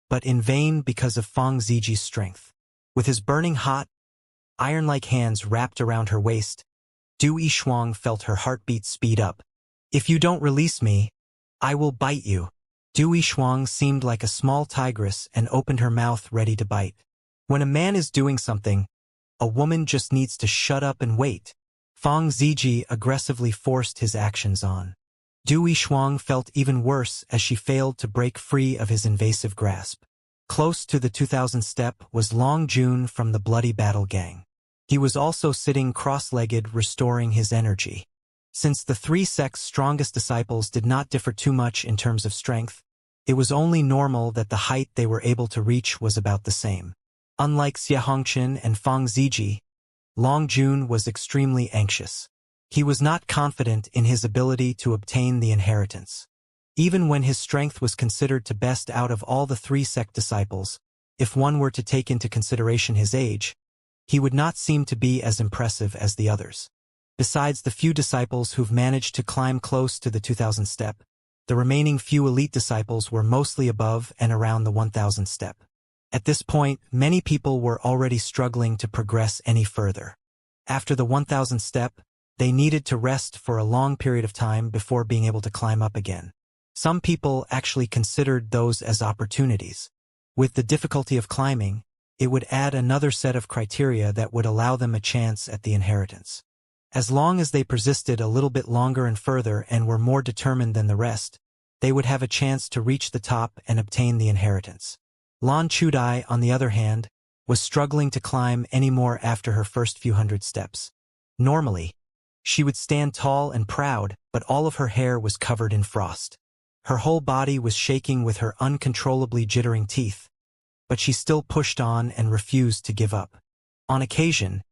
but in vain because of Fang Ziji's strength. With his burning hot, iron-like hands wrapped around her waist, Du Yishuang felt her heartbeat speed up. If you don't release me, I will bite you. Du Yishuang seemed like a small tigress and opened her mouth ready to bite. When a man is doing something, a woman just needs to shut up and wait. Fang Ziji aggressively forced his actions on. Du Yishuang felt even worse as she failed to break free of his invasive grasp. Close to the 2000th step was Long Jun from the Bloody Battle Gang. He was also sitting cross-legged, restoring his energy. Since the 3 sects' strongest disciples did not differ too much in terms of strength, it was only normal that the height they were able to reach was about the same. Unlike Xianxia and Fang Ziji, Long Jun was extremely anxious. He was not confident in his ability to obtain the inheritance. Even when his strength was considered to best out of all the 3 sect disciples, if one were to take into consideration his age, he would not seem to be as impressive as the others. Besides the few disciples who've managed to climb close to the 2000th step, the remaining few elite disciples were mostly above and around the 1000th step. At this point, many people were already struggling to progress any further. After the 1000th step, they needed to rest for a long period of time before being able to climb up again. Some people actually considered those as opportunities. With the difficulty of climbing, it would add another set of criteria that would allow them a chance at the inheritance. As long as they persisted a little bit longer and further and were more determined than the rest, they would have a chance to reach the top and obtain the inheritance. Lan Chudai, on the other hand, was struggling to climb any more after her first few hundred steps. Normally, she would stand tall and proud, but all of her hair was covered in frost. Her whole body was shaking with her uncontrollably jittering teeth, but she still pushed on and refused to give up. On occasion,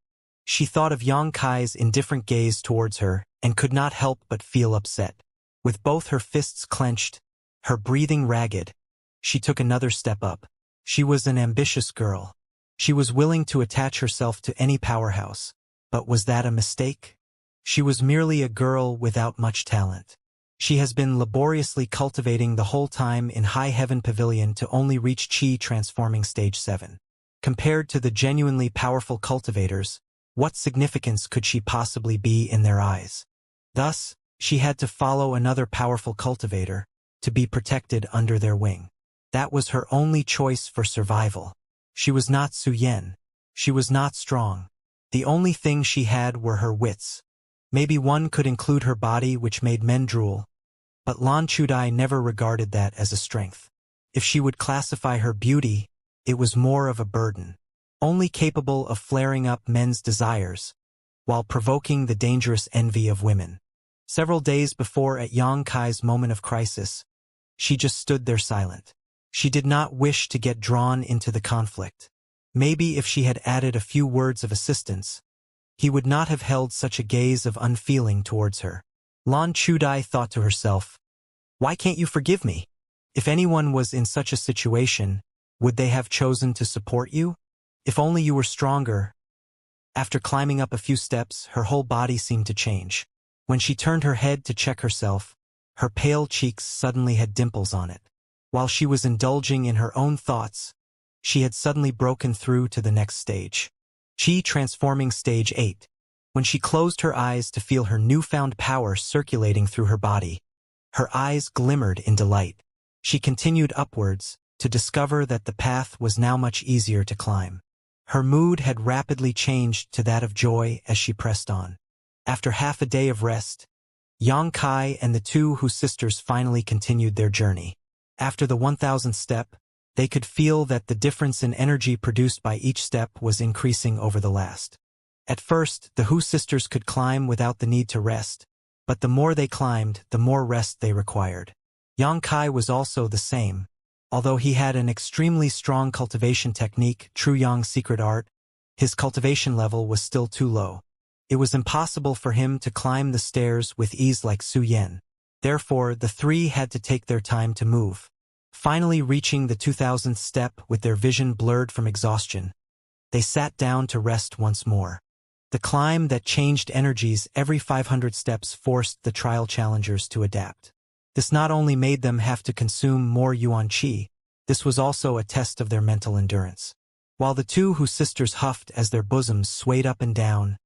she thought of Yang Kai's indifferent gaze towards her and could not help but feel upset. With both her fists clenched, her breathing ragged, she took another step up. She was an ambitious girl. She was willing to attach herself to any powerhouse. But was that a mistake? She was merely a girl without much talent. She has been laboriously cultivating the whole time in High Heaven Pavilion to only reach Qi transforming stage 7. Compared to the genuinely powerful cultivators, what significance could she possibly be in their eyes? Thus, she had to follow another powerful cultivator, to be protected under their wing. That was her only choice for survival. She was not Su Yan. She was not strong. The only thing she had were her wits. Maybe one could include her body, which made men drool, but Lan Chudai never regarded that as a strength. If she would classify her beauty, it was more of a burden, only capable of flaring up men's desires, while provoking the dangerous envy of women. Several days before, at Yang Kai's moment of crisis, she just stood there silent. She did not wish to get drawn into the conflict. Maybe if she had added a few words of assistance, he would not have held such a gaze of unfeeling towards her. Lan Chudai thought to herself, "Why can't you forgive me? If anyone was in such a situation, would they have chosen to support you? If only you were stronger." After climbing up a few steps, her whole body seemed to change. When she turned her head to check herself, her pale cheeks suddenly had dimples on it. While she was indulging in her own thoughts, she had suddenly broken through to the next stage. Qi transforming stage 8. When she closed her eyes to feel her newfound power circulating through her body, her eyes glimmered in delight. She continued upwards, to discover that the path was now much easier to climb. Her mood had rapidly changed to that of joy as she pressed on. After half a day of rest, Yang Kai and the two Hu sisters finally continued their journey. After the 1000th step, they could feel that the difference in energy produced by each step was increasing over the last. At first, the Hu sisters could climb without the need to rest, but the more they climbed, the more rest they required. Yang Kai was also the same. Although he had an extremely strong cultivation technique, True Yang's secret art, his cultivation level was still too low. It was impossible for him to climb the stairs with ease like Su Yan. Therefore, the three had to take their time to move. Finally reaching the 2000th step with their vision blurred from exhaustion, they sat down to rest once more. The climb that changed energies every 500 steps forced the trial challengers to adapt. This not only made them have to consume more yuan qi, this was also a test of their mental endurance. While the two Hu sisters huffed as their bosoms swayed up and down,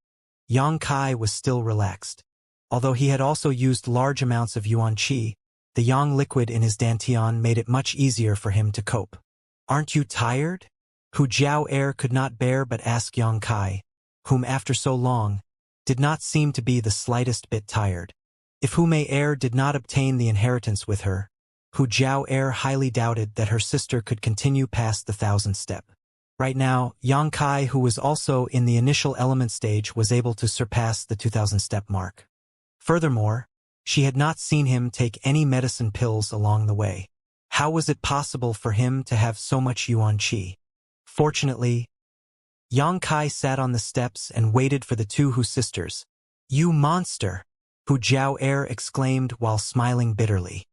Yang Kai was still relaxed. Although he had also used large amounts of yuan qi, the yang liquid in his dantian made it much easier for him to cope. "Aren't you tired?" Hu Jiao Air could not bear but ask Yang Kai, whom after so long, did not seem to be the slightest bit tired. If Hu Mei Air did not obtain the inheritance with her, Hu Jiao Air highly doubted that her sister could continue past the 1000th step. Right now, Yang Kai, who was also in the initial element stage, was able to surpass the 2000 step mark. Furthermore, she had not seen him take any medicine pills along the way. How was it possible for him to have so much yuan qi? Fortunately, Yang Kai sat on the steps and waited for the two Hu sisters. "You monster!" Hu Jiao Air exclaimed while smiling bitterly.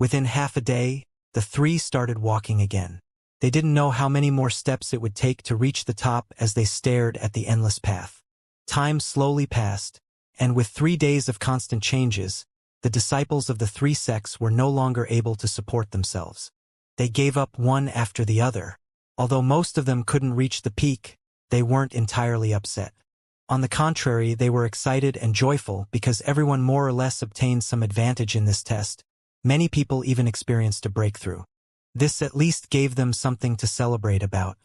Within half a day, the three started walking again. They didn't know how many more steps it would take to reach the top as they stared at the endless path. Time slowly passed, and with 3 days of constant changes, the disciples of the three sects were no longer able to support themselves. They gave up one after the other. Although most of them couldn't reach the peak, they weren't entirely upset. On the contrary, they were excited and joyful because everyone more or less obtained some advantage in this test. Many people even experienced a breakthrough. This at least gave them something to celebrate about.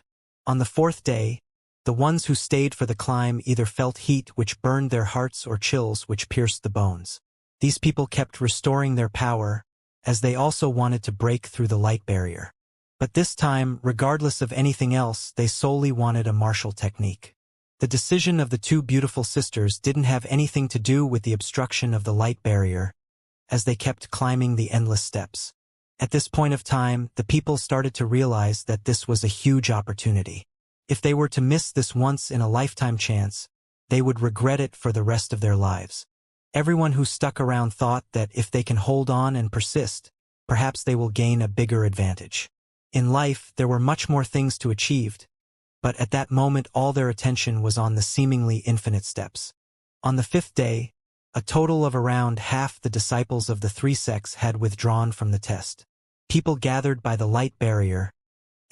On the fourth day, the ones who stayed for the climb either felt heat which burned their hearts or chills which pierced the bones. These people kept restoring their power, as they also wanted to break through the light barrier. But this time, regardless of anything else, they solely wanted a martial technique. The decision of the two beautiful sisters didn't have anything to do with the obstruction of the light barrier, as they kept climbing the endless steps. At this point of time, the people started to realize that this was a huge opportunity. If they were to miss this once-in-a-lifetime chance, they would regret it for the rest of their lives. Everyone who stuck around thought that if they can hold on and persist, perhaps they will gain a bigger advantage. In life, there were much more things to achieve, but at that moment all their attention was on the seemingly infinite steps. On the fifth day, a total of around half the disciples of the three sects had withdrawn from the test. People gathered by the light barrier,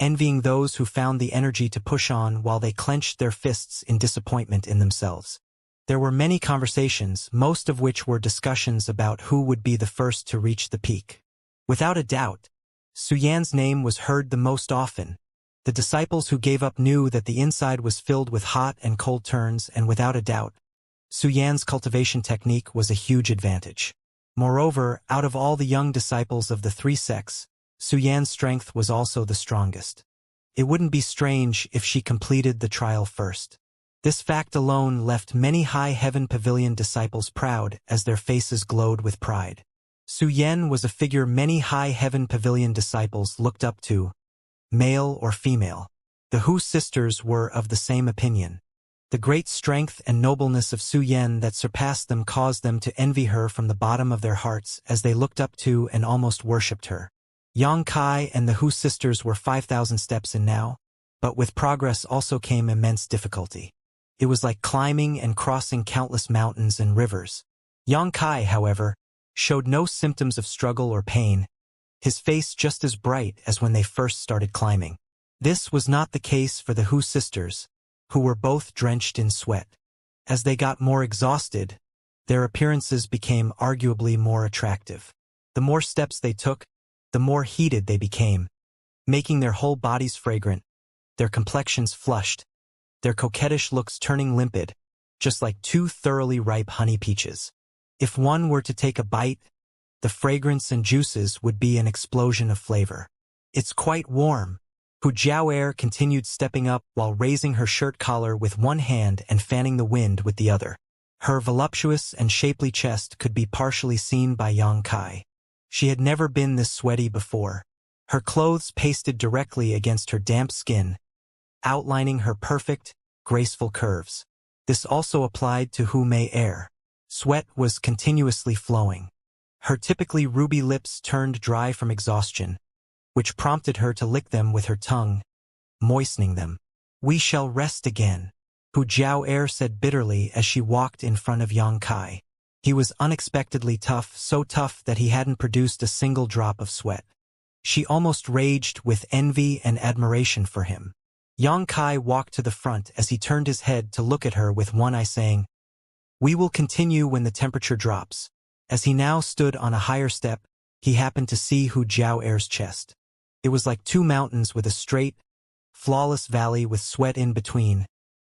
envying those who found the energy to push on while they clenched their fists in disappointment in themselves. There were many conversations, most of which were discussions about who would be the first to reach the peak. Without a doubt, Suyan's name was heard the most often. The disciples who gave up knew that the inside was filled with hot and cold turns, and without a doubt, Suyan's cultivation technique was a huge advantage. Moreover, out of all the young disciples of the three sects, Suyan's strength was also the strongest. It wouldn't be strange if she completed the trial first. This fact alone left many High Heaven Pavilion disciples proud as their faces glowed with pride. Suyan was a figure many High Heaven Pavilion disciples looked up to, male or female. The Hu sisters were of the same opinion. The great strength and nobleness of Suyan that surpassed them caused them to envy her from the bottom of their hearts as they looked up to and almost worshipped her. Yang Kai and the Hu sisters were 5,000 steps in now, but with progress also came immense difficulty. It was like climbing and crossing countless mountains and rivers. Yang Kai, however, showed no symptoms of struggle or pain, his face just as bright as when they first started climbing. This was not the case for the Hu sisters, who were both drenched in sweat. As they got more exhausted, their appearances became arguably more attractive. The more steps they took, the more heated they became, making their whole bodies fragrant, their complexions flushed, their coquettish looks turning limpid, just like two thoroughly ripe honey peaches. If one were to take a bite, the fragrance and juices would be an explosion of flavor. It's quite warm. Hu Jiao'er continued stepping up while raising her shirt collar with one hand and fanning the wind with the other. Her voluptuous and shapely chest could be partially seen by Yang Kai. She had never been this sweaty before. Her clothes pasted directly against her damp skin, outlining her perfect, graceful curves. This also applied to Hu Mei-er. Sweat was continuously flowing. Her typically ruby lips turned dry from exhaustion, which prompted her to lick them with her tongue, moistening them. "We shall rest again," Hu Jiao'er said bitterly as she walked in front of Yang Kai. He was unexpectedly tough, so tough that he hadn't produced a single drop of sweat. She almost raged with envy and admiration for him. Yang Kai walked to the front as he turned his head to look at her with one eye saying, "We will continue when the temperature drops." As he now stood on a higher step, he happened to see Hu Jiao'er's chest. It was like two mountains with a straight, flawless valley with sweat in between,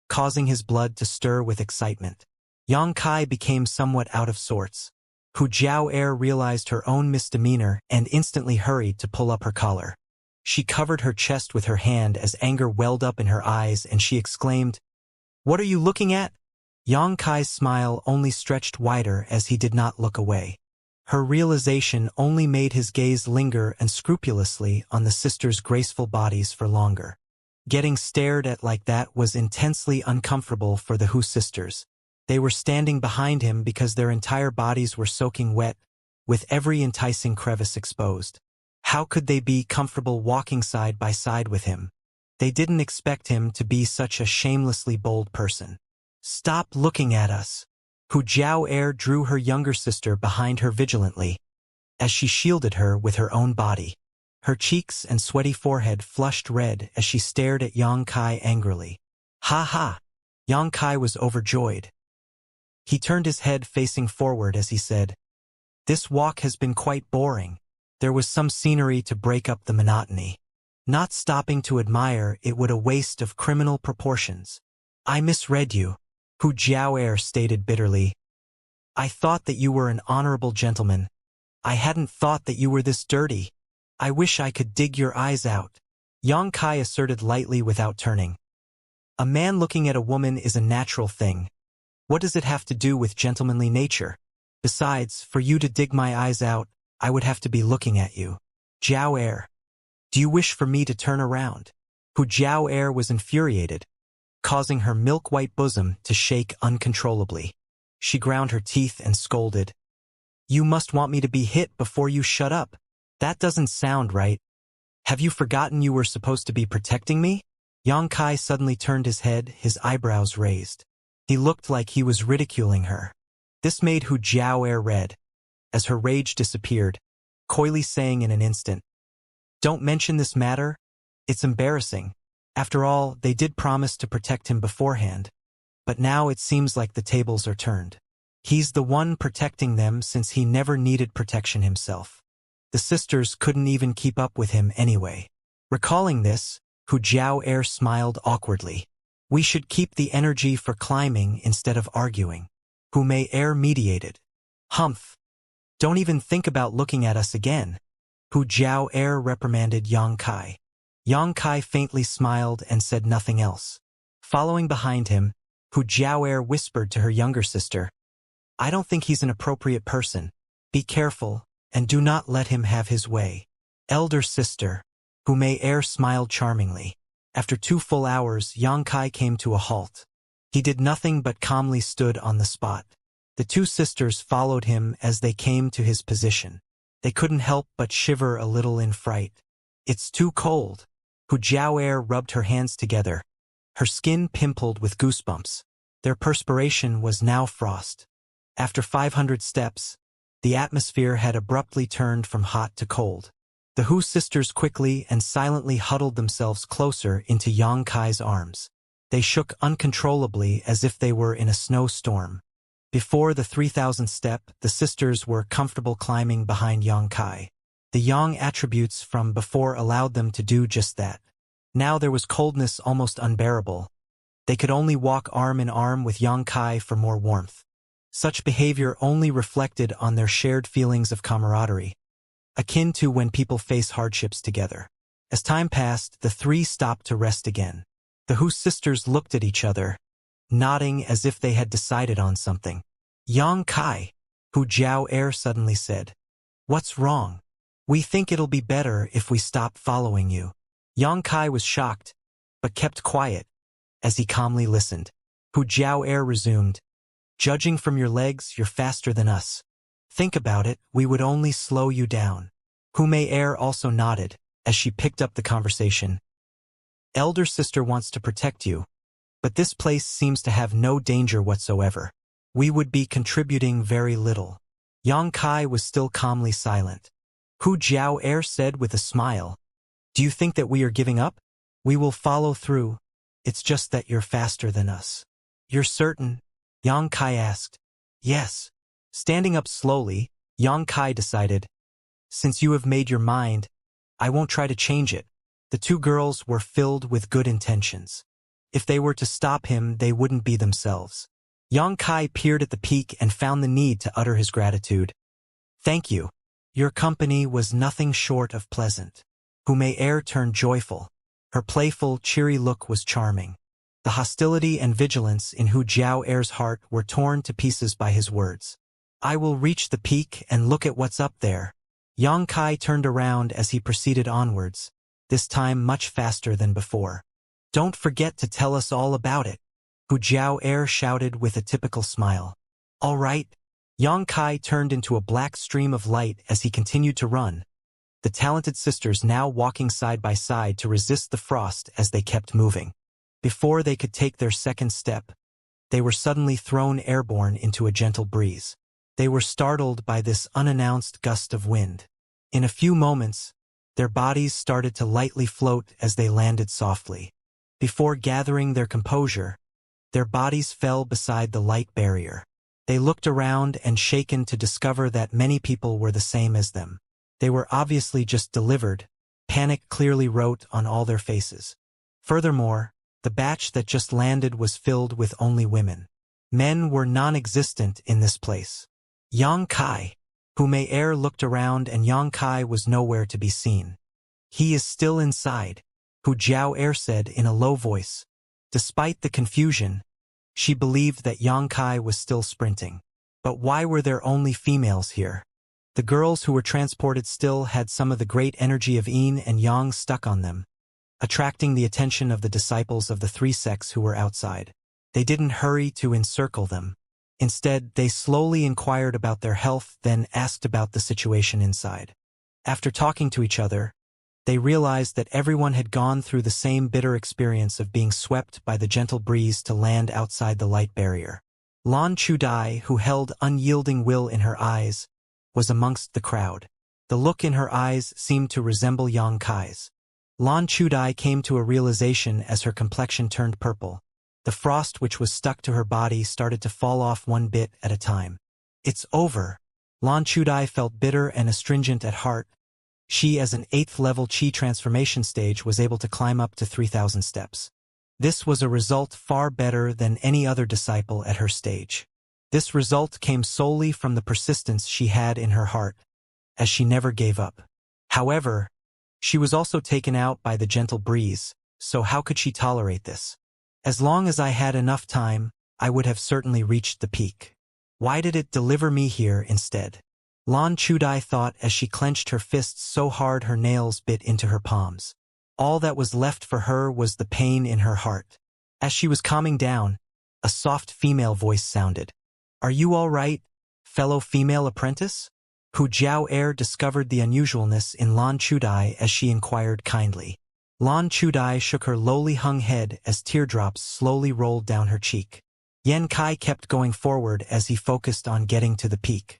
causing his blood to stir with excitement. Yang Kai became somewhat out of sorts. Hu Jiao'er realized her own misdemeanor and instantly hurried to pull up her collar. She covered her chest with her hand as anger welled up in her eyes and she exclaimed, "What are you looking at?" Yang Kai's smile only stretched wider as he did not look away. Her realization only made his gaze linger unscrupulously on the sisters' graceful bodies for longer. Getting stared at like that was intensely uncomfortable for the Hu sisters. They were standing behind him because their entire bodies were soaking wet, with every enticing crevice exposed. How could they be comfortable walking side by side with him? They didn't expect him to be such a shamelessly bold person. "Stop looking at us." Hu Jiao'er drew her younger sister behind her vigilantly, as she shielded her with her own body. Her cheeks and sweaty forehead flushed red as she stared at Yang Kai angrily. "Ha ha!" Yang Kai was overjoyed. He turned his head facing forward as he said, "This walk has been quite boring. There was some scenery to break up the monotony." Not stopping to admire it would a waste of criminal proportions. I misread you, Hu Jiao'er stated bitterly. I thought that you were an honorable gentleman. I hadn't thought that you were this dirty. I wish I could dig your eyes out, Yang Kai asserted lightly without turning. A man looking at a woman is a natural thing. What does it have to do with gentlemanly nature? Besides, for you to dig my eyes out, I would have to be looking at you. Jiao'er. Do you wish for me to turn around? Hu Jiao'er was infuriated, causing her milk-white bosom to shake uncontrollably. She ground her teeth and scolded. You must want me to be hit before you shut up. That doesn't sound right. Have you forgotten you were supposed to be protecting me? Yang Kai suddenly turned his head, his eyebrows raised. He looked like he was ridiculing her. This made Hu Jiao'er red, as her rage disappeared, coyly saying in an instant, Don't mention this matter. It's embarrassing. After all, they did promise to protect him beforehand. But now it seems like the tables are turned. He's the one protecting them since he never needed protection himself. The sisters couldn't even keep up with him anyway. Recalling this, Hu Jiao'er smiled awkwardly. We should keep the energy for climbing instead of arguing. Hu Mei-er mediated. Humph. Don't even think about looking at us again. Hu Jiao'er reprimanded Yang Kai. Yang Kai faintly smiled and said nothing else. Following behind him, Hu Jiao'er whispered to her younger sister, I don't think he's an appropriate person. Be careful, and do not let him have his way. Elder sister. Hu Mei-er smiled charmingly. After 2 full hours, Yang Kai came to a halt. He did nothing but calmly stood on the spot. The 2 sisters followed him as they came to his position. They couldn't help but shiver a little in fright. It's too cold. Hu Jiao'er rubbed her hands together. Her skin pimpled with goosebumps. Their perspiration was now frost. After 500 steps, the atmosphere had abruptly turned from hot to cold. The Hu sisters quickly and silently huddled themselves closer into Yang Kai's arms. They shook uncontrollably as if they were in a snowstorm. Before the 3,000th step, the sisters were comfortable climbing behind Yang Kai. The Yang attributes from before allowed them to do just that. Now there was coldness almost unbearable. They could only walk arm in arm with Yang Kai for more warmth. Such behavior only reflected on their shared feelings of camaraderie, akin to when people face hardships together. As time passed, the 3 stopped to rest again. The Hu sisters looked at each other, nodding as if they had decided on something. Yang Kai, Hu Jiao'er suddenly said. What's wrong? We think it'll be better if we stop following you. Yang Kai was shocked, but kept quiet, as he calmly listened. Hu Jiao'er resumed. Judging from your legs, you're faster than us. Think about it, we would only slow you down. Hu Mei-er also nodded, as she picked up the conversation. Elder sister wants to protect you, but this place seems to have no danger whatsoever. We would be contributing very little. Yang Kai was still calmly silent. Hu Jiao'er said with a smile, Do you think that we are giving up? We will follow through. It's just that you're faster than us. You're certain? Yang Kai asked. Yes. Standing up slowly, Yang Kai decided, Since you have made your mind, I won't try to change it. The 2 girls were filled with good intentions. If they were to stop him, they wouldn't be themselves. Yang Kai peered at the peak and found the need to utter his gratitude. Thank you. Your company was nothing short of pleasant. Hu Mei-er turned joyful. Her playful, cheery look was charming. The hostility and vigilance in Hu Jiao'er's heart were torn to pieces by his words. I will reach the peak and look at what's up there. Yang Kai turned around as he proceeded onwards, this time much faster than before. Don't forget to tell us all about it, Hu Jiao'er shouted with a typical smile. All right. Yang Kai turned into a black stream of light as he continued to run, the talented sisters now walking side by side to resist the frost as they kept moving. Before they could take their second step, they were suddenly thrown airborne into a gentle breeze. They were startled by this unannounced gust of wind. In a few moments, their bodies started to lightly float as they landed softly. Before gathering their composure, their bodies fell beside the light barrier. They looked around and shaken to discover that many people were the same as them. They were obviously just delivered, Panic clearly wrote on all their faces. Furthermore, the batch that just landed was filled with only women. Men were non-existent in this place. Yang Kai. Hu Mei looked around and Yang Kai was nowhere to be seen. He is still inside, Hu Jiao said in a low voice. Despite the confusion, she believed that Yang Kai was still sprinting. But why were there only females here? The girls who were transported still had some of the great energy of Yin and Yang stuck on them, attracting the attention of the disciples of the three sects who were outside. They didn't hurry to encircle them. Instead, they slowly inquired about their health, then asked about the situation inside. After talking to each other, they realized that everyone had gone through the same bitter experience of being swept by the gentle breeze to land outside the light barrier. Lan Chudai, who held unyielding will in her eyes, was amongst the crowd. The look in her eyes seemed to resemble Yang Kai's. Lan Chudai came to a realization as her complexion turned purple. The frost which was stuck to her body started to fall off one bit at a time. It's over. Lan Chudai felt bitter and astringent at heart. She, as an 8th-level Qi transformation stage, was able to climb up to 3,000 steps. This was a result far better than any other disciple at her stage. This result came solely from the persistence she had in her heart, as she never gave up. However, she was also taken out by the gentle breeze, so how could she tolerate this? As long as I had enough time, I would have certainly reached the peak. Why did it deliver me here instead? Lan Chudai thought as she clenched her fists so hard her nails bit into her palms. All that was left for her was the pain in her heart. As she was calming down, a soft female voice sounded. Are you all right, fellow female apprentice? Hu Jiao discovered the unusualness in Lan Chudai as she inquired kindly. Lan Chudai shook her lowly hung head as teardrops slowly rolled down her cheek. Yan Kai kept going forward as he focused on getting to the peak.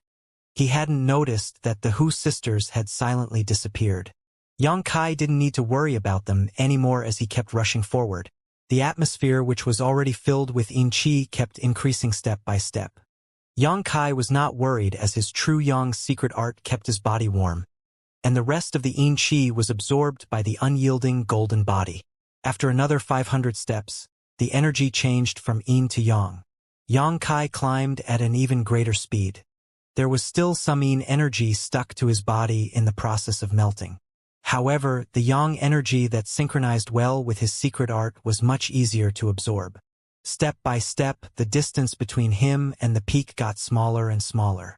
He hadn't noticed that the Hu sisters had silently disappeared. Yang Kai didn't need to worry about them anymore as he kept rushing forward. The atmosphere, which was already filled with Yin Qi, kept increasing step by step. Yang Kai was not worried as his true Yang secret art kept his body warm, and the rest of the Yin Qi was absorbed by the unyielding golden body. After another 500 steps, the energy changed from Yin to Yang. Yang Kai climbed at an even greater speed. There was still some Yin energy stuck to his body in the process of melting. However, the Yang energy that synchronized well with his secret art was much easier to absorb. Step by step, the distance between him and the peak got smaller and smaller.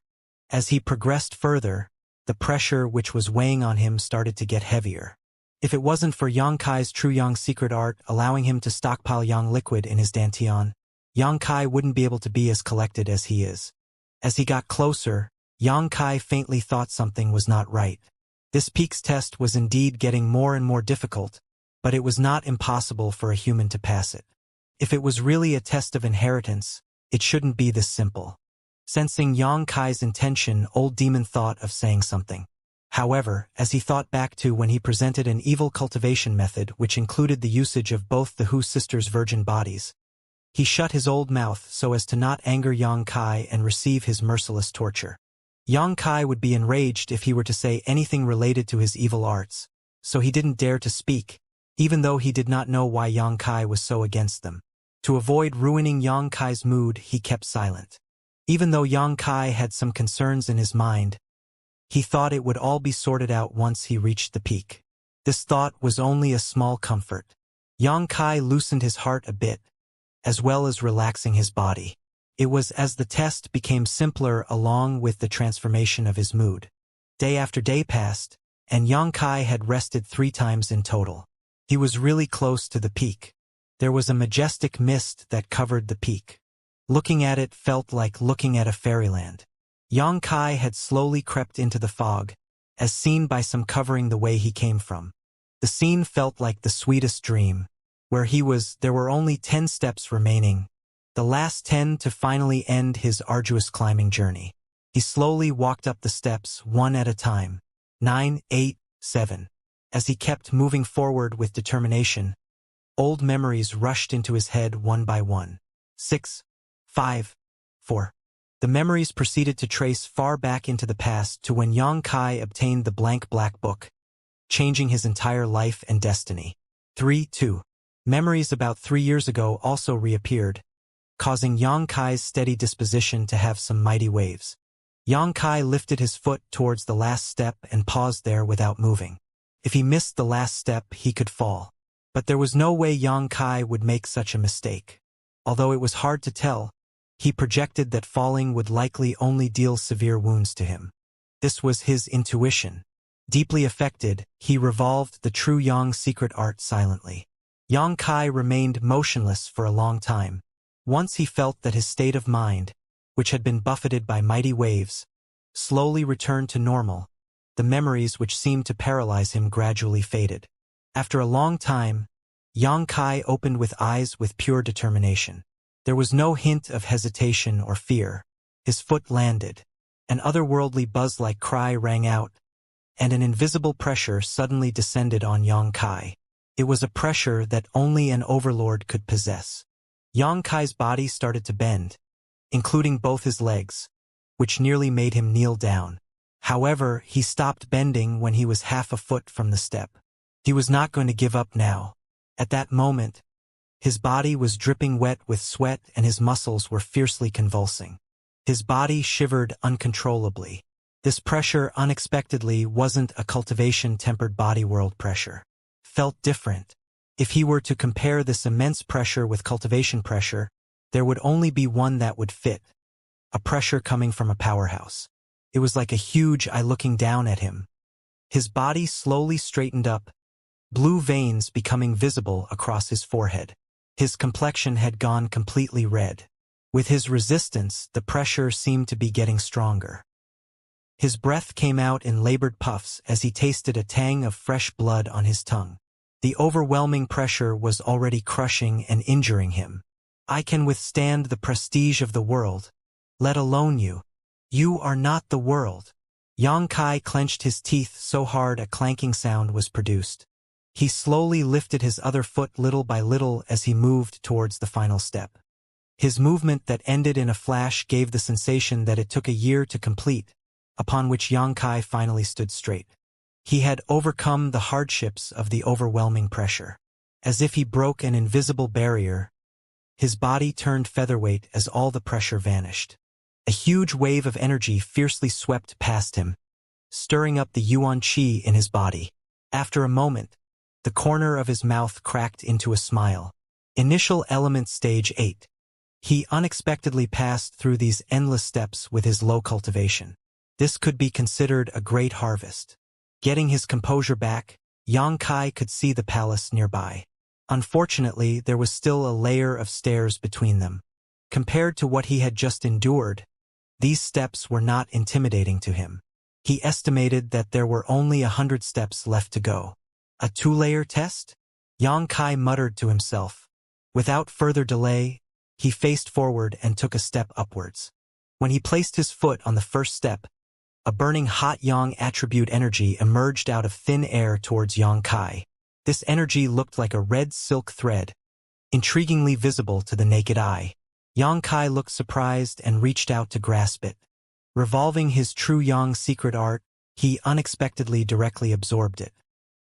As he progressed further, the pressure which was weighing on him started to get heavier. If it wasn't for Yang Kai's true Yang secret art allowing him to stockpile Yang liquid in his dantian, Yang Kai wouldn't be able to be as collected as he is. As he got closer, Yang Kai faintly thought something was not right. This peak's test was indeed getting more and more difficult, but it was not impossible for a human to pass it. If it was really a test of inheritance, it shouldn't be this simple. Sensing Yang Kai's intention, Old Demon thought of saying something. However, as he thought back to when he presented an evil cultivation method which included the usage of both the Hu sisters' virgin bodies, he shut his old mouth so as to not anger Yang Kai and receive his merciless torture. Yang Kai would be enraged if he were to say anything related to his evil arts, so he didn't dare to speak, even though he did not know why Yang Kai was so against them. To avoid ruining Yang Kai's mood, he kept silent. Even though Yang Kai had some concerns in his mind, he thought it would all be sorted out once he reached the peak. This thought was only a small comfort. Yang Kai loosened his heart a bit, as well as relaxing his body. It was as the test became simpler along with the transformation of his mood. Day after day passed, and Yang Kai had rested 3 times in total. He was really close to the peak. There was a majestic mist that covered the peak. Looking at it felt like looking at a fairyland. Yang Kai had slowly crept into the fog, as seen by some covering the way he came from. The scene felt like the sweetest dream. Where he was, there were only 10 steps remaining, the last 10 to finally end his arduous climbing journey. He slowly walked up the steps, one at a time. 9, 8, 7. As he kept moving forward with determination, old memories rushed into his head one by one. 6, 5, 4. The memories proceeded to trace far back into the past to when Yang Kai obtained the blank black book. changing his entire life and destiny. 3-2. Memories about 3 years ago also reappeared, causing Yang Kai's steady disposition to have some mighty waves. Yang Kai lifted his foot towards the last step and paused there without moving. If he missed the last step, he could fall. But there was no way Yang Kai would make such a mistake. Although it was hard to tell, he projected that falling would likely only deal severe wounds to him. This was his intuition. Deeply affected, he revolved the true Yang secret art silently. Yang Kai remained motionless for a long time. Once he felt that his state of mind, which had been buffeted by mighty waves, slowly returned to normal, the memories which seemed to paralyze him gradually faded. After a long time, Yang Kai opened with eyes with pure determination. There was no hint of hesitation or fear. His foot landed. An otherworldly buzz-like cry rang out, and an invisible pressure suddenly descended on Yang Kai. It was a pressure that only an overlord could possess. Yang Kai's body started to bend, including both his legs, which nearly made him kneel down. However, he stopped bending when he was half a foot from the step. He was not going to give up now. At that moment, his body was dripping wet with sweat and his muscles were fiercely convulsing. His body shivered uncontrollably. This pressure unexpectedly wasn't a cultivation-tempered body world pressure. Felt different. If he were to compare this immense pressure with cultivation pressure, there would only be one that would fit. A pressure coming from a powerhouse. It was like a huge eye looking down at him. His body slowly straightened up, blue veins becoming visible across his forehead. His complexion had gone completely red. With his resistance, the pressure seemed to be getting stronger. His breath came out in labored puffs as he tasted a tang of fresh blood on his tongue. The overwhelming pressure was already crushing and injuring him. I can withstand the prestige of the world, let alone you. You are not the world. Yang Kai clenched his teeth so hard a clanking sound was produced. He slowly lifted his other foot little by little as he moved towards the final step. His movement that ended in a flash gave the sensation that it took a year to complete, upon which Yang Kai finally stood straight. He had overcome the hardships of the overwhelming pressure. As if he broke an invisible barrier, his body turned featherweight as all the pressure vanished. A huge wave of energy fiercely swept past him, stirring up the yuan qi in his body. After a moment, the corner of his mouth cracked into a smile. Initial element stage 8. He unexpectedly passed through these endless steps with his low cultivation. This could be considered a great harvest. Getting his composure back, Yang Kai could see the palace nearby. Unfortunately, there was still a layer of stairs between them. Compared to what he had just endured, these steps were not intimidating to him. He estimated that there were only 100 steps left to go. A 2-layer test? Yang Kai muttered to himself. Without further delay, he faced forward and took a step upwards. When he placed his foot on the first step, a burning hot Yang attribute energy emerged out of thin air towards Yang Kai. This energy looked like a red silk thread, intriguingly visible to the naked eye. Yang Kai looked surprised and reached out to grasp it. Revolving his true Yang secret art, he unexpectedly directly absorbed it.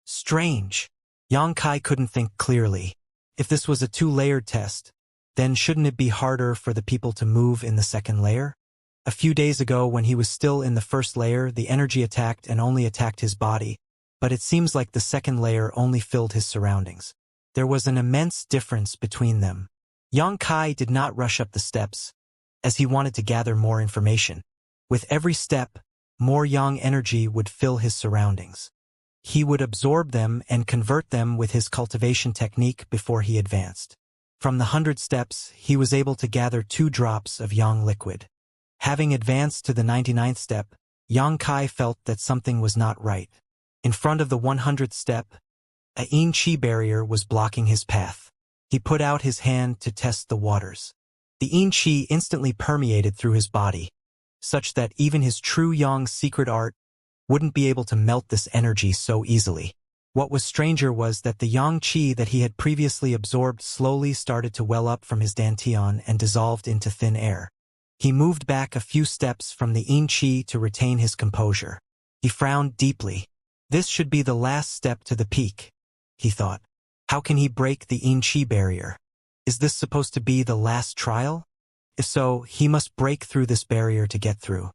Strange. Yang Kai couldn't think clearly. If this was a 2-layered test, then shouldn't it be harder for the people to move in the second layer? A few days ago, when he was still in the first layer, the energy attacked and only attacked his body, but it seems like the second layer only filled his surroundings. There was an immense difference between them. Yang Kai did not rush up the steps, as he wanted to gather more information. With every step, more Yang energy would fill his surroundings. He would absorb them and convert them with his cultivation technique before he advanced. From the 100 steps, he was able to gather 2 drops of Yang liquid. Having advanced to the 99th step, Yang Kai felt that something was not right. In front of the 100th step, a yin qi barrier was blocking his path. He put out his hand to test the waters. The yin qi instantly permeated through his body, such that even his true Yang secret art wouldn't be able to melt this energy so easily. What was stranger was that the Yang qi that he had previously absorbed slowly started to well up from his dantian and dissolved into thin air. He moved back a few steps from the yin qi to retain his composure. He frowned deeply. This should be the last step to the peak, he thought. How can he break the Yin-Chi barrier? Is this supposed to be the last trial? If so, he must break through this barrier to get through.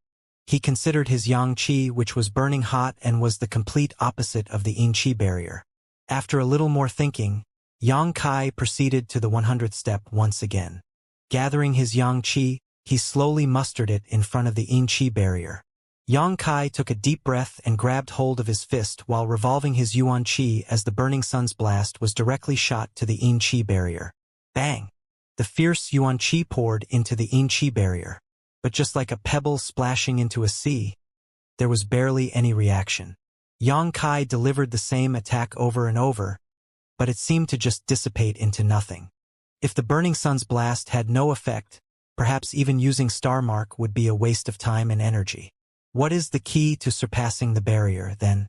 He considered his Yang-Chi, which was burning hot and was the complete opposite of the Yin-Chi barrier. After a little more thinking, Yang Kai proceeded to the 100th step once again. Gathering his Yang-Chi, he slowly mustered it in front of the Yin-Chi barrier. Yang Kai took a deep breath and grabbed hold of his fist while revolving his Yuan-Chi as the burning sun's blast was directly shot to the Yin-Chi barrier. Bang! The fierce Yuan-Chi poured into the Yin-Chi barrier. But just like a pebble splashing into a sea, there was barely any reaction. Yang Kai delivered the same attack over and over, but it seemed to just dissipate into nothing. If the burning sun's blast had no effect, perhaps even using Star Mark would be a waste of time and energy. What is the key to surpassing the barrier, then?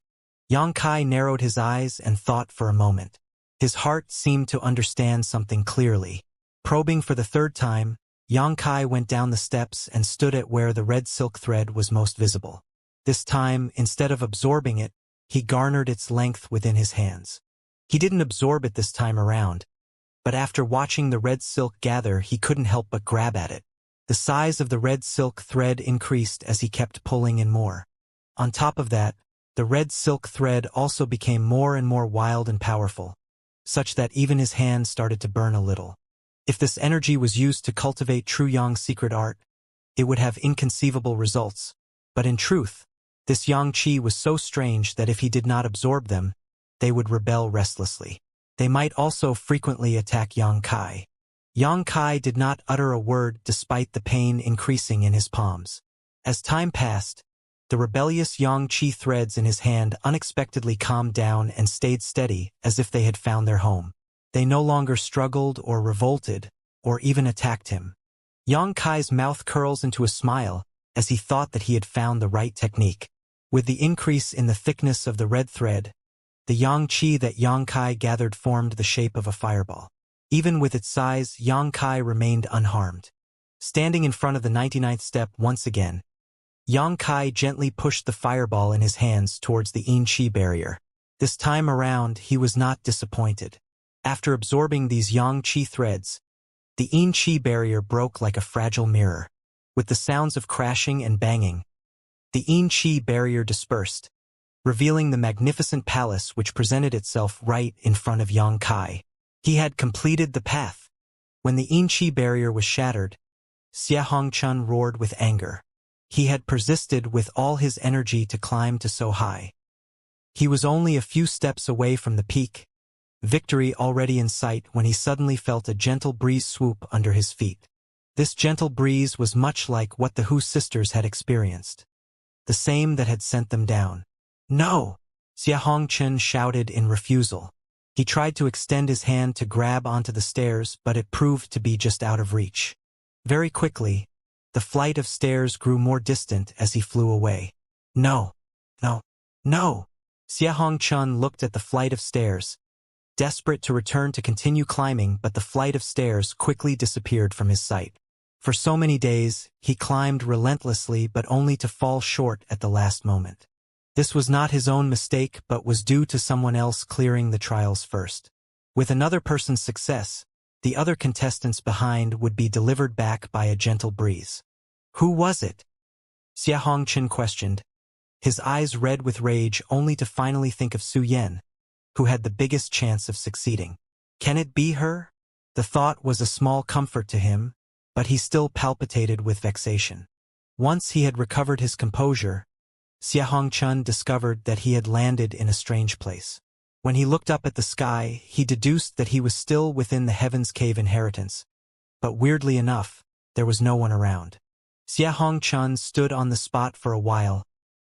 Yang Kai narrowed his eyes and thought for a moment. His heart seemed to understand something clearly. Probing for the third time, Yang Kai went down the steps and stood at where the red silk thread was most visible. This time, instead of absorbing it, he garnered its length within his hands. He didn't absorb it this time around, but after watching the red silk gather, he couldn't help but grab at it. The size of the red silk thread increased as he kept pulling in more. On top of that, the red silk thread also became more and more wild and powerful, such that even his hands started to burn a little. If this energy was used to cultivate true Yang's secret art, it would have inconceivable results. But in truth, this Yang-Chi was so strange that if he did not absorb them, they would rebel restlessly. They might also frequently attack Yang Kai. Yang Kai did not utter a word despite the pain increasing in his palms. As time passed, the rebellious Yang-Chi threads in his hand unexpectedly calmed down and stayed steady as if they had found their home. They no longer struggled or revolted, or even attacked him. Yang Kai's mouth curls into a smile as he thought that he had found the right technique. With the increase in the thickness of the red thread, the Yang-Chi that Yang Kai gathered formed the shape of a fireball. Even with its size, Yang Kai remained unharmed. Standing in front of the 99th step once again, Yang Kai gently pushed the fireball in his hands towards the Yin-Chi barrier. This time around, he was not disappointed. After absorbing these Yang-Chi threads, the Yin-Chi barrier broke like a fragile mirror. With the sounds of crashing and banging, the Yin-Chi barrier dispersed, revealing the magnificent palace which presented itself right in front of Yang Kai. He had completed the path. When the Yin-Chi barrier was shattered, Xianxia roared with anger. He had persisted with all his energy to climb to so high. He was only a few steps away from the peak, victory already in sight, when he suddenly felt a gentle breeze swoop under his feet. This gentle breeze was much like what the Hu sisters had experienced, the same that had sent them down. "No!" Xianxia shouted in refusal. He tried to extend his hand to grab onto the stairs, but it proved to be just out of reach. Very quickly, the flight of stairs grew more distant as he flew away. "No! No! No!" Xianxia looked at the flight of stairs, desperate to return to continue climbing, but the flight of stairs quickly disappeared from his sight. For so many days, he climbed relentlessly but only to fall short at the last moment. This was not his own mistake but was due to someone else clearing the trials first. With another person's success, the other contestants behind would be delivered back by a gentle breeze. Who was it? Xianxia questioned, his eyes red with rage, only to finally think of Su Yan, who had the biggest chance of succeeding. Can it be her? The thought was a small comfort to him, but he still palpitated with vexation. Once he had recovered his composure, Xianxia discovered that he had landed in a strange place. When he looked up at the sky, he deduced that he was still within the Heaven's Cave inheritance, but weirdly enough, there was no one around. Xianxia stood on the spot for a while,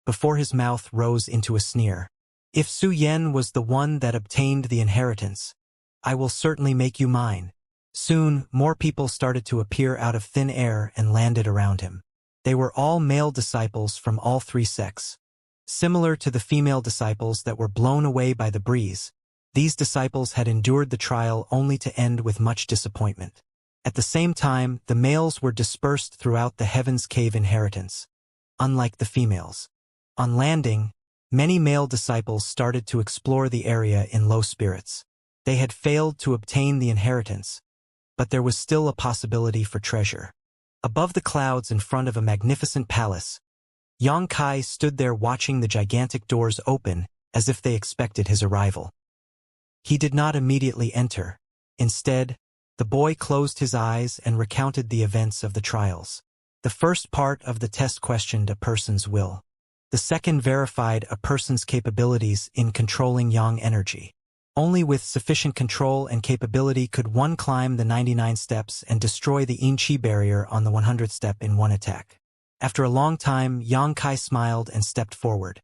before his mouth rose into a sneer. If Su Yan was the one that obtained the inheritance, I will certainly make you mine. Soon, more people started to appear out of thin air and landed around him. They were all male disciples from all three sects. Similar to the female disciples that were blown away by the breeze, these disciples had endured the trial only to end with much disappointment. At the same time, the males were dispersed throughout the Heaven's Cave inheritance, unlike the females. On landing, Many male disciples started to explore the area in low spirits. They had failed to obtain the inheritance, but there was still a possibility for treasure. Above the clouds in front of a magnificent palace, Yang Kai stood there watching the gigantic doors open as if they expected his arrival. He did not immediately enter. Instead, the boy closed his eyes and recounted the events of the trials. The first part of the test questioned a person's will. The second verified a person's capabilities in controlling yang energy. Only with sufficient control and capability could one climb the 99 steps and destroy the yin qi barrier on the 100th step in one attack. After a long time, Yang Kai smiled and stepped forward.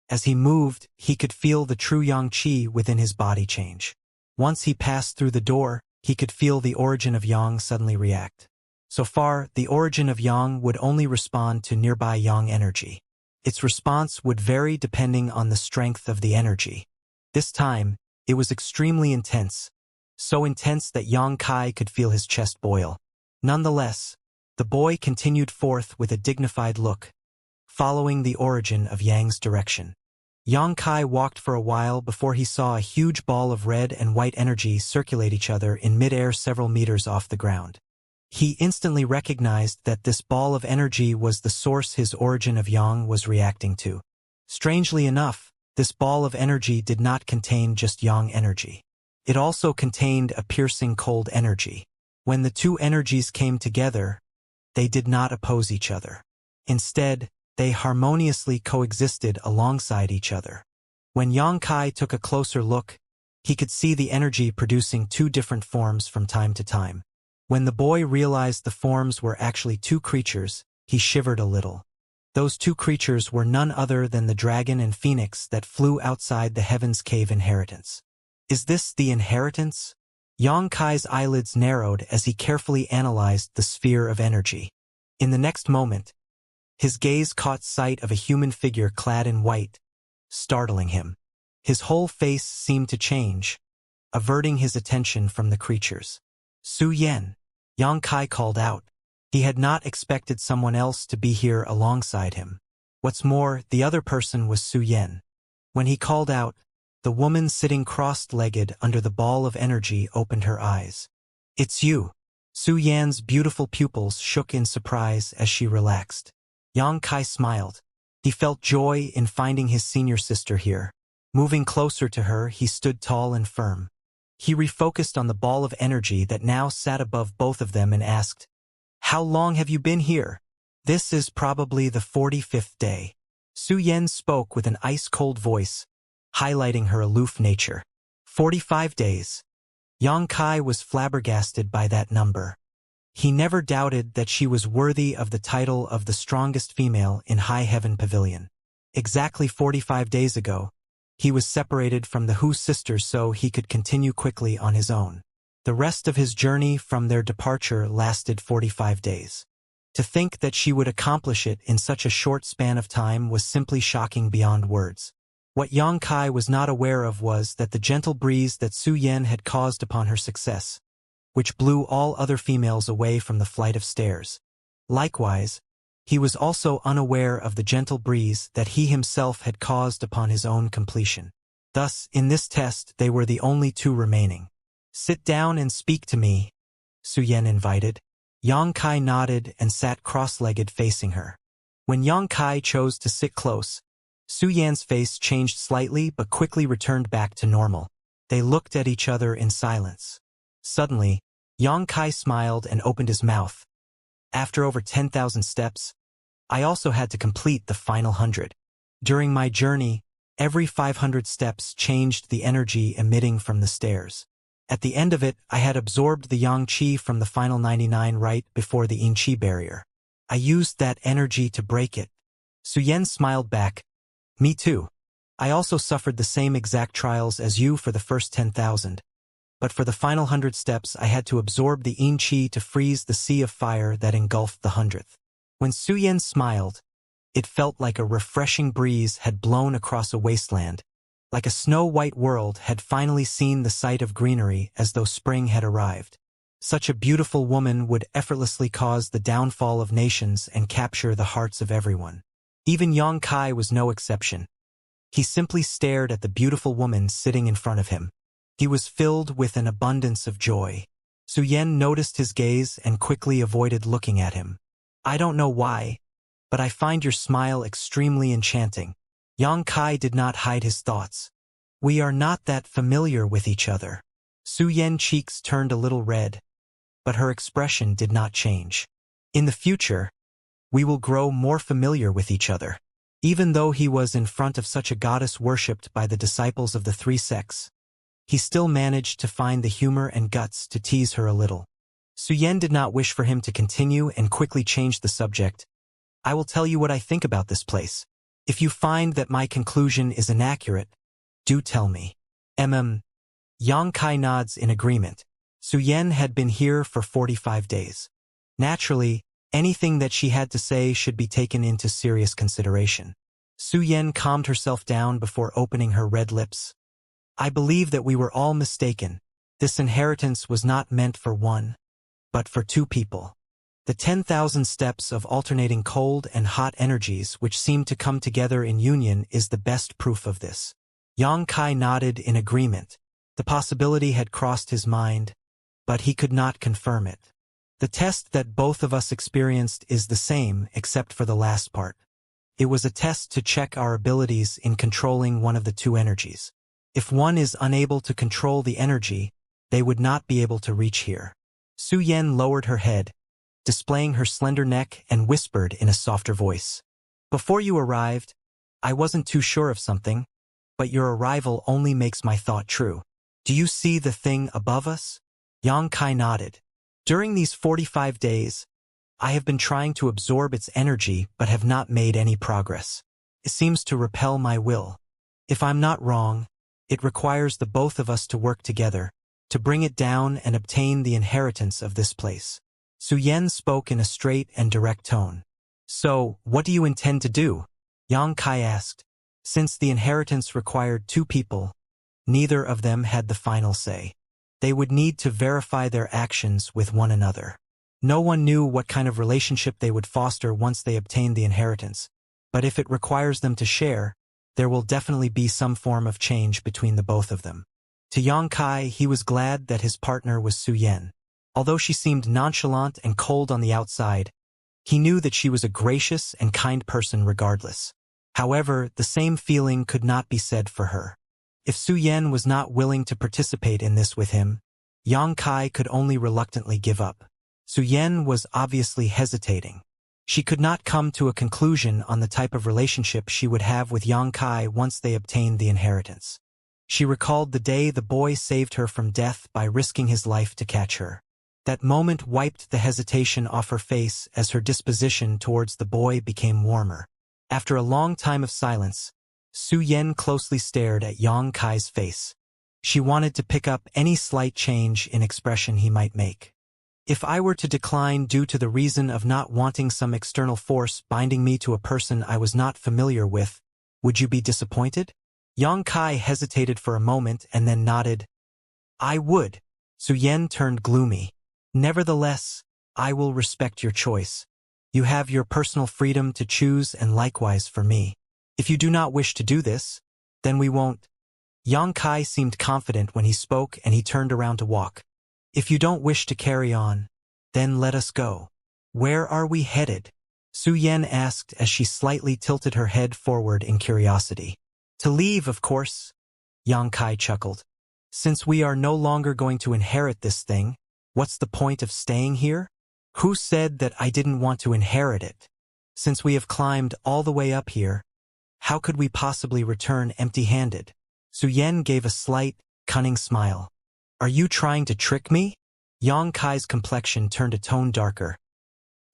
As he moved, he could feel the true yang qi within his body change. Once he passed through the door, he could feel the origin of yang suddenly react. So far, the origin of yang would only respond to nearby yang energy. Its response would vary depending on the strength of the energy. This time, it was extremely intense, so intense that Yang Kai could feel his chest boil. Nonetheless, the boy continued forth with a dignified look, following the origin of Yang's direction. Yang Kai walked for a while before he saw a huge ball of red and white energy circulate each other in midair several meters off the ground. He instantly recognized that this ball of energy was the source his origin of Yang was reacting to. Strangely enough, this ball of energy did not contain just yang energy. It also contained a piercing cold energy. When the two energies came together, they did not oppose each other. Instead, they harmoniously coexisted alongside each other. When Yang Kai took a closer look, he could see the energy producing two different forms from time to time. When the boy realized the forms were actually two creatures, he shivered a little. Those two creatures were none other than the dragon and phoenix that flew outside the Heaven's Cave inheritance. Is this the inheritance? Yang Kai's eyelids narrowed as he carefully analyzed the sphere of energy. In the next moment, his gaze caught sight of a human figure clad in white, startling him. His whole face seemed to change, averting his attention from the creatures. Su Yan, Yang Kai called out. He had not expected someone else to be here alongside him. What's more, the other person was Su Yan. When he called out, the woman sitting crossed-legged under the ball of energy opened her eyes. It's you. Su Yan's beautiful pupils shook in surprise as she relaxed. Yang Kai smiled. He felt joy in finding his senior sister here. Moving closer to her, he stood tall and firm. He refocused on the ball of energy that now sat above both of them and asked, "How long have you been here?" "This is probably the 45th day." Su Yan spoke with an ice-cold voice, highlighting her aloof nature. 45 days. Yang Kai was flabbergasted by that number. He never doubted that she was worthy of the title of the strongest female in High Heaven Pavilion. Exactly 45 days ago, he was separated from the Hu sisters so he could continue quickly on his own. The rest of his journey from their departure lasted 45 days. To think that she would accomplish it in such a short span of time was simply shocking beyond words. What Yang Kai was not aware of was that the gentle breeze that Su Yan had caused upon her success, which blew all other females away from the flight of stairs. Likewise, he was also unaware of the gentle breeze that he himself had caused upon his own completion. Thus, in this test, they were the only two remaining. "Sit down and speak to me," Su Yan invited. Yang Kai nodded and sat cross-legged facing her. When Yang Kai chose to sit close, Su Yan's face changed slightly but quickly returned back to normal. They looked at each other in silence. Suddenly, Yang Kai smiled and opened his mouth. "After over 10,000 steps, I also had to complete the final 100. During my journey, every 500 steps changed the energy emitting from the stairs. At the end of it, I had absorbed the yang qi from the final 99 right before the yin qi barrier. I used that energy to break it." Su Yan smiled back. "Me too. I also suffered the same exact trials as you for the first 10,000. But for the final 100 steps, I had to absorb the yin qi to freeze the sea of fire that engulfed the 100th. When Su Yan smiled, it felt like a refreshing breeze had blown across a wasteland, like a snow-white world had finally seen the sight of greenery as though spring had arrived. Such a beautiful woman would effortlessly cause the downfall of nations and capture the hearts of everyone. Even Yang Kai was no exception. He simply stared at the beautiful woman sitting in front of him. He was filled with an abundance of joy. Su Yan noticed his gaze and quickly avoided looking at him. I don't know why, but I find your smile extremely enchanting. Yang Kai did not hide his thoughts. We are not that familiar with each other. Su Yan's cheeks turned a little red, but her expression did not change. In the future, we will grow more familiar with each other. Even though he was in front of such a goddess worshipped by the disciples of the three sects, he still managed to find the humor and guts to tease her a little. Su Yan did not wish for him to continue and quickly changed the subject. I will tell you what I think about this place. If you find that my conclusion is inaccurate, do tell me. Yang Kai nods in agreement. Su Yan had been here for 45 days. Naturally, anything that she had to say should be taken into serious consideration. Su Yan calmed herself down before opening her red lips. I believe that we were all mistaken. This inheritance was not meant for one, but for two people. The 10,000 steps of alternating cold and hot energies which seem to come together in union is the best proof of this. Yang Kai nodded in agreement. The possibility had crossed his mind, but he could not confirm it. The test that both of us experienced is the same except for the last part. It was a test to check our abilities in controlling one of the two energies. If one is unable to control the energy, they would not be able to reach here. Su Yan lowered her head, displaying her slender neck, and whispered in a softer voice. Before you arrived, I wasn't too sure of something, but your arrival only makes my thought true. Do you see the thing above us? Yang Kai nodded. During these 45 days, I have been trying to absorb its energy but have not made any progress. It seems to repel my will. If I'm not wrong, it requires the both of us to work together, to bring it down and obtain the inheritance of this place. Su Yan spoke in a straight and direct tone. So, what do you intend to do? Yang Kai asked. Since the inheritance required two people, neither of them had the final say. They would need to verify their actions with one another. No one knew what kind of relationship they would foster once they obtained the inheritance, but if it requires them to share, there will definitely be some form of change between the both of them. To Yang Kai, he was glad that his partner was Su Yan. Although she seemed nonchalant and cold on the outside, he knew that she was a gracious and kind person regardless. However, the same feeling could not be said for her. If Su Yan was not willing to participate in this with him, Yang Kai could only reluctantly give up. Su Yan was obviously hesitating. She could not come to a conclusion on the type of relationship she would have with Yang Kai once they obtained the inheritance. She recalled the day the boy saved her from death by risking his life to catch her. That moment wiped the hesitation off her face as her disposition towards the boy became warmer. After a long time of silence, Su Yan closely stared at Yang Kai's face. She wanted to pick up any slight change in expression he might make. If I were to decline due to the reason of not wanting some external force binding me to a person I was not familiar with, would you be disappointed? Yang Kai hesitated for a moment and then nodded. I would. Su Yan turned gloomy. Nevertheless, I will respect your choice. You have your personal freedom to choose, and likewise for me. If you do not wish to do this, then we won't. Yang Kai seemed confident when he spoke, and he turned around to walk. If you don't wish to carry on, then let us go. Where are we headed? Su Yan asked as she slightly tilted her head forward in curiosity. To leave, of course. Yang Kai chuckled. Since we are no longer going to inherit this thing, what's the point of staying here? Who said that I didn't want to inherit it? Since we have climbed all the way up here, how could we possibly return empty-handed? Su Yan gave a slight, cunning smile. Are you trying to trick me? Yang Kai's complexion turned a tone darker.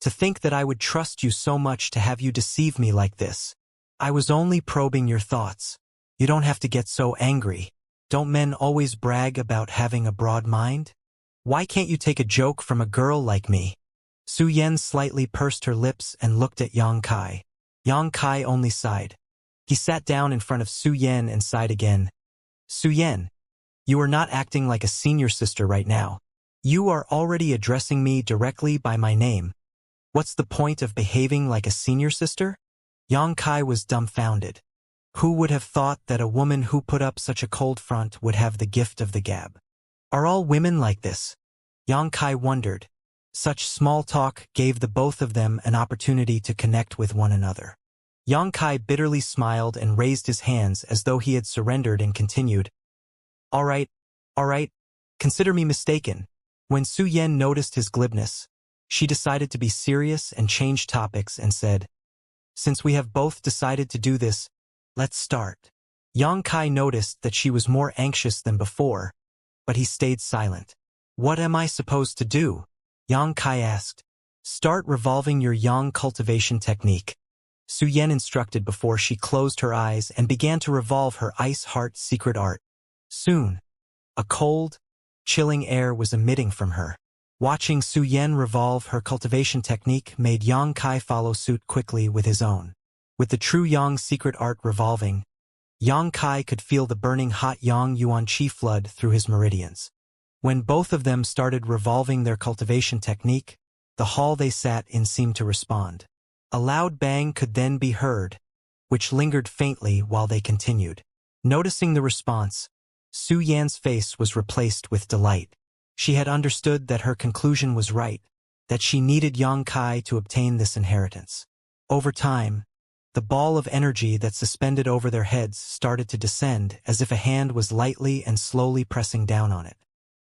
To think that I would trust you so much to have you deceive me like this. I was only probing your thoughts. You don't have to get so angry. Don't men always brag about having a broad mind? Why can't you take a joke from a girl like me? Su Yan slightly pursed her lips and looked at Yang Kai. Yang Kai only sighed. He sat down in front of Su Yan and sighed again. Su Yan, you are not acting like a senior sister right now. You are already addressing me directly by my name. What's the point of behaving like a senior sister? Yang Kai was dumbfounded. Who would have thought that a woman who put up such a cold front would have the gift of the gab? Are all women like this? Xianxia wondered. Such small talk gave the both of them an opportunity to connect with one another. Xianxia bitterly smiled and raised his hands as though he had surrendered and continued. All right, consider me mistaken. When Su Yan noticed his glibness, she decided to be serious and change topics and said, Since we have both decided to do this, let's start. Xianxia noticed that she was more anxious than before, but he stayed silent. What am I supposed to do? Xianxia asked. Start revolving your yang cultivation technique. Su Yan instructed before she closed her eyes and began to revolve her ice heart secret art. Soon, a cold, chilling air was emitting from her. Watching Su Yan revolve her cultivation technique made Xianxia follow suit quickly with his own. With the true yang secret art revolving, Xianxia could feel the burning hot yang yuan qi flood through his meridians. When both of them started revolving their cultivation technique, the hall they sat in seemed to respond. A loud bang could then be heard, which lingered faintly while they continued. Noticing the response, Su Yan's face was replaced with delight. She had understood that her conclusion was right, that she needed Xianxia to obtain this inheritance. Over time, the ball of energy that suspended over their heads started to descend as if a hand was lightly and slowly pressing down on it.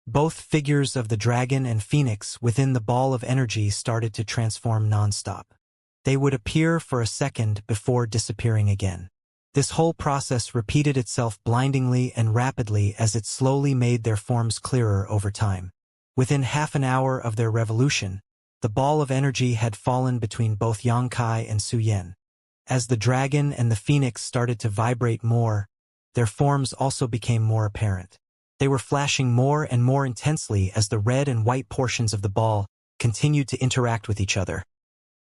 Both figures of the dragon and phoenix within the ball of energy started to transform non-stop. They would appear for a second before disappearing again. This whole process repeated itself blindingly and rapidly as it slowly made their forms clearer over time. Within half an hour of their revolution, the ball of energy had fallen between both Xianxia and Su Yan. As the dragon and the phoenix started to vibrate more, their forms also became more apparent. They were flashing more and more intensely as the red and white portions of the ball continued to interact with each other,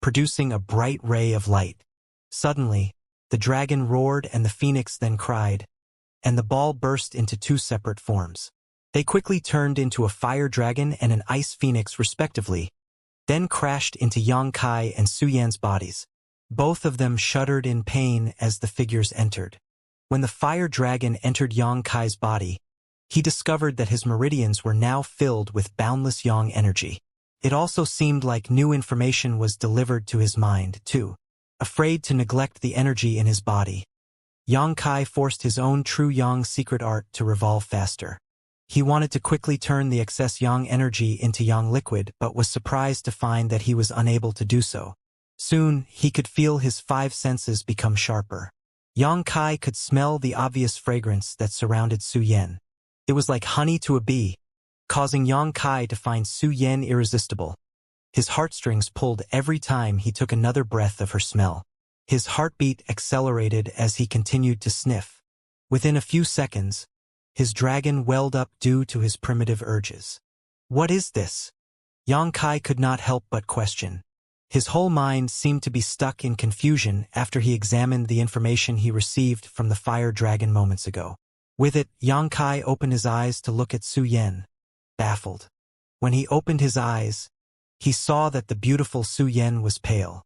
producing a bright ray of light. Suddenly, the dragon roared and the phoenix then cried, and the ball burst into two separate forms. They quickly turned into a fire dragon and an ice phoenix respectively, then crashed into Xianxia and Su Yan's bodies. Both of them shuddered in pain as the figures entered. When the fire dragon entered Xianxia's body, he discovered that his meridians were now filled with boundless yang energy. It also seemed like new information was delivered to his mind, too. Afraid to neglect the energy in his body, Xianxia forced his own true yang secret art to revolve faster. He wanted to quickly turn the excess yang energy into yang liquid but was surprised to find that he was unable to do so. Soon, he could feel his five senses become sharper. Xianxia could smell the obvious fragrance that surrounded Su Yan. It was like honey to a bee, causing Xianxia to find Su Yan irresistible. His heartstrings pulled every time he took another breath of her smell. His heartbeat accelerated as he continued to sniff. Within a few seconds, his dragon welled up due to his primitive urges. What is this? Xianxia could not help but question. His whole mind seemed to be stuck in confusion after he examined the information he received from the fire dragon moments ago. With it, Xianxia opened his eyes to look at Su Yan, baffled. When he opened his eyes, he saw that the beautiful Su Yan was pale.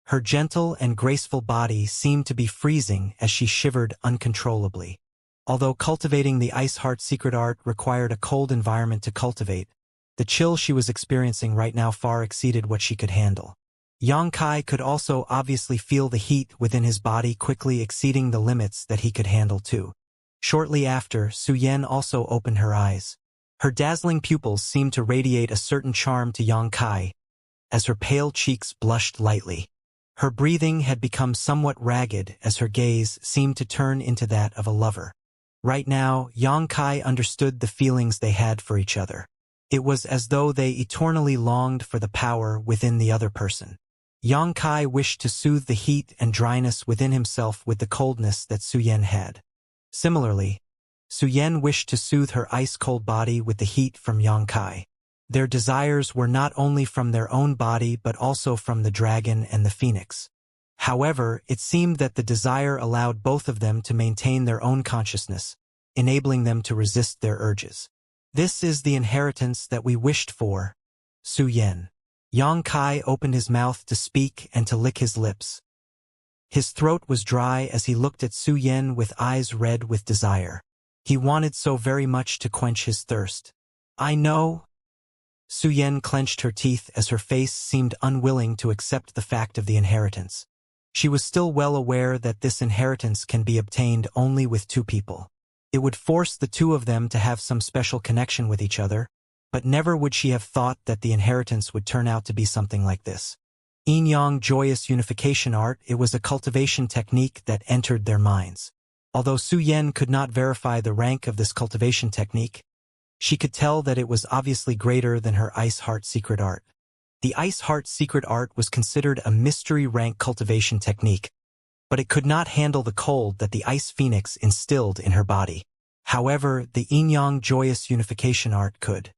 Her gentle and graceful body seemed to be freezing as she shivered uncontrollably. Although cultivating the ice heart secret art required a cold environment to cultivate, the chill she was experiencing right now far exceeded what she could handle. Xianxia could also obviously feel the heat within his body quickly exceeding the limits that he could handle too. Shortly after, Su Yan also opened her eyes. Her dazzling pupils seemed to radiate a certain charm to Xianxia, as her pale cheeks blushed lightly. Her breathing had become somewhat ragged as her gaze seemed to turn into that of a lover. Right now, Xianxia understood the feelings they had for each other. It was as though they eternally longed for the power within the other person. Xianxia wished to soothe the heat and dryness within himself with the coldness that Su Yan had. Similarly, Su Yan wished to soothe her ice-cold body with the heat from Xianxia. Their desires were not only from their own body but also from the dragon and the phoenix. However, it seemed that the desire allowed both of them to maintain their own consciousness, enabling them to resist their urges. This is the inheritance that we wished for, Su Yan. Xianxia opened his mouth to speak and to lick his lips. His throat was dry as he looked at Su Yen with eyes red with desire. He wanted so very much to quench his thirst. I know. Su Yen clenched her teeth as her face seemed unwilling to accept the fact of the inheritance. She was still well aware that this inheritance can be obtained only with two people. It would force the two of them to have some special connection with each other, but never would she have thought that the inheritance would turn out to be something like this. Yin-yang joyous unification art, it was a cultivation technique that entered their minds. Although Su Yen could not verify the rank of this cultivation technique, she could tell that it was obviously greater than her Ice Heart secret art. The Ice Heart secret art was considered a mystery rank cultivation technique, but it could not handle the cold that the Ice Phoenix instilled in her body. However, the Yin-yang joyous unification art could.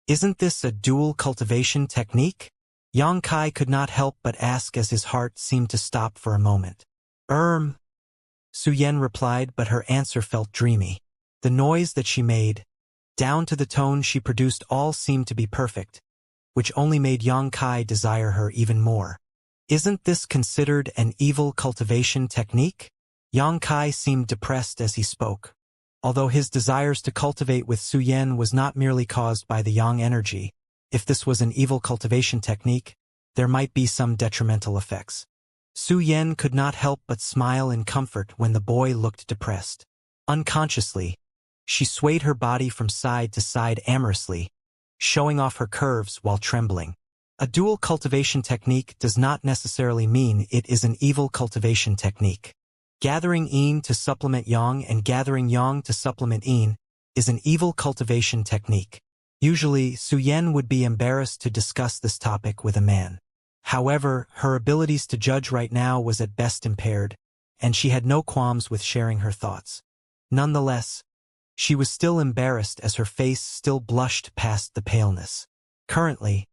Isn't this a dual cultivation technique? Yang Kai could not help but ask as his heart seemed to stop for a moment. Su Yen replied, but her answer felt dreamy. The noise that she made, down to the tone she produced, all seemed to be perfect, which only made Yang Kai desire her even more. Isn't this considered an evil cultivation technique? Yang Kai seemed depressed as he spoke. Although his desires to cultivate with Su Yen was not merely caused by the yang energy, if this was an evil cultivation technique, there might be some detrimental effects. Su Yen could not help but smile in comfort when the boy looked depressed. Unconsciously, she swayed her body from side to side amorously, showing off her curves while trembling. A dual cultivation technique does not necessarily mean it is an evil cultivation technique. Gathering yin to supplement yang and gathering yang to supplement yin is an evil cultivation technique. Usually, Su Yen would be embarrassed to discuss this topic with a man. However, her abilities to judge right now was at best impaired, and she had no qualms with sharing her thoughts. Nonetheless, she was still embarrassed as her face still blushed past the paleness. Currently,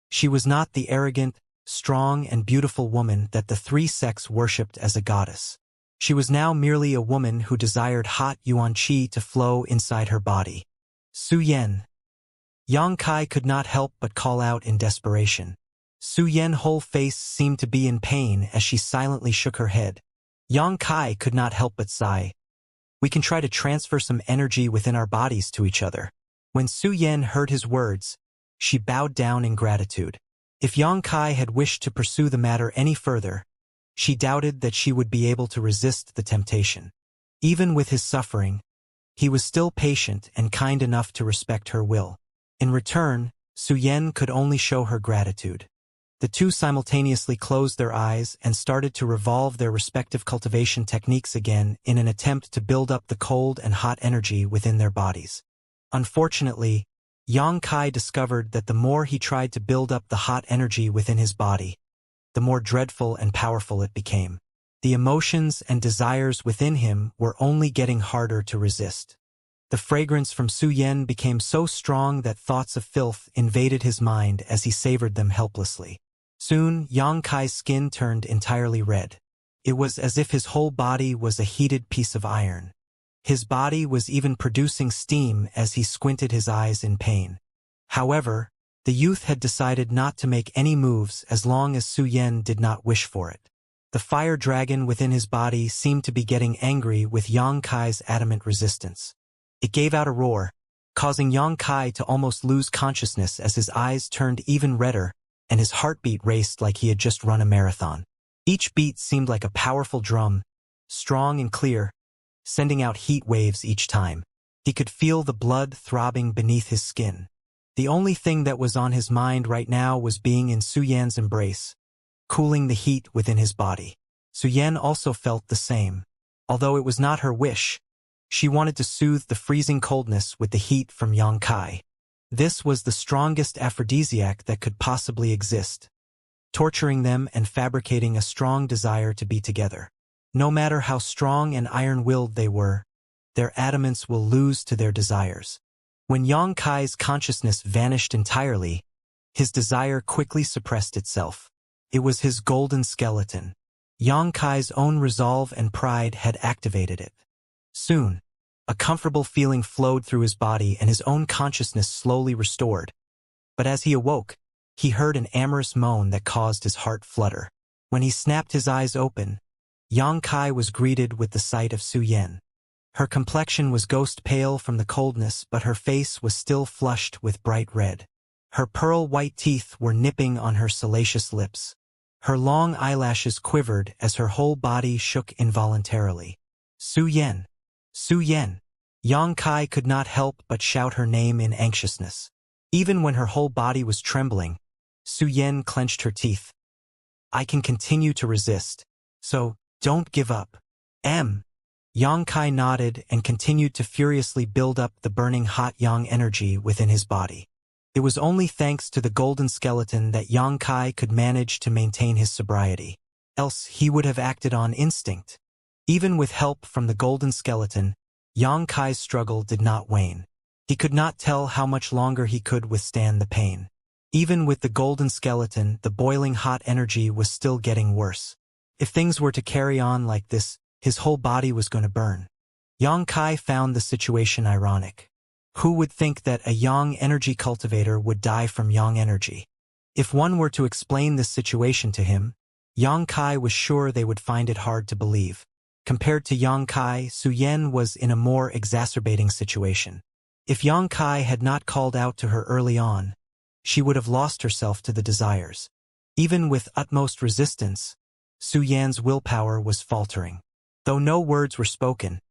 she was not the arrogant, strong and beautiful woman that the three sects worshipped as a goddess. She was now merely a woman who desired hot yuan qi to flow inside her body. Su Yen. Yang Kai could not help but call out in desperation. Su Yen's whole face seemed to be in pain as she silently shook her head. Yang Kai could not help but sigh. We can try to transfer some energy within our bodies to each other. When Su Yen heard his words, she bowed down in gratitude. If Yang Kai had wished to pursue the matter any further, she doubted that she would be able to resist the temptation. Even with his suffering, he was still patient and kind enough to respect her will. In return, Su Yen could only show her gratitude. The two simultaneously closed their eyes and started to revolve their respective cultivation techniques again in an attempt to build up the cold and hot energy within their bodies. Unfortunately, Yang Kai discovered that the more he tried to build up the hot energy within his body, the more dreadful and powerful it became. The emotions and desires within him were only getting harder to resist. The fragrance from Su Yen became so strong that thoughts of filth invaded his mind as he savored them helplessly. Soon, Yang Kai's skin turned entirely red. It was as if his whole body was a heated piece of iron. His body was even producing steam as he squinted his eyes in pain. However, the youth had decided not to make any moves as long as Su Yen did not wish for it. The fire dragon within his body seemed to be getting angry with Yang Kai's adamant resistance. It gave out a roar, causing Yang Kai to almost lose consciousness as his eyes turned even redder and his heartbeat raced like he had just run a marathon. Each beat seemed like a powerful drum, strong and clear, sending out heat waves each time. He could feel the blood throbbing beneath his skin. The only thing that was on his mind right now was being in Su Yen's embrace, cooling the heat within his body. Su Yen also felt the same. Although it was not her wish, she wanted to soothe the freezing coldness with the heat from Yang Kai. This was the strongest aphrodisiac that could possibly exist, torturing them and fabricating a strong desire to be together. No matter how strong and iron-willed they were, their adamants will lose to their desires. When Yang Kai's consciousness vanished entirely, his desire quickly suppressed itself. It was his golden skeleton. Yang Kai's own resolve and pride had activated it. Soon, a comfortable feeling flowed through his body and his own consciousness slowly restored. But as he awoke, he heard an amorous moan that caused his heart flutter. When he snapped his eyes open, Yang Kai was greeted with the sight of Su Yan. Her complexion was ghost pale from the coldness, but her face was still flushed with bright red. Her pearl-white teeth were nipping on her salacious lips. Her long eyelashes quivered as her whole body shook involuntarily. Su Yan! Su Yan! Yang Kai could not help but shout her name in anxiousness. Even when her whole body was trembling, Su Yan clenched her teeth. I can continue to resist, so don't give up. Yang Kai nodded and continued to furiously build up the burning hot yang energy within his body. It was only thanks to the golden skeleton that Yang Kai could manage to maintain his sobriety. Else he would have acted on instinct. Even with help from the golden skeleton, Yang Kai's struggle did not wane. He could not tell how much longer he could withstand the pain. Even with the golden skeleton, the boiling hot energy was still getting worse. If things were to carry on like this, his whole body was going to burn. Yang Kai found the situation ironic. Who would think that a yang energy cultivator would die from yang energy? If one were to explain this situation to him, Yang Kai was sure they would find it hard to believe. Compared to Yang Kai, Su Yan was in a more exacerbating situation. If Yang Kai had not called out to her early on, she would have lost herself to the desires. Even with utmost resistance, Su Yan's willpower was faltering. Though no words were spoken,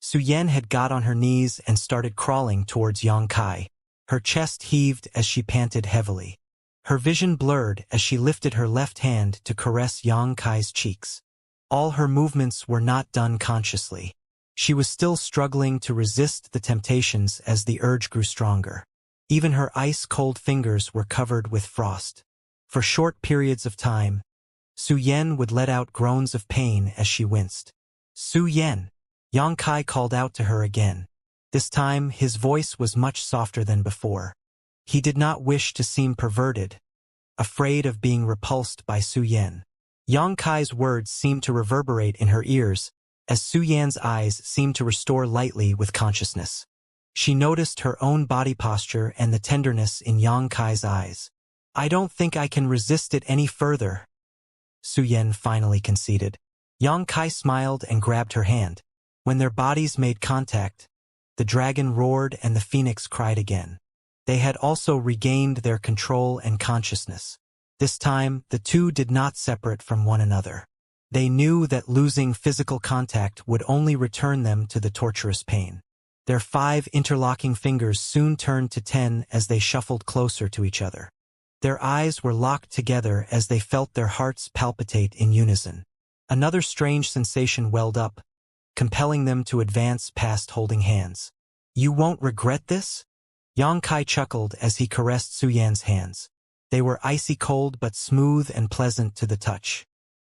Su Yan had got on her knees and started crawling towards Yang Kai. Her chest heaved as she panted heavily. Her vision blurred as she lifted her left hand to caress Yang Kai's cheeks. All her movements were not done consciously. She was still struggling to resist the temptations as the urge grew stronger. Even her ice-cold fingers were covered with frost. For short periods of time, Su Yan would let out groans of pain as she winced. Su Yan! Yang Kai called out to her again. This time, his voice was much softer than before. He did not wish to seem perverted, afraid of being repulsed by Su Yan. Yang Kai's words seemed to reverberate in her ears, as Su Yan's eyes seemed to restore lightly with consciousness. She noticed her own body posture and the tenderness in Yang Kai's eyes. I don't think I can resist it any further, Su Yan finally conceded. Yang Kai smiled and grabbed her hand. When their bodies made contact, the dragon roared and the phoenix cried again. They had also regained their control and consciousness. This time, the two did not separate from one another. They knew that losing physical contact would only return them to the torturous pain. Their 5 interlocking fingers soon turned to 10 as they shuffled closer to each other. Their eyes were locked together as they felt their hearts palpitate in unison. Another strange sensation welled up, compelling them to advance past holding hands. You won't regret this? Yang Kai chuckled as he caressed Su Yan's hands. They were icy cold but smooth and pleasant to the touch.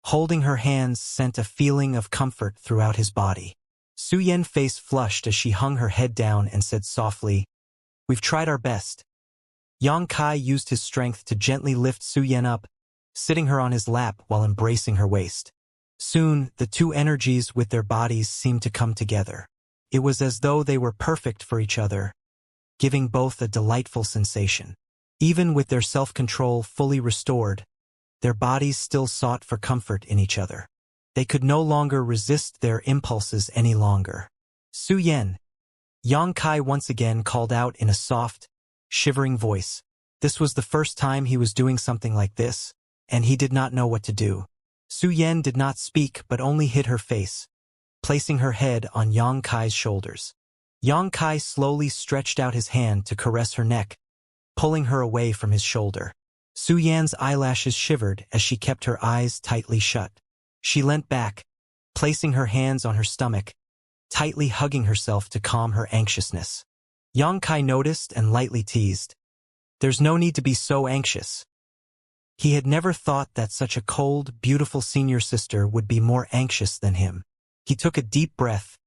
Holding her hands sent a feeling of comfort throughout his body. Su Yan's face flushed as she hung her head down and said softly, We've tried our best. Yang Kai used his strength to gently lift Su Yan up, sitting her on his lap while embracing her waist. Soon, the two energies with their bodies seemed to come together. It was as though they were perfect for each other, giving both a delightful sensation. Even with their self-control fully restored, their bodies still sought for comfort in each other. They could no longer resist their impulses any longer. Su Yan! Yang Kai once again called out in a soft, shivering voice. This was the first time he was doing something like this, and he did not know what to do. Su Yan did not speak but only hid her face, placing her head on Yang Kai's shoulders. Yang Kai slowly stretched out his hand to caress her neck, pulling her away from his shoulder. Su Yan's eyelashes shivered as she kept her eyes tightly shut. She leant back, placing her hands on her stomach, tightly hugging herself to calm her anxiousness. Yang Kai noticed and lightly teased. There's no need to be so anxious. He had never thought that such a cold, beautiful senior sister would be more anxious than him. He took a deep breath,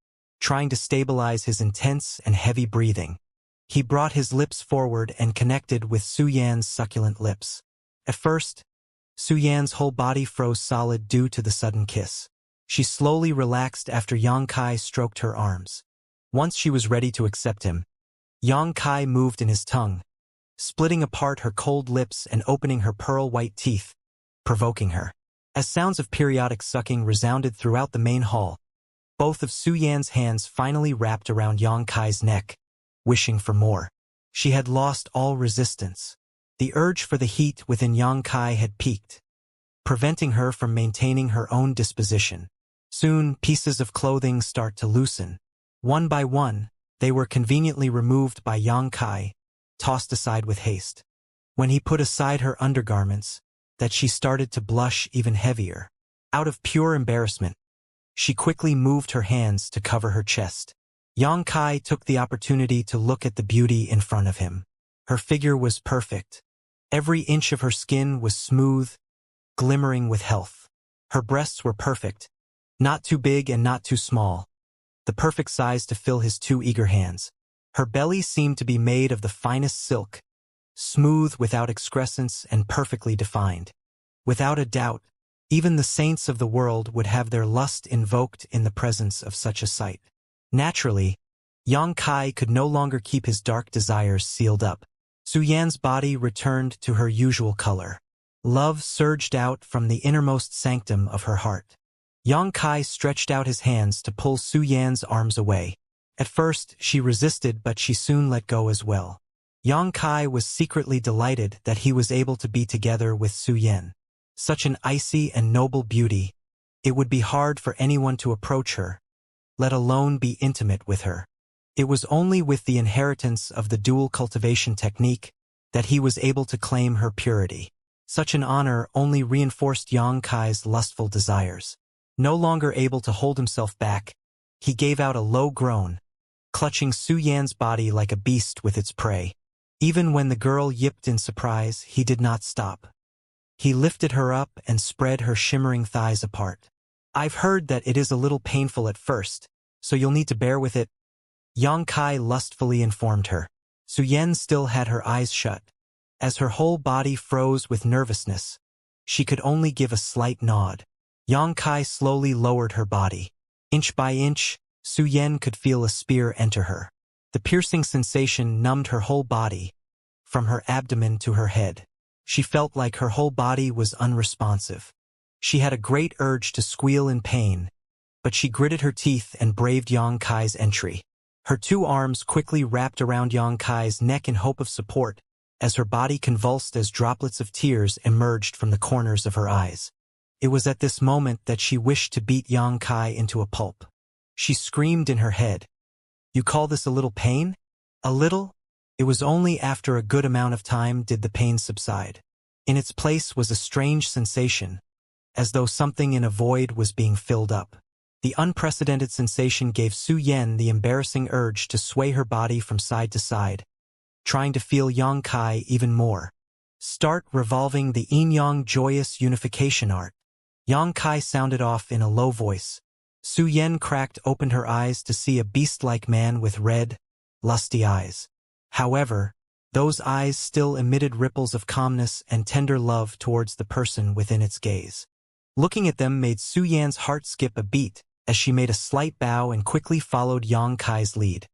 trying to stabilize his intense and heavy breathing. He brought his lips forward and connected with Su Yan's succulent lips. At first, Su Yan's whole body froze solid due to the sudden kiss. She slowly relaxed after Yang Kai stroked her arms. Once she was ready to accept him, Yang Kai moved in his tongue, splitting apart her cold lips and opening her pearl-white teeth, provoking her. As sounds of periodic sucking resounded throughout the main hall, both of Su Yan's hands finally wrapped around Yang Kai's neck, wishing for more. She had lost all resistance. The urge for the heat within Yang Kai had peaked, preventing her from maintaining her own disposition. Soon, pieces of clothing start to loosen. One by one, they were conveniently removed by Yang Kai, tossed aside with haste. When he put aside her undergarments, that she started to blush even heavier. Out of pure embarrassment, she quickly moved her hands to cover her chest. Yang Kai took the opportunity to look at the beauty in front of him. Her figure was perfect. Every inch of her skin was smooth, glimmering with health. Her breasts were perfect, not too big and not too small, the perfect size to fill his two eager hands. Her belly seemed to be made of the finest silk, smooth without excrescence and perfectly defined. Without a doubt, even the saints of the world would have their lust invoked in the presence of such a sight. Naturally, Yang Kai could no longer keep his dark desires sealed up. Su Yan's body returned to her usual color. Love surged out from the innermost sanctum of her heart. Yang Kai stretched out his hands to pull Su Yan's arms away. At first, she resisted, but she soon let go as well. Yang Kai was secretly delighted that he was able to be together with Su Yan. Such an icy and noble beauty, it would be hard for anyone to approach her, let alone be intimate with her. It was only with the inheritance of the dual cultivation technique that he was able to claim her purity. Such an honor only reinforced Yang Kai's lustful desires. No longer able to hold himself back, he gave out a low groan, clutching Su Yan's body like a beast with its prey. Even when the girl yipped in surprise, he did not stop. He lifted her up and spread her shimmering thighs apart. "I've heard that it is a little painful at first, so you'll need to bear with it," Yang Kai lustfully informed her. Su Yan still had her eyes shut. As her whole body froze with nervousness, she could only give a slight nod. Yang Kai slowly lowered her body. Inch by inch, Su Yan could feel a spear enter her. The piercing sensation numbed her whole body, from her abdomen to her head. She felt like her whole body was unresponsive. She had a great urge to squeal in pain, but she gritted her teeth and braved Yang Kai's entry. Her two arms quickly wrapped around Yang Kai's neck in hope of support, as her body convulsed as droplets of tears emerged from the corners of her eyes. It was at this moment that she wished to beat Yang Kai into a pulp. She screamed in her head, "You call this a little pain? A little?" It was only after a good amount of time did the pain subside. In its place was a strange sensation, as though something in a void was being filled up. The unprecedented sensation gave Su Yan the embarrassing urge to sway her body from side to side, trying to feel Yang Kai even more. "Start revolving the yin-yang joyous unification art," Yang Kai sounded off in a low voice. Su Yan cracked open her eyes to see a beast-like man with red, lusty eyes. However, those eyes still emitted ripples of calmness and tender love towards the person within its gaze. Looking at them made Su Yan's heart skip a beat, as she made a slight bow and quickly followed Yang Kai's lead.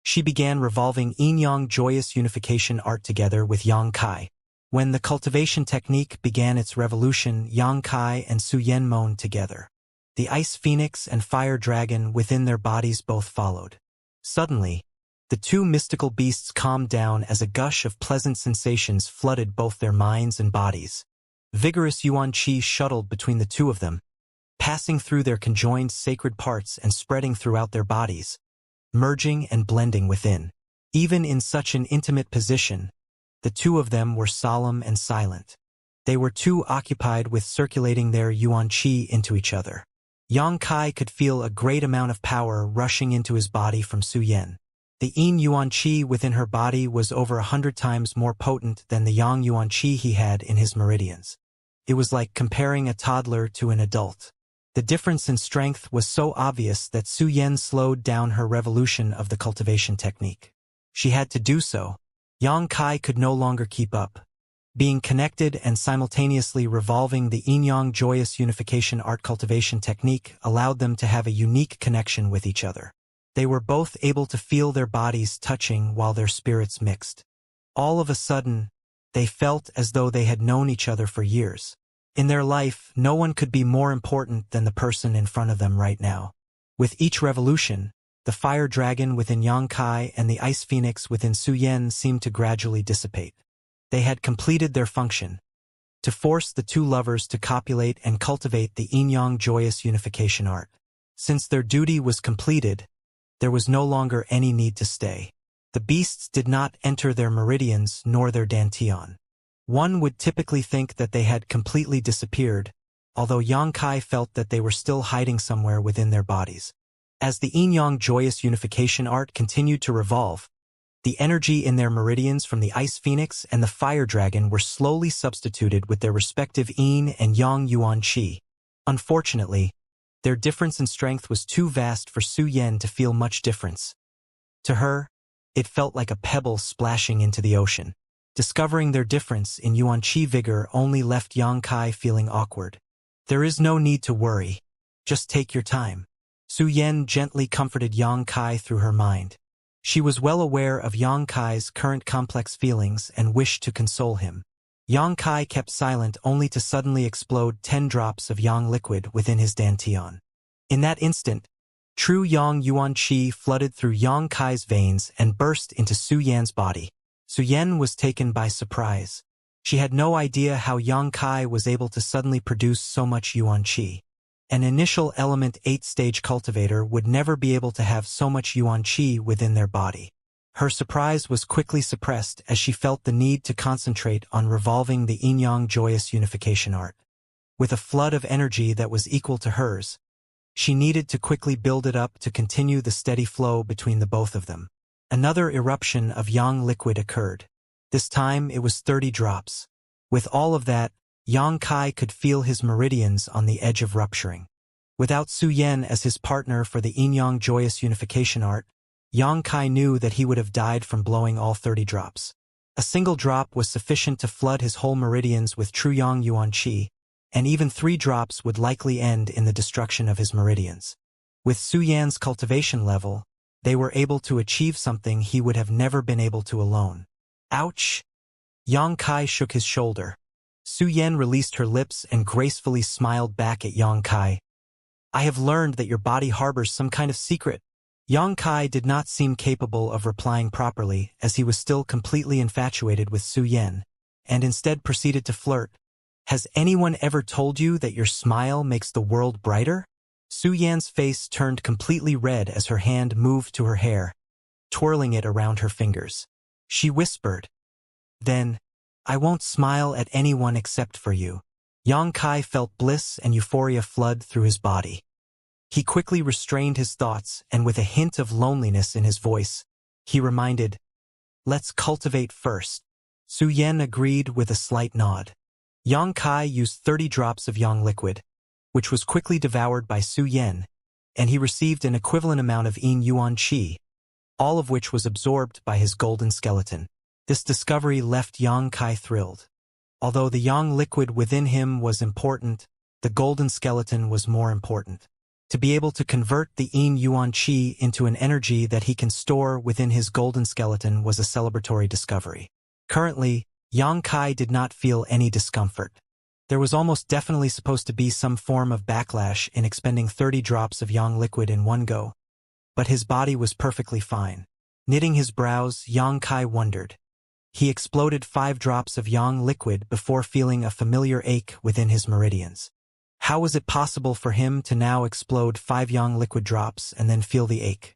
She began revolving yin-yang joyous unification art together with Yang Kai. When the cultivation technique began its revolution, Yang Kai and Su Yan moaned together. The ice phoenix and fire dragon within their bodies both followed. Suddenly, the two mystical beasts calmed down as a gush of pleasant sensations flooded both their minds and bodies. Vigorous yuan qi shuttled between the two of them, passing through their conjoined sacred parts and spreading throughout their bodies, merging and blending within. Even in such an intimate position, the two of them were solemn and silent. They were too occupied with circulating their yuan qi into each other. Yang Kai could feel a great amount of power rushing into his body from Su Yan. The yin yuan qi within her body was over 100 times more potent than the yang yuan qi he had in his meridians. It was like comparing a toddler to an adult. The difference in strength was so obvious that Su Yan slowed down her revolution of the cultivation technique. She had to do so. Yang Kai could no longer keep up. Being connected and simultaneously revolving the yin-yang joyous unification art cultivation technique allowed them to have a unique connection with each other. They were both able to feel their bodies touching while their spirits mixed. All of a sudden, they felt as though they had known each other for years. In their life, no one could be more important than the person in front of them right now. With each revolution, the fire dragon within Yang Kai and the ice phoenix within Su Yan seemed to gradually dissipate. They had completed their function, to force the two lovers to copulate and cultivate the yin-yang joyous unification art. Since their duty was completed, there was no longer any need to stay. The beasts did not enter their meridians nor their dantian. One would typically think that they had completely disappeared, although Yang Kai felt that they were still hiding somewhere within their bodies. As the yin-yang joyous unification art continued to revolve, the energy in their meridians from the ice phoenix and the fire dragon were slowly substituted with their respective yin and yang yuan qi. Unfortunately, their difference in strength was too vast for Su Yan to feel much difference. To her, it felt like a pebble splashing into the ocean. Discovering their difference in yuan qi vigor only left Yang Kai feeling awkward. There is no need to worry. Just take your time. Su Yan gently comforted Yang Kai through her mind. She was well aware of Yang Kai's current complex feelings and wished to console him. Yang Kai kept silent only to suddenly explode 10 drops of yang liquid within his dantian. In that instant, true yang yuan qi flooded through Yang Kai's veins and burst into Su Yan's body. Su Yan was taken by surprise. She had no idea how Yang Kai was able to suddenly produce so much yuan qi. An initial element 8-stage cultivator would never be able to have so much yuan qi within their body. Her surprise was quickly suppressed as she felt the need to concentrate on revolving the yin-yang joyous unification art. With a flood of energy that was equal to hers, she needed to quickly build it up to continue the steady flow between the both of them. Another eruption of yang liquid occurred. This time it was 30 drops. With all of that, Yang Kai could feel his meridians on the edge of rupturing. Without Su Yan as his partner for the yin-yang joyous unification art, Yang Kai knew that he would have died from blowing all 30 drops. A single drop was sufficient to flood his whole meridians with true yang yuan qi, and even 3 drops would likely end in the destruction of his meridians. With Su Yan's cultivation level, they were able to achieve something he would have never been able to alone. Ouch! Yang Kai shook his shoulder. Su Yan released her lips and gracefully smiled back at Yang Kai. I have learned that your body harbors some kind of secret. Yang Kai did not seem capable of replying properly as he was still completely infatuated with Su Yan, and instead proceeded to flirt. Has anyone ever told you that your smile makes the world brighter? Su Yan's face turned completely red as her hand moved to her hair, twirling it around her fingers. She whispered, "Then, I won't smile at anyone except for you." Yang Kai felt bliss and euphoria flood through his body. He quickly restrained his thoughts, and with a hint of loneliness in his voice, he reminded, "Let's cultivate first." Su Yan agreed with a slight nod. Yang Kai used 30 drops of yang liquid, which was quickly devoured by Su Yan, and he received an equivalent amount of yin yuan qi, all of which was absorbed by his golden skeleton. This discovery left Yang Kai thrilled. Although the yang liquid within him was important, the golden skeleton was more important. To be able to convert the yin yuan qi into an energy that he can store within his golden skeleton was a celebratory discovery. Currently, Yang Kai did not feel any discomfort. There was almost definitely supposed to be some form of backlash in expending 30 drops of yang liquid in one go, but his body was perfectly fine. Knitting his brows, Yang Kai wondered. He exploded 5 drops of yang liquid before feeling a familiar ache within his meridians. How was it possible for him to now explode 5 yang liquid drops and then feel the ache?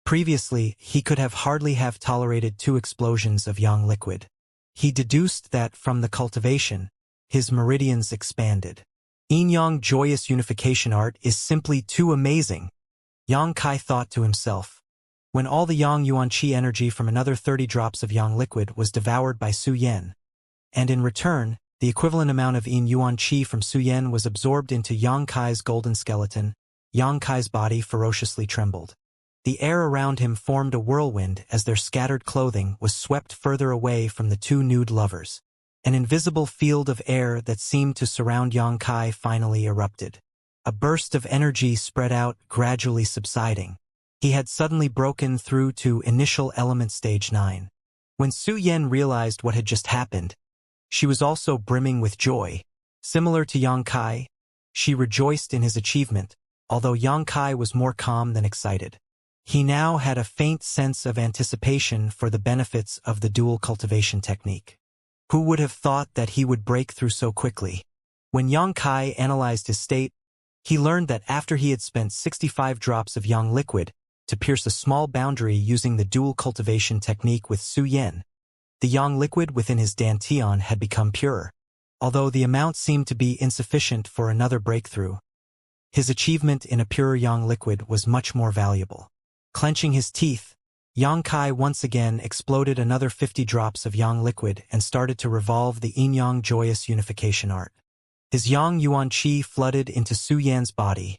Previously, he could have hardly have tolerated 2 explosions of yang liquid. He deduced that from the cultivation, his meridians expanded. Yin-yang joyous unification art is simply too amazing, Yang Kai thought to himself. When all the yang yuan qi energy from another 30 drops of yang liquid was devoured by Su Yan, and in return, the equivalent amount of yin yuan qi from Su Yan was absorbed into Yang Kai's golden skeleton, Yang Kai's body ferociously trembled. The air around him formed a whirlwind as their scattered clothing was swept further away from the two nude lovers. An invisible field of air that seemed to surround Yang Kai finally erupted. A burst of energy spread out, gradually subsiding. He had suddenly broken through to initial element stage 9. When Su Yan realized what had just happened, she was also brimming with joy. Similar to Yang Kai, she rejoiced in his achievement, although Yang Kai was more calm than excited. He now had a faint sense of anticipation for the benefits of the dual cultivation technique. Who would have thought that he would break through so quickly? When Yang Kai analyzed his state, he learned that after he had spent 65 drops of Yang liquid to pierce a small boundary using the dual cultivation technique with Su Yan, the Yang liquid within his dantian had become purer. Although the amount seemed to be insufficient for another breakthrough, his achievement in a purer Yang liquid was much more valuable. Clenching his teeth, Yang Kai once again exploded another 50 drops of Yang liquid and started to revolve the yin-yang joyous unification art. His Yang Yuan Qi flooded into Su Yan's body,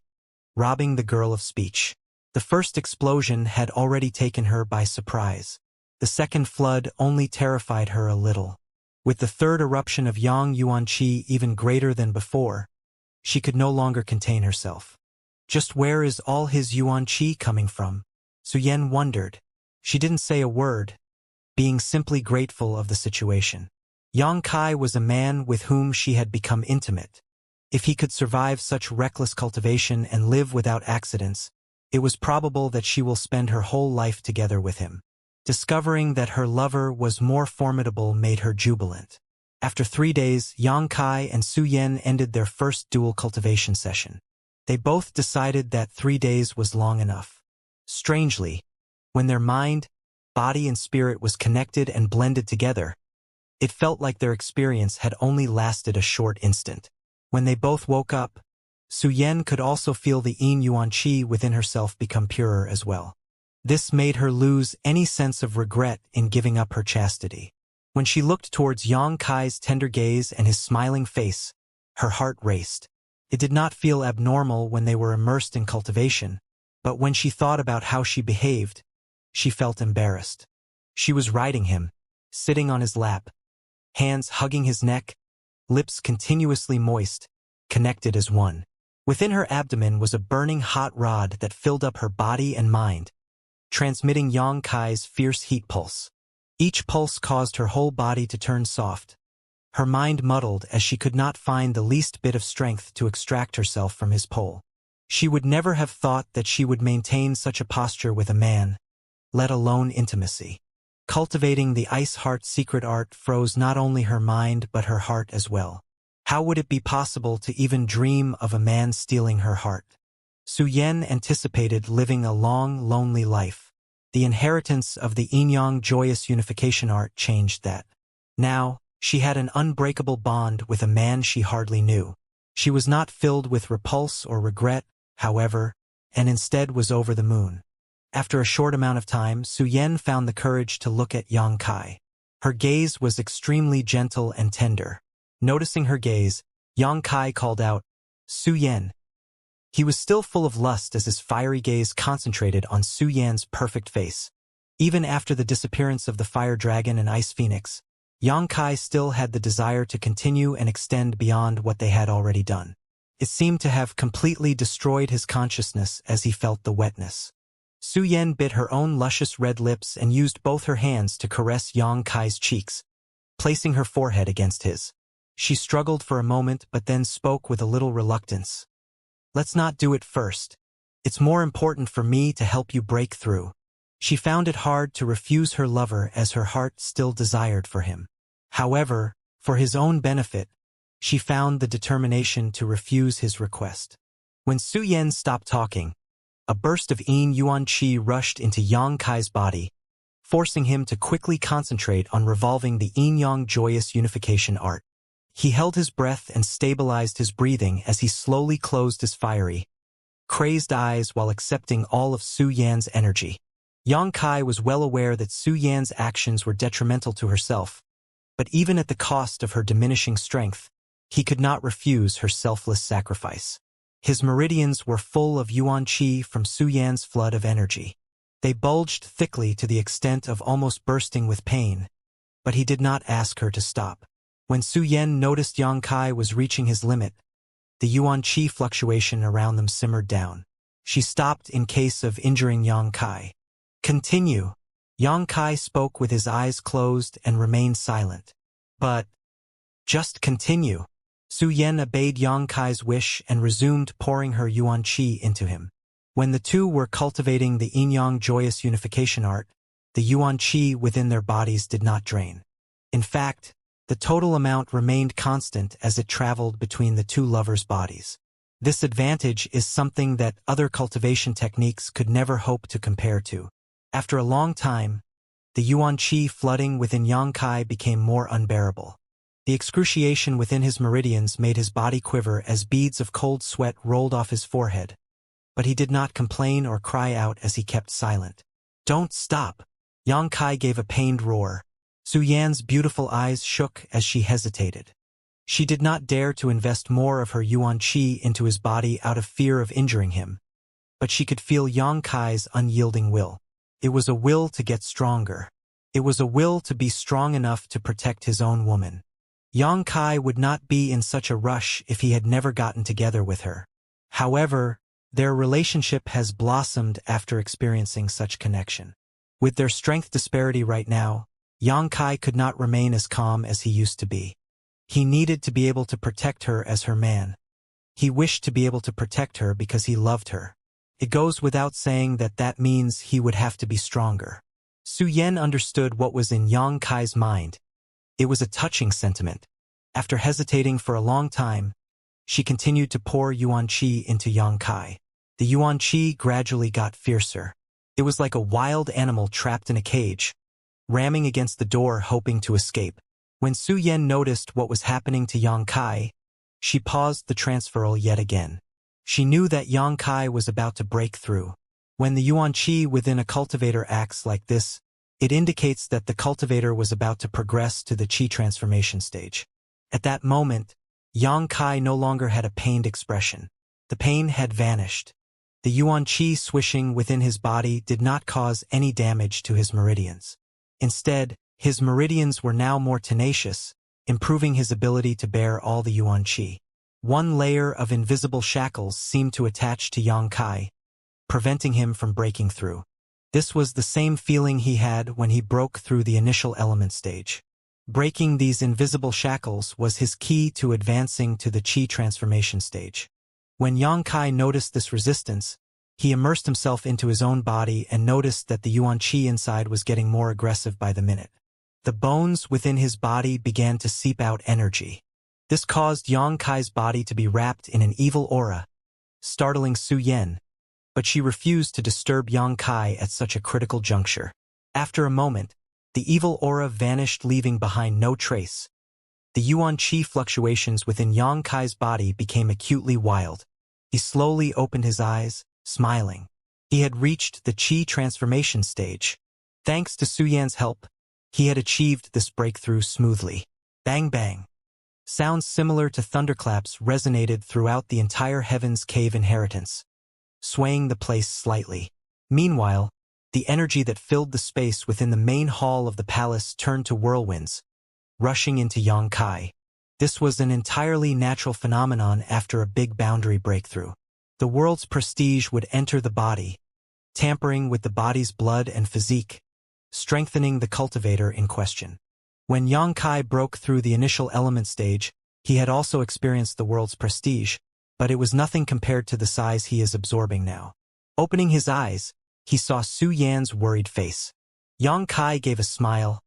robbing the girl of speech. The first explosion had already taken her by surprise. The second flood only terrified her a little. With the third eruption of Yang Yuan Qi even greater than before, she could no longer contain herself. Just where is all his Yuan Qi coming from? Su Yan wondered. She didn't say a word, being simply grateful of the situation. Yang Kai was a man with whom she had become intimate. If he could survive such reckless cultivation and live without accidents, it was probable that she will spend her whole life together with him. Discovering that her lover was more formidable made her jubilant. After 3 days, Yang Kai and Su Yan ended their first dual cultivation session. They both decided that 3 days was long enough. Strangely, when their mind, body and spirit was connected and blended together, it felt like their experience had only lasted a short instant. When they both woke up, Su Yan could also feel the yin yuan qi within herself become purer as well. This made her lose any sense of regret in giving up her chastity. When she looked towards Yang Kai's tender gaze and his smiling face, her heart raced. It did not feel abnormal when they were immersed in cultivation, but when she thought about how she behaved, she felt embarrassed. She was riding him, sitting on his lap, hands hugging his neck, lips continuously moist, connected as one. Within her abdomen was a burning hot rod that filled up her body and mind, transmitting Yang Kai's fierce heat pulse. Each pulse caused her whole body to turn soft. Her mind muddled as she could not find the least bit of strength to extract herself from his pole. She would never have thought that she would maintain such a posture with a man, let alone intimacy. Cultivating the ice heart secret art froze not only her mind but her heart as well. How would it be possible to even dream of a man stealing her heart? Su Yan anticipated living a long, lonely life. The inheritance of the yin-yang joyous unification art changed that. Now, she had an unbreakable bond with a man she hardly knew. She was not filled with repulse or regret, however, and instead was over the moon. After a short amount of time, Su Yan found the courage to look at Yang Kai. Her gaze was extremely gentle and tender. Noticing her gaze, Yang Kai called out, "Su Yan." He was still full of lust as his fiery gaze concentrated on Su Yan's perfect face. Even after the disappearance of the fire dragon and ice phoenix, Yang Kai still had the desire to continue and extend beyond what they had already done. It seemed to have completely destroyed his consciousness as he felt the wetness. Su Yan bit her own luscious red lips and used both her hands to caress Yang Kai's cheeks, placing her forehead against his. She struggled for a moment but then spoke with a little reluctance. "Let's not do it first. It's more important for me to help you break through." She found it hard to refuse her lover as her heart still desired for him. However, for his own benefit, she found the determination to refuse his request. When Su Yan stopped talking, a burst of yin yuan qi rushed into Yang Kai's body, forcing him to quickly concentrate on revolving the yin-yang joyous unification art. He held his breath and stabilized his breathing as he slowly closed his fiery, crazed eyes while accepting all of Su Yan's energy. Yang Kai was well aware that Su Yan's actions were detrimental to herself, but even at the cost of her diminishing strength, he could not refuse her selfless sacrifice. His meridians were full of yuan qi from Su Yan's flood of energy. They bulged thickly to the extent of almost bursting with pain, but he did not ask her to stop. When Su Yan noticed Yang Kai was reaching his limit, the yuan qi fluctuation around them simmered down. She stopped in case of injuring Yang Kai. "Continue." Yang Kai spoke with his eyes closed and remained silent. "But just continue." Su Yan obeyed Yang Kai's wish and resumed pouring her yuan qi into him. When the two were cultivating the yin-yang joyous unification art, the yuan qi within their bodies did not drain. In fact, the total amount remained constant as it traveled between the two lovers' bodies. This advantage is something that other cultivation techniques could never hope to compare to. After a long time, the yuan qi flooding within Yang Kai became more unbearable. The excruciation within his meridians made his body quiver as beads of cold sweat rolled off his forehead. But he did not complain or cry out as he kept silent. "Don't stop!" Yang Kai gave a pained roar. Su Yan's beautiful eyes shook as she hesitated. She did not dare to invest more of her yuan qi into his body out of fear of injuring him. But she could feel Yang Kai's unyielding will. It was a will to get stronger. It was a will to be strong enough to protect his own woman. Yang Kai would not be in such a rush if he had never gotten together with her. However, their relationship has blossomed after experiencing such connection. With their strength disparity right now, Yang Kai could not remain as calm as he used to be. He needed to be able to protect her as her man. He wished to be able to protect her because he loved her. It goes without saying that that means he would have to be stronger. Su Yan understood what was in Yang Kai's mind. It was a touching sentiment. After hesitating for a long time, she continued to pour yuan qi into Yang Kai. The yuan qi gradually got fiercer. It was like a wild animal trapped in a cage, ramming against the door hoping to escape. When Su Yan noticed what was happening to Yang Kai, she paused the transferal yet again. She knew that Yang Kai was about to break through. When the yuan qi within a cultivator acts like this, it indicates that the cultivator was about to progress to the qi transformation stage. At that moment, Yang Kai no longer had a pained expression. The pain had vanished. The yuan qi swishing within his body did not cause any damage to his meridians. Instead, his meridians were now more tenacious, improving his ability to bear all the yuan qi. One layer of invisible shackles seemed to attach to Yang Kai, preventing him from breaking through. This was the same feeling he had when he broke through the initial element stage. Breaking these invisible shackles was his key to advancing to the qi transformation stage. When Yang Kai noticed this resistance, he immersed himself into his own body and noticed that the yuan qi inside was getting more aggressive by the minute. The bones within his body began to seep out energy. This caused Yang Kai's body to be wrapped in an evil aura, startling Su Yan, but she refused to disturb Yang Kai at such a critical juncture. After a moment, the evil aura vanished, leaving behind no trace. The yuan qi fluctuations within Yang Kai's body became acutely wild. He slowly opened his eyes, smiling. He had reached the qi transformation stage. Thanks to Su Yan's help, he had achieved this breakthrough smoothly. Bang bang. Sounds similar to thunderclaps resonated throughout the entire Heaven's Cave inheritance, swaying the place slightly. Meanwhile, the energy that filled the space within the main hall of the palace turned to whirlwinds, rushing into Yang Kai. This was an entirely natural phenomenon after a big boundary breakthrough. The world's prestige would enter the body, tampering with the body's blood and physique, strengthening the cultivator in question. When Yang Kai broke through the initial element stage, he had also experienced the world's prestige, but it was nothing compared to the size he is absorbing now. Opening his eyes, he saw Su Yan's worried face. Yang Kai gave a smile.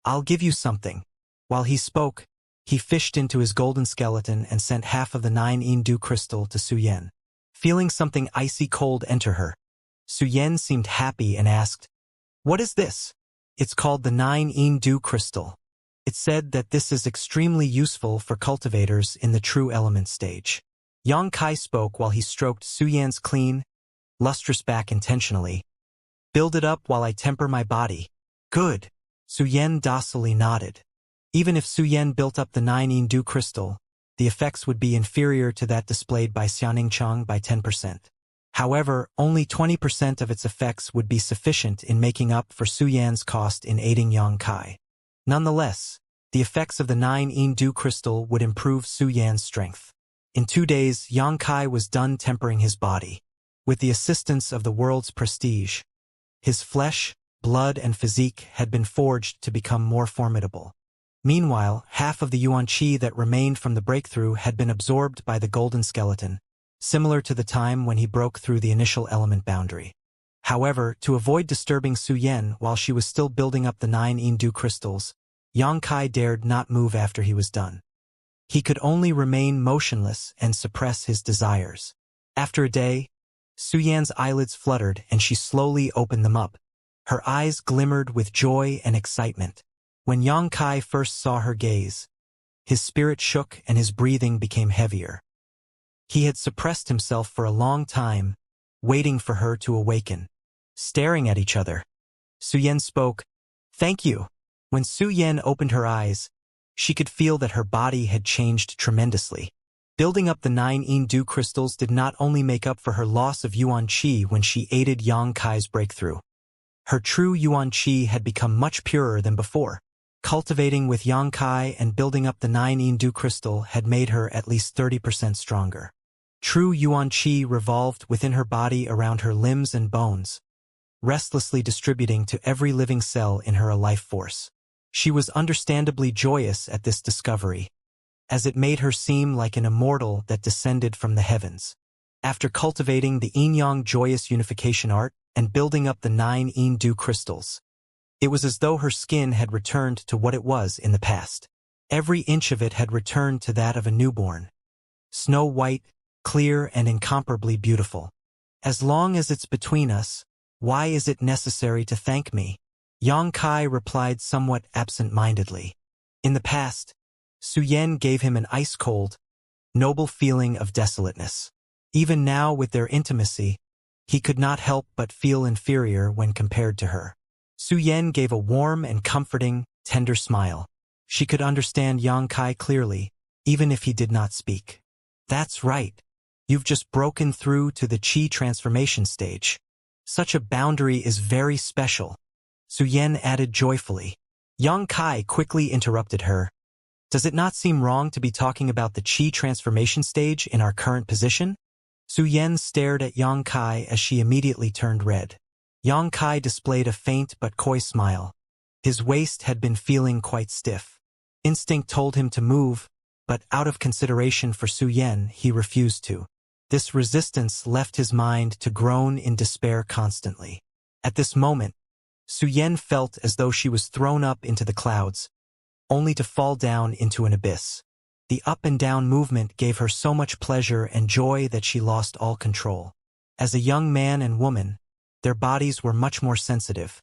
"I'll give you something." While he spoke, he fished into his golden skeleton and sent half of the 9 Indu crystal to Su Yan. Feeling something icy cold enter her, Su Yan seemed happy and asked, "What is this?" "It's called the 9 Indu crystal. It's said that this is extremely useful for cultivators in the true element stage." Yang Kai spoke while he stroked Su Yan's clean, lustrous back intentionally. "Build it up while I temper my body." "Good." Su Yan docilely nodded. Even if Su Yan built up the 9 Indu crystal, the effects would be inferior to that displayed by Xianxia by 10%. However, only 20% of its effects would be sufficient in making up for Su Yan's cost in aiding Yang Kai. Nonetheless, the effects of the 9 Indu crystal would improve Su Yan's strength. In 2 days, Yang Kai was done tempering his body. With the assistance of the world's prestige, his flesh, blood, and physique had been forged to become more formidable. Meanwhile, half of the yuan qi that remained from the breakthrough had been absorbed by the golden skeleton, similar to the time when he broke through the initial element boundary. However, to avoid disturbing Su Yan while she was still building up the 9 Indu crystals, Yang Kai dared not move after he was done. He could only remain motionless and suppress his desires. After a day, Su Yan's eyelids fluttered and she slowly opened them up. Her eyes glimmered with joy and excitement. When Yang Kai first saw her gaze, his spirit shook and his breathing became heavier. He had suppressed himself for a long time, waiting for her to awaken. Staring at each other, Su Yan spoke, "Thank you." When Su Yan opened her eyes, she could feel that her body had changed tremendously. Building up the 9 Indu crystals did not only make up for her loss of yuan qi when she aided Yang Kai's breakthrough. Her true yuan qi had become much purer than before. Cultivating with Yang Kai and building up the 9 Indu crystal had made her at least 30% stronger. True yuan qi revolved within her body around her limbs and bones, restlessly distributing to every living cell in her a life force. She was understandably joyous at this discovery, as it made her seem like an immortal that descended from the heavens. After cultivating the yin-yang joyous unification art and building up the 9 Indu crystals, it was as though her skin had returned to what it was in the past. Every inch of it had returned to that of a newborn. Snow white, clear and incomparably beautiful. As long as it's between us, why is it necessary to thank me? Yang Kai replied somewhat absent-mindedly. In the past, Su Yan gave him an ice-cold, noble feeling of desolateness. Even now with their intimacy, he could not help but feel inferior when compared to her. Su Yan gave a warm and comforting, tender smile. She could understand Yang Kai clearly, even if he did not speak. That's right. You've just broken through to the Qi transformation stage. Such a boundary is very special, Su Yan added joyfully. Yang Kai quickly interrupted her. Does it not seem wrong to be talking about the Qi transformation stage in our current position? Su Yan stared at Yang Kai as she immediately turned red. Yang Kai displayed a faint but coy smile. His waist had been feeling quite stiff. Instinct told him to move, but out of consideration for Su Yan, he refused to. This resistance left his mind to groan in despair constantly. At this moment, Su Yan felt as though she was thrown up into the clouds, only to fall down into an abyss. The up and down movement gave her so much pleasure and joy that she lost all control. As a young man and woman, their bodies were much more sensitive,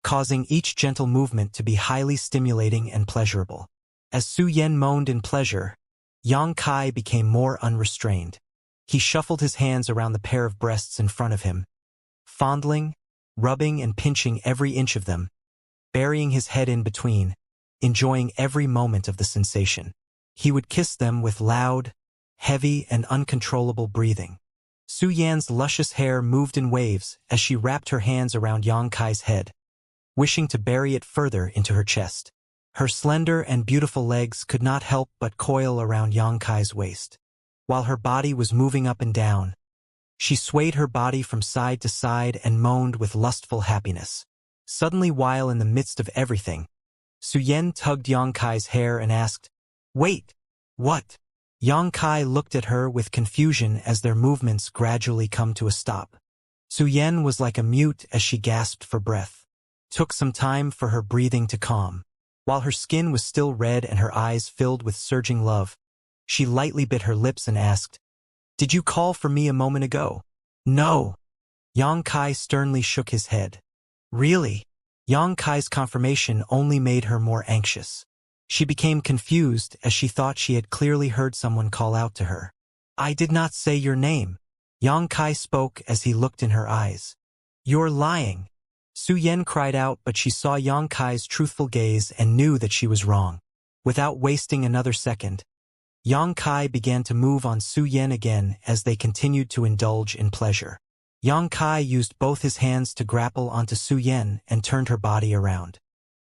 causing each gentle movement to be highly stimulating and pleasurable. As Su Yan moaned in pleasure, Yang Kai became more unrestrained. He shuffled his hands around the pair of breasts in front of him, fondling, rubbing and pinching every inch of them, burying his head in between, enjoying every moment of the sensation. He would kiss them with loud, heavy and uncontrollable breathing. Su Yan's luscious hair moved in waves as she wrapped her hands around Yang Kai's head, wishing to bury it further into her chest. Her slender and beautiful legs could not help but coil around Yang Kai's waist. While her body was moving up and down, she swayed her body from side to side and moaned with lustful happiness. Suddenly, while in the midst of everything, Su Yan tugged Yang Kai's hair and asked, "Wait, what?" Yang Kai looked at her with confusion as their movements gradually come to a stop. Su Yan was like a mute as she gasped for breath. Took some time for her breathing to calm. While her skin was still red and her eyes filled with surging love, she lightly bit her lips and asked, "Did you call for me a moment ago?" "No." Yang Kai sternly shook his head. "Really?" Yang Kai's confirmation only made her more anxious. She became confused as she thought she had clearly heard someone call out to her. "I did not say your name." Yang Kai spoke as he looked in her eyes. "You're lying." Su Yan cried out, but she saw Yang Kai's truthful gaze and knew that she was wrong. Without wasting another second, Yang Kai began to move on Su Yan again as they continued to indulge in pleasure. Yang Kai used both his hands to grapple onto Su Yan and turned her body around.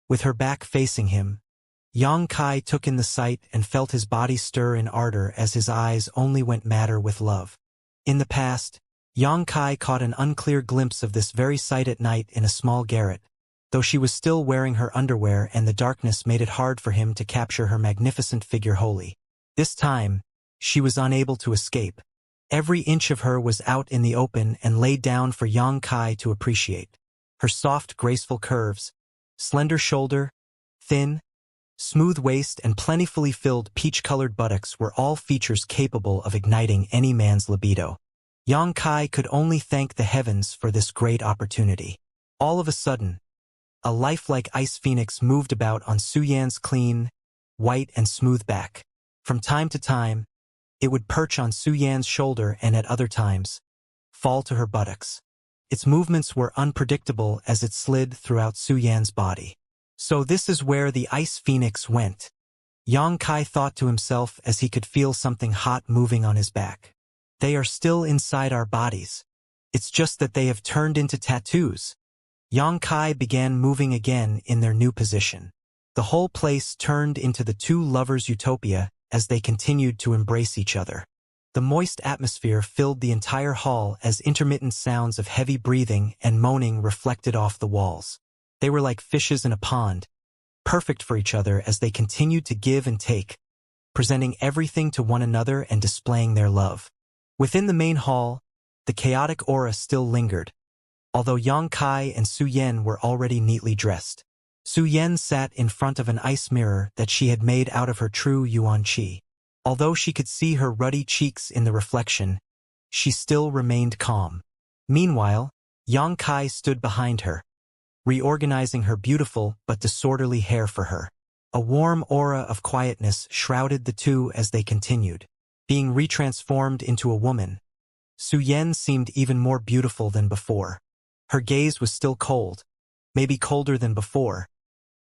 With her back facing him, Yang Kai took in the sight and felt his body stir in ardor as his eyes only went madder with love. In the past, Yang Kai caught an unclear glimpse of this very sight at night in a small garret, though she was still wearing her underwear and the darkness made it hard for him to capture her magnificent figure wholly. This time, she was unable to escape. Every inch of her was out in the open and laid down for Yang Kai to appreciate. Her soft, graceful curves, slender shoulder, thin, smooth waist and plentifully filled peach-colored buttocks were all features capable of igniting any man's libido. Yang Kai could only thank the heavens for this great opportunity. All of a sudden, a lifelike ice phoenix moved about on Su-Yan's clean, white and smooth back. From time to time, it would perch on Su-Yan's shoulder and at other times, fall to her buttocks. Its movements were unpredictable as it slid throughout Su-Yan's body. So this is where the ice phoenix went. Yang Kai thought to himself as he could feel something hot moving on his back. They are still inside our bodies. It's just that they have turned into tattoos. Yang Kai began moving again in their new position. The whole place turned into the two lovers' utopia as they continued to embrace each other. The moist atmosphere filled the entire hall as intermittent sounds of heavy breathing and moaning reflected off the walls. They were like fishes in a pond, perfect for each other as they continued to give and take, presenting everything to one another and displaying their love. Within the main hall, the chaotic aura still lingered, although Yang Kai and Su-Yan were already neatly dressed. Su-Yan sat in front of an ice mirror that she had made out of her true yuan qi. Although she could see her ruddy cheeks in the reflection, she still remained calm. Meanwhile, Yang Kai stood behind her, reorganizing her beautiful but disorderly hair for her. A warm aura of quietness shrouded the two as they continued. Being retransformed into a woman, Su-Yan seemed even more beautiful than before. Her gaze was still cold, maybe colder than before,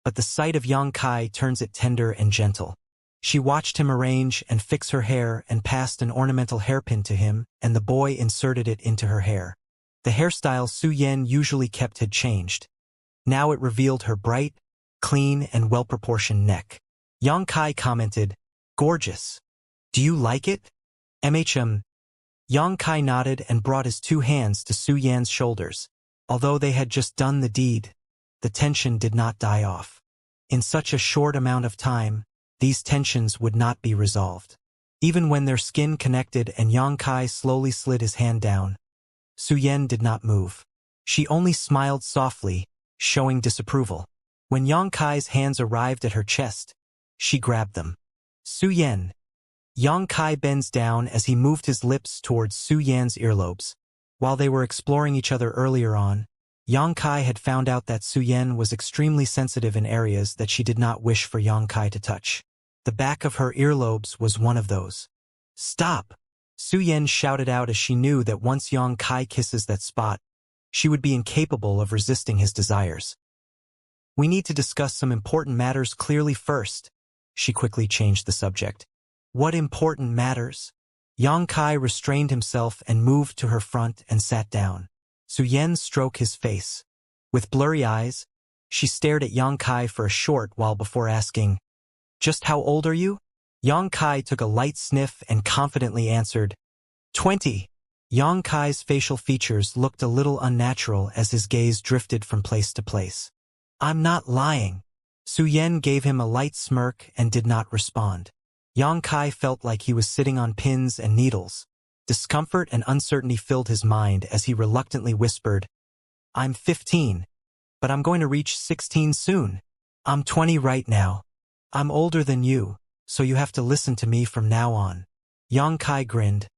but the sight of Yang Kai turns it tender and gentle. She watched him arrange and fix her hair and passed an ornamental hairpin to him, and the boy inserted it into her hair. The hairstyle Su-Yan usually kept had changed. Now it revealed her bright, clean, and well-proportioned neck. Yang Kai commented, "Gorgeous. Do you like it?" Yang Kai nodded and brought his two hands to Su-Yan's shoulders. Although they had just done the deed, the tension did not die off. In such a short amount of time, these tensions would not be resolved. Even when their skin connected and Yang Kai slowly slid his hand down, Su-Yan did not move. She only smiled softly, showing disapproval. When Yang Kai's hands arrived at her chest, she grabbed them. Su-Yan. Yang Kai bends down as he moved his lips towards Su-Yan's earlobes. While they were exploring each other earlier on, Yang Kai had found out that Su-Yan was extremely sensitive in areas that she did not wish for Yang Kai to touch. The back of her earlobes was one of those. "Stop!" Su-Yan shouted out as she knew that once Yang Kai kisses that spot, she would be incapable of resisting his desires. "We need to discuss some important matters clearly first." She quickly changed the subject. "What important matters?" Yang Kai restrained himself and moved to her front and sat down. Su-Yan stroked his face. With blurry eyes, she stared at Yang Kai for a short while before asking, "Just how old are you?" Yang Kai took a light sniff and confidently answered, 20. Yang Kai's facial features looked a little unnatural as his gaze drifted from place to place. "I'm not lying." Su-Yan gave him a light smirk and did not respond. Yang Kai felt like he was sitting on pins and needles. Discomfort and uncertainty filled his mind as he reluctantly whispered, "I'm 15, but I'm going to reach 16 soon. I'm 20 right now. I'm older than you, so you have to listen to me from now on." Yang Kai grinned.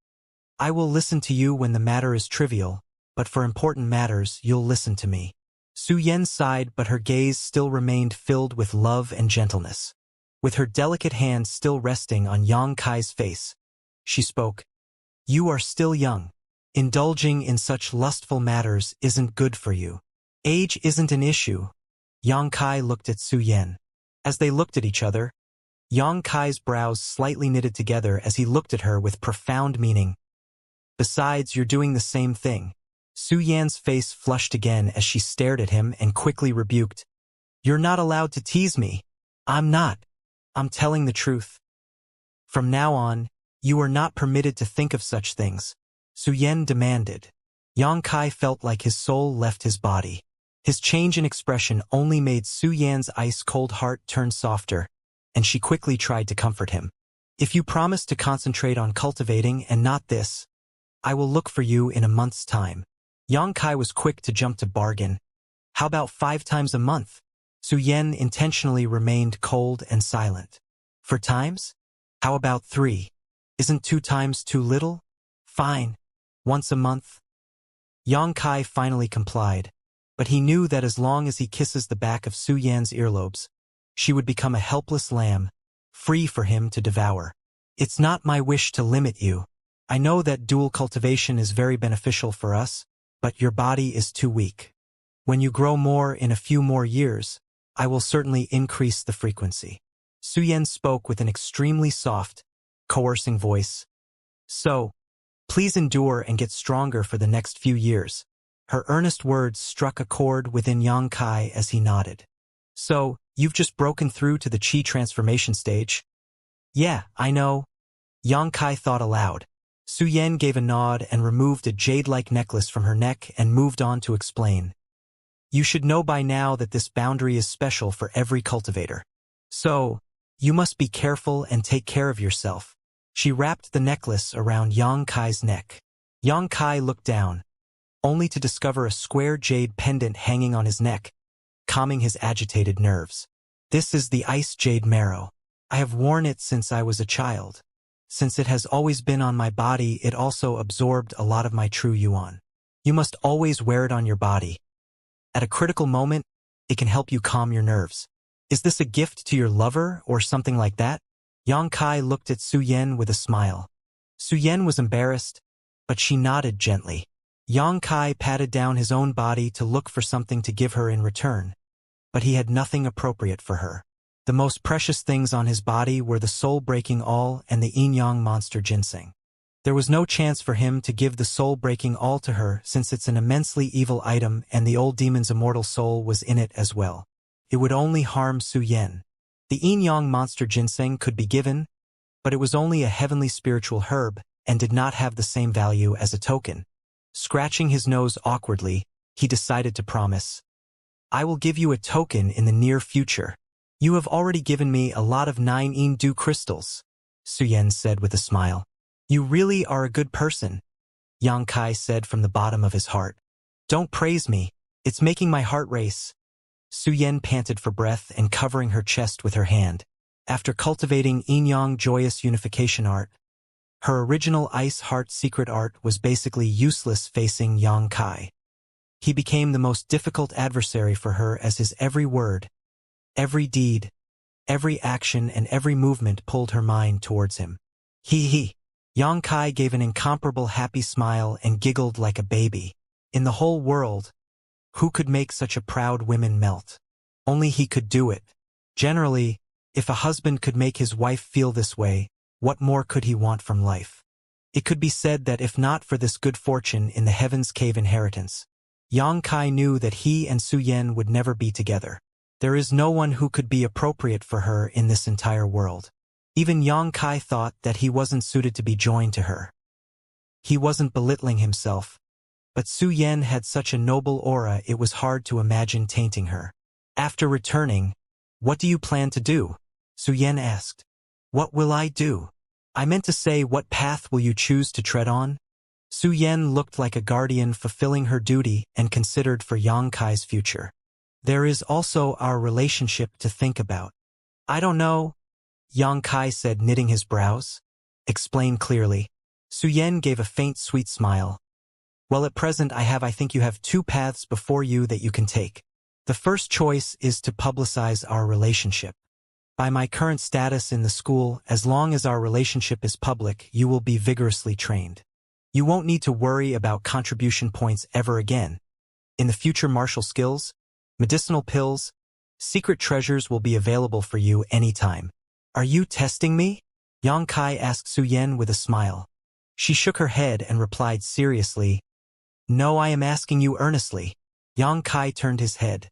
"I will listen to you when the matter is trivial, but for important matters you'll listen to me." Su-Yan sighed, but her gaze still remained filled with love and gentleness. With her delicate hand still resting on Yang Kai's face, she spoke, "You are still young. Indulging in such lustful matters isn't good for you. Age isn't an issue." Yang Kai looked at Su-Yan. As they looked at each other, Yang Kai's brows slightly knitted together as he looked at her with profound meaning. "Besides, you're doing the same thing." Su-Yan's face flushed again as she stared at him and quickly rebuked, "You're not allowed to tease me." "I'm not. I'm telling the truth. From now on, you are not permitted to think of such things," Su-Yan demanded. Yang Kai felt like his soul left his body. His change in expression only made Su Yan's ice-cold heart turn softer, and she quickly tried to comfort him. If you promise to concentrate on cultivating and not this, I will look for you in a month's time. Yang Kai was quick to jump to bargain. How about 5 times a month? Su Yan intentionally remained cold and silent. For times? How about 3? Isn't 2 times too little? Fine. Once a month. Yang Kai finally complied, but he knew that as long as he kisses the back of Su Yan's earlobes, she would become a helpless lamb, free for him to devour. It's not my wish to limit you. I know that dual cultivation is very beneficial for us, but your body is too weak. When you grow more in a few more years, I will certainly increase the frequency. Su Yan spoke with an extremely soft, coercing voice. So, please endure and get stronger for the next few years. Her earnest words struck a chord within Yang Kai as he nodded. So, you've just broken through to the Qi transformation stage? Yeah, I know. Yang Kai thought aloud. Su Yan gave a nod and removed a jade-like necklace from her neck and moved on to explain. You should know by now that this boundary is special for every cultivator. So, you must be careful and take care of yourself. She wrapped the necklace around Yang Kai's neck. Yang Kai looked down, only to discover a square jade pendant hanging on his neck, calming his agitated nerves. This is the ice jade marrow. I have worn it since I was a child. Since it has always been on my body, it also absorbed a lot of my true yuan. You must always wear it on your body. At a critical moment, it can help you calm your nerves. Is this a gift to your lover or something like that? Yang Kai looked at Su Yan with a smile. Su Yan was embarrassed, but she nodded gently. Yang Kai patted down his own body to look for something to give her in return, but he had nothing appropriate for her. The most precious things on his body were the soul-breaking all and the yin-yang monster ginseng. There was no chance for him to give the soul-breaking all to her since it's an immensely evil item and the old demon's immortal soul was in it as well. It would only harm Su Yan. The yin-yang monster ginseng could be given, but it was only a heavenly spiritual herb and did not have the same value as a token. Scratching his nose awkwardly, he decided to promise. I will give you a token in the near future. You have already given me a lot of 9 Yin-Du crystals, Su Yan said with a smile. You really are a good person, Yang Kai said from the bottom of his heart. Don't praise me, it's making my heart race. Su Yan panted for breath and covering her chest with her hand. After cultivating yin-yang joyous unification art, her original ice heart secret art was basically useless facing Yang Kai. He became the most difficult adversary for her as his every word, every deed, every action and every movement pulled her mind towards him. He. Yang Kai gave an incomparable happy smile and giggled like a baby. In the whole world, who could make such a proud woman melt? Only he could do it. Generally, if a husband could make his wife feel this way, what more could he want from life? It could be said that if not for this good fortune in the Heaven's Cave inheritance, Yang Kai knew that he and Su Yan would never be together. There is no one who could be appropriate for her in this entire world. Even Yang Kai thought that he wasn't suited to be joined to her. He wasn't belittling himself, but Su Yan had such a noble aura it was hard to imagine tainting her. After returning, what do you plan to do? Su Yan asked. What will I do? I meant to say, what path will you choose to tread on? Su Yan looked like a guardian fulfilling her duty and considered for Yang Kai's future. There is also our relationship to think about. I don't know, Yang Kai said, knitting his brows. Explain clearly. Su Yan gave a faint sweet smile. Well, at present I think you have 2 paths before you that you can take. The first choice is to publicize our relationship. By my current status in the school, as long as our relationship is public, you will be vigorously trained. You won't need to worry about contribution points ever again. In the future, martial skills, medicinal pills, secret treasures will be available for you anytime. Are you testing me? Yang Kai asked Su Yan with a smile. She shook her head and replied seriously, No, I am asking you earnestly. Yang Kai turned his head.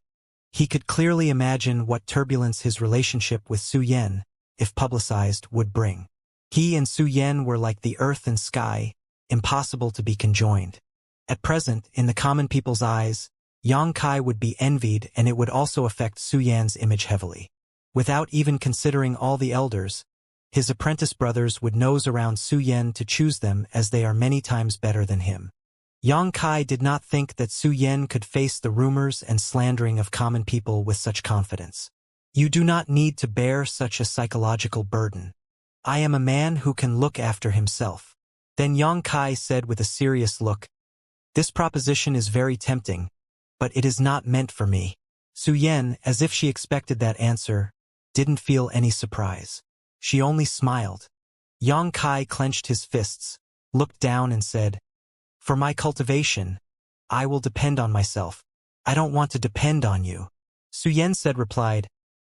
He could clearly imagine what turbulence his relationship with Su Yan, if publicized, would bring. He and Su Yan were like the earth and sky, impossible to be conjoined. At present, in the common people's eyes, Yang Kai would be envied, and it would also affect Su Yan's image heavily. Without even considering all the elders, his apprentice brothers would nose around Su Yan to choose them as they are many times better than him. Yang Kai did not think that Su Yan could face the rumors and slandering of common people with such confidence. You do not need to bear such a psychological burden. I am a man who can look after himself. Then Yang Kai said with a serious look, "This proposition is very tempting, but it is not meant for me." Su Yan, as if she expected that answer, didn't feel any surprise. She only smiled. Yang Kai clenched his fists, looked down and said, "For my cultivation, I will depend on myself. I don't want to depend on you." Su Yan replied,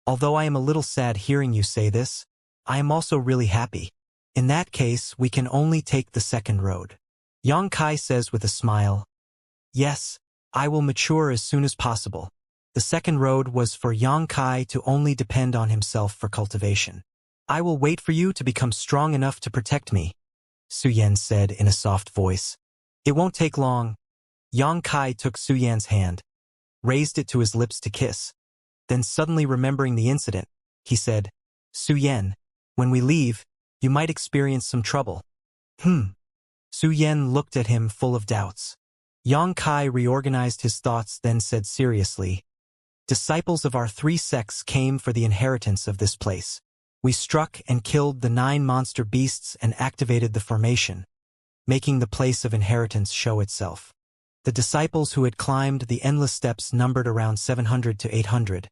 "Although I am a little sad hearing you say this, I am also really happy. In that case, we can only take the second road." Yang Kai says with a smile, "Yes, I will mature as soon as possible." The second road was for Yang Kai to only depend on himself for cultivation. "I will wait for you to become strong enough to protect me," Su Yan said in a soft voice. "It won't take long." Yang Kai took Su Yan's hand, raised it to his lips to kiss. Then suddenly remembering the incident, he said, "Su Yan, when we leave, you might experience some trouble." Su Yan looked at him full of doubts. Yang Kai reorganized his thoughts, then said seriously, "Disciples of our three sects came for the inheritance of this place. We struck and killed the 9 monster beasts and activated the formation, making the place of inheritance show itself. The disciples who had climbed the endless steps numbered around 700 to 800,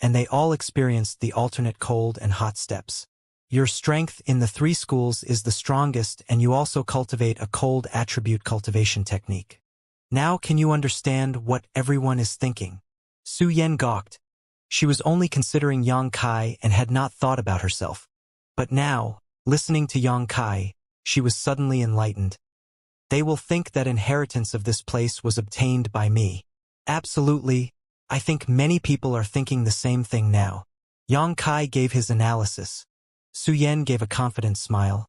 and they all experienced the alternate cold and hot steps. Your strength in the 3 schools is the strongest, and you also cultivate a cold attribute cultivation technique. Now can you understand what everyone is thinking?" Su Yan gawked. She was only considering Yang Kai and had not thought about herself. But now, listening to Yang Kai, she was suddenly enlightened. "They will think that inheritance of this place was obtained by me." "Absolutely. I think many people are thinking the same thing now." Yang Kai gave his analysis. Su Yan gave a confident smile.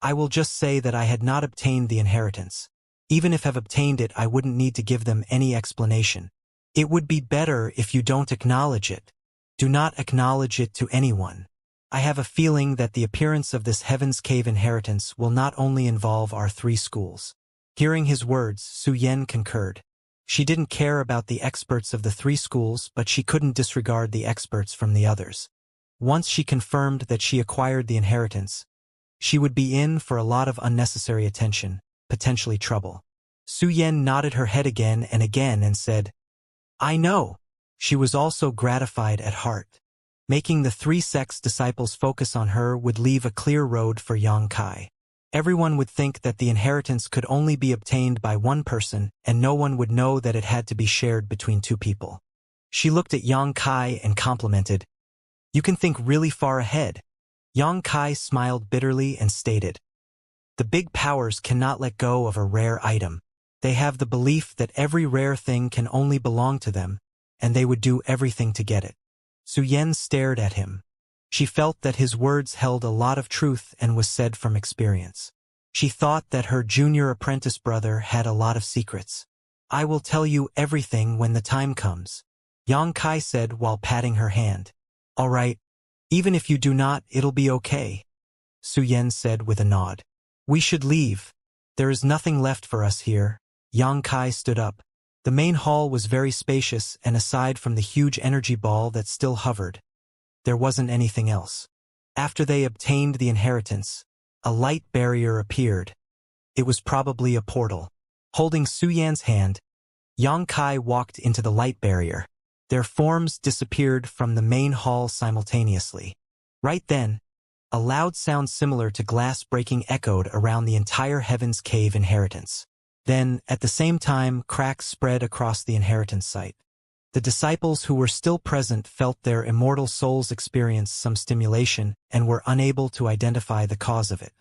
"I will just say that I had not obtained the inheritance. Even if I've obtained it, I wouldn't need to give them any explanation. It would be better if you don't acknowledge it. Do not acknowledge it to anyone. I have a feeling that the appearance of this Heaven's Cave inheritance will not only involve our 3 schools." Hearing his words, Su Yan concurred. She didn't care about the experts of the 3 schools, but she couldn't disregard the experts from the others. Once she confirmed that she acquired the inheritance, she would be in for a lot of unnecessary attention, potentially trouble. Su Yan nodded her head again and said, "I know." She was also gratified at heart. Making the 3 sects' disciples focus on her would leave a clear road for Yang Kai. Everyone would think that the inheritance could only be obtained by one person, and no one would know that it had to be shared between 2 people. She looked at Yang Kai and complimented, "You can think really far ahead." Yang Kai smiled bitterly and stated, "The big powers cannot let go of a rare item. They have the belief that every rare thing can only belong to them, and they would do everything to get it." Su Yan stared at him. She felt that his words held a lot of truth and was said from experience. She thought that her junior apprentice brother had a lot of secrets. "I will tell you everything when the time comes," Yang Kai said while patting her hand. "All right. Even if you do not, it'll be okay," Su Yan said with a nod. "We should leave. There is nothing left for us here." Yang Kai stood up. The main hall was very spacious, and aside from the huge energy ball that still hovered, there wasn't anything else. After they obtained the inheritance, a light barrier appeared. It was probably a portal. Holding Su Yan's hand, Yang Kai walked into the light barrier. Their forms disappeared from the main hall simultaneously. Right then, a loud sound similar to glass breaking echoed around the entire Heaven's Cave inheritance. Then, at the same time, cracks spread across the inheritance site. The disciples who were still present felt their immortal souls experience some stimulation and were unable to identify the cause of it.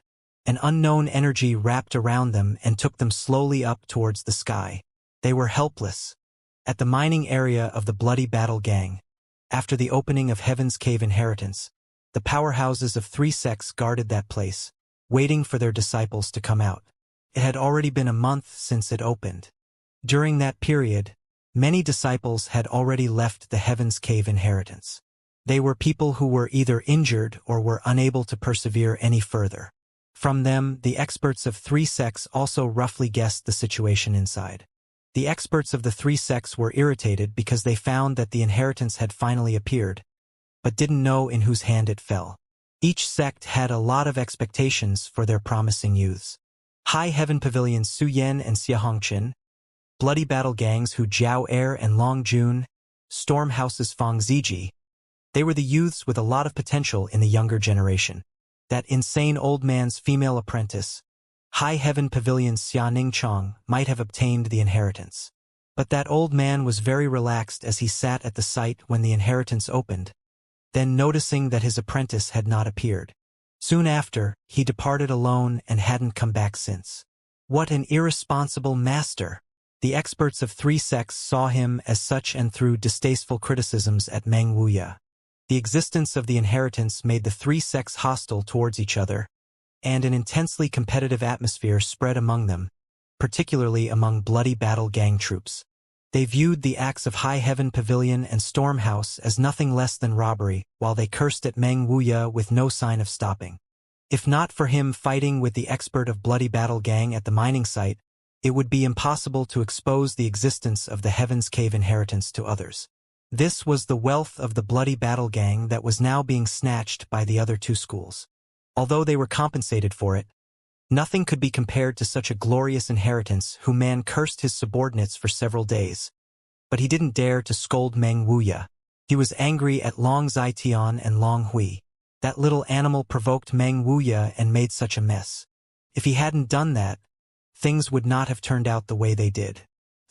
An unknown energy wrapped around them and took them slowly up towards the sky. They were helpless. At the mining area of the Bloody Battle Gang, after the opening of Heaven's Cave inheritance, the powerhouses of 3 sects guarded that place, waiting for their disciples to come out. It had already been a month since it opened. During that period, Many disciples had already left the Heaven's Cave inheritance. They were people who were either injured or were unable to persevere any further. From them, the experts of 3 sects also roughly guessed the situation inside. The experts of the 3 sects were irritated because they found that the inheritance had finally appeared, but didn't know in whose hand it fell. Each sect had a lot of expectations for their promising youths. High Heaven Pavilions Su Yan and Xianxia, Bloody Battle Gangs Hu Jiao Er and Long Jun, Storm Houses Fang Ziji. They were the youths with a lot of potential in the younger generation. That insane old man's female apprentice, High Heaven Pavilion's Xia Chong, might have obtained the inheritance. But that old man was very relaxed as he sat at the site when the inheritance opened, then noticing that his apprentice had not appeared. Soon after, he departed alone and hadn't come back since. What an irresponsible master! The experts of 3 sects saw him as such and threw distasteful criticisms at Meng Wuya. The existence of the inheritance made the 3 sects hostile towards each other, and an intensely competitive atmosphere spread among them, particularly among Bloody Battle Gang troops. They viewed the acts of High Heaven Pavilion and Stormhouse as nothing less than robbery, while they cursed at Meng Wuya with no sign of stopping. If not for him fighting with the expert of Bloody Battle Gang at the mining site, it would be impossible to expose the existence of the Heaven's Cave inheritance to others. This was the wealth of the Bloody Battle Gang that was now being snatched by the other 2 schools. Although they were compensated for it, nothing could be compared to such a glorious inheritance. Hu Man cursed his subordinates for several days, but he didn't dare to scold Meng Wuya. He was angry at Long Zitian and Long Hui. That little animal provoked Meng Wuya and made such a mess. If he hadn't done that, things would not have turned out the way they did.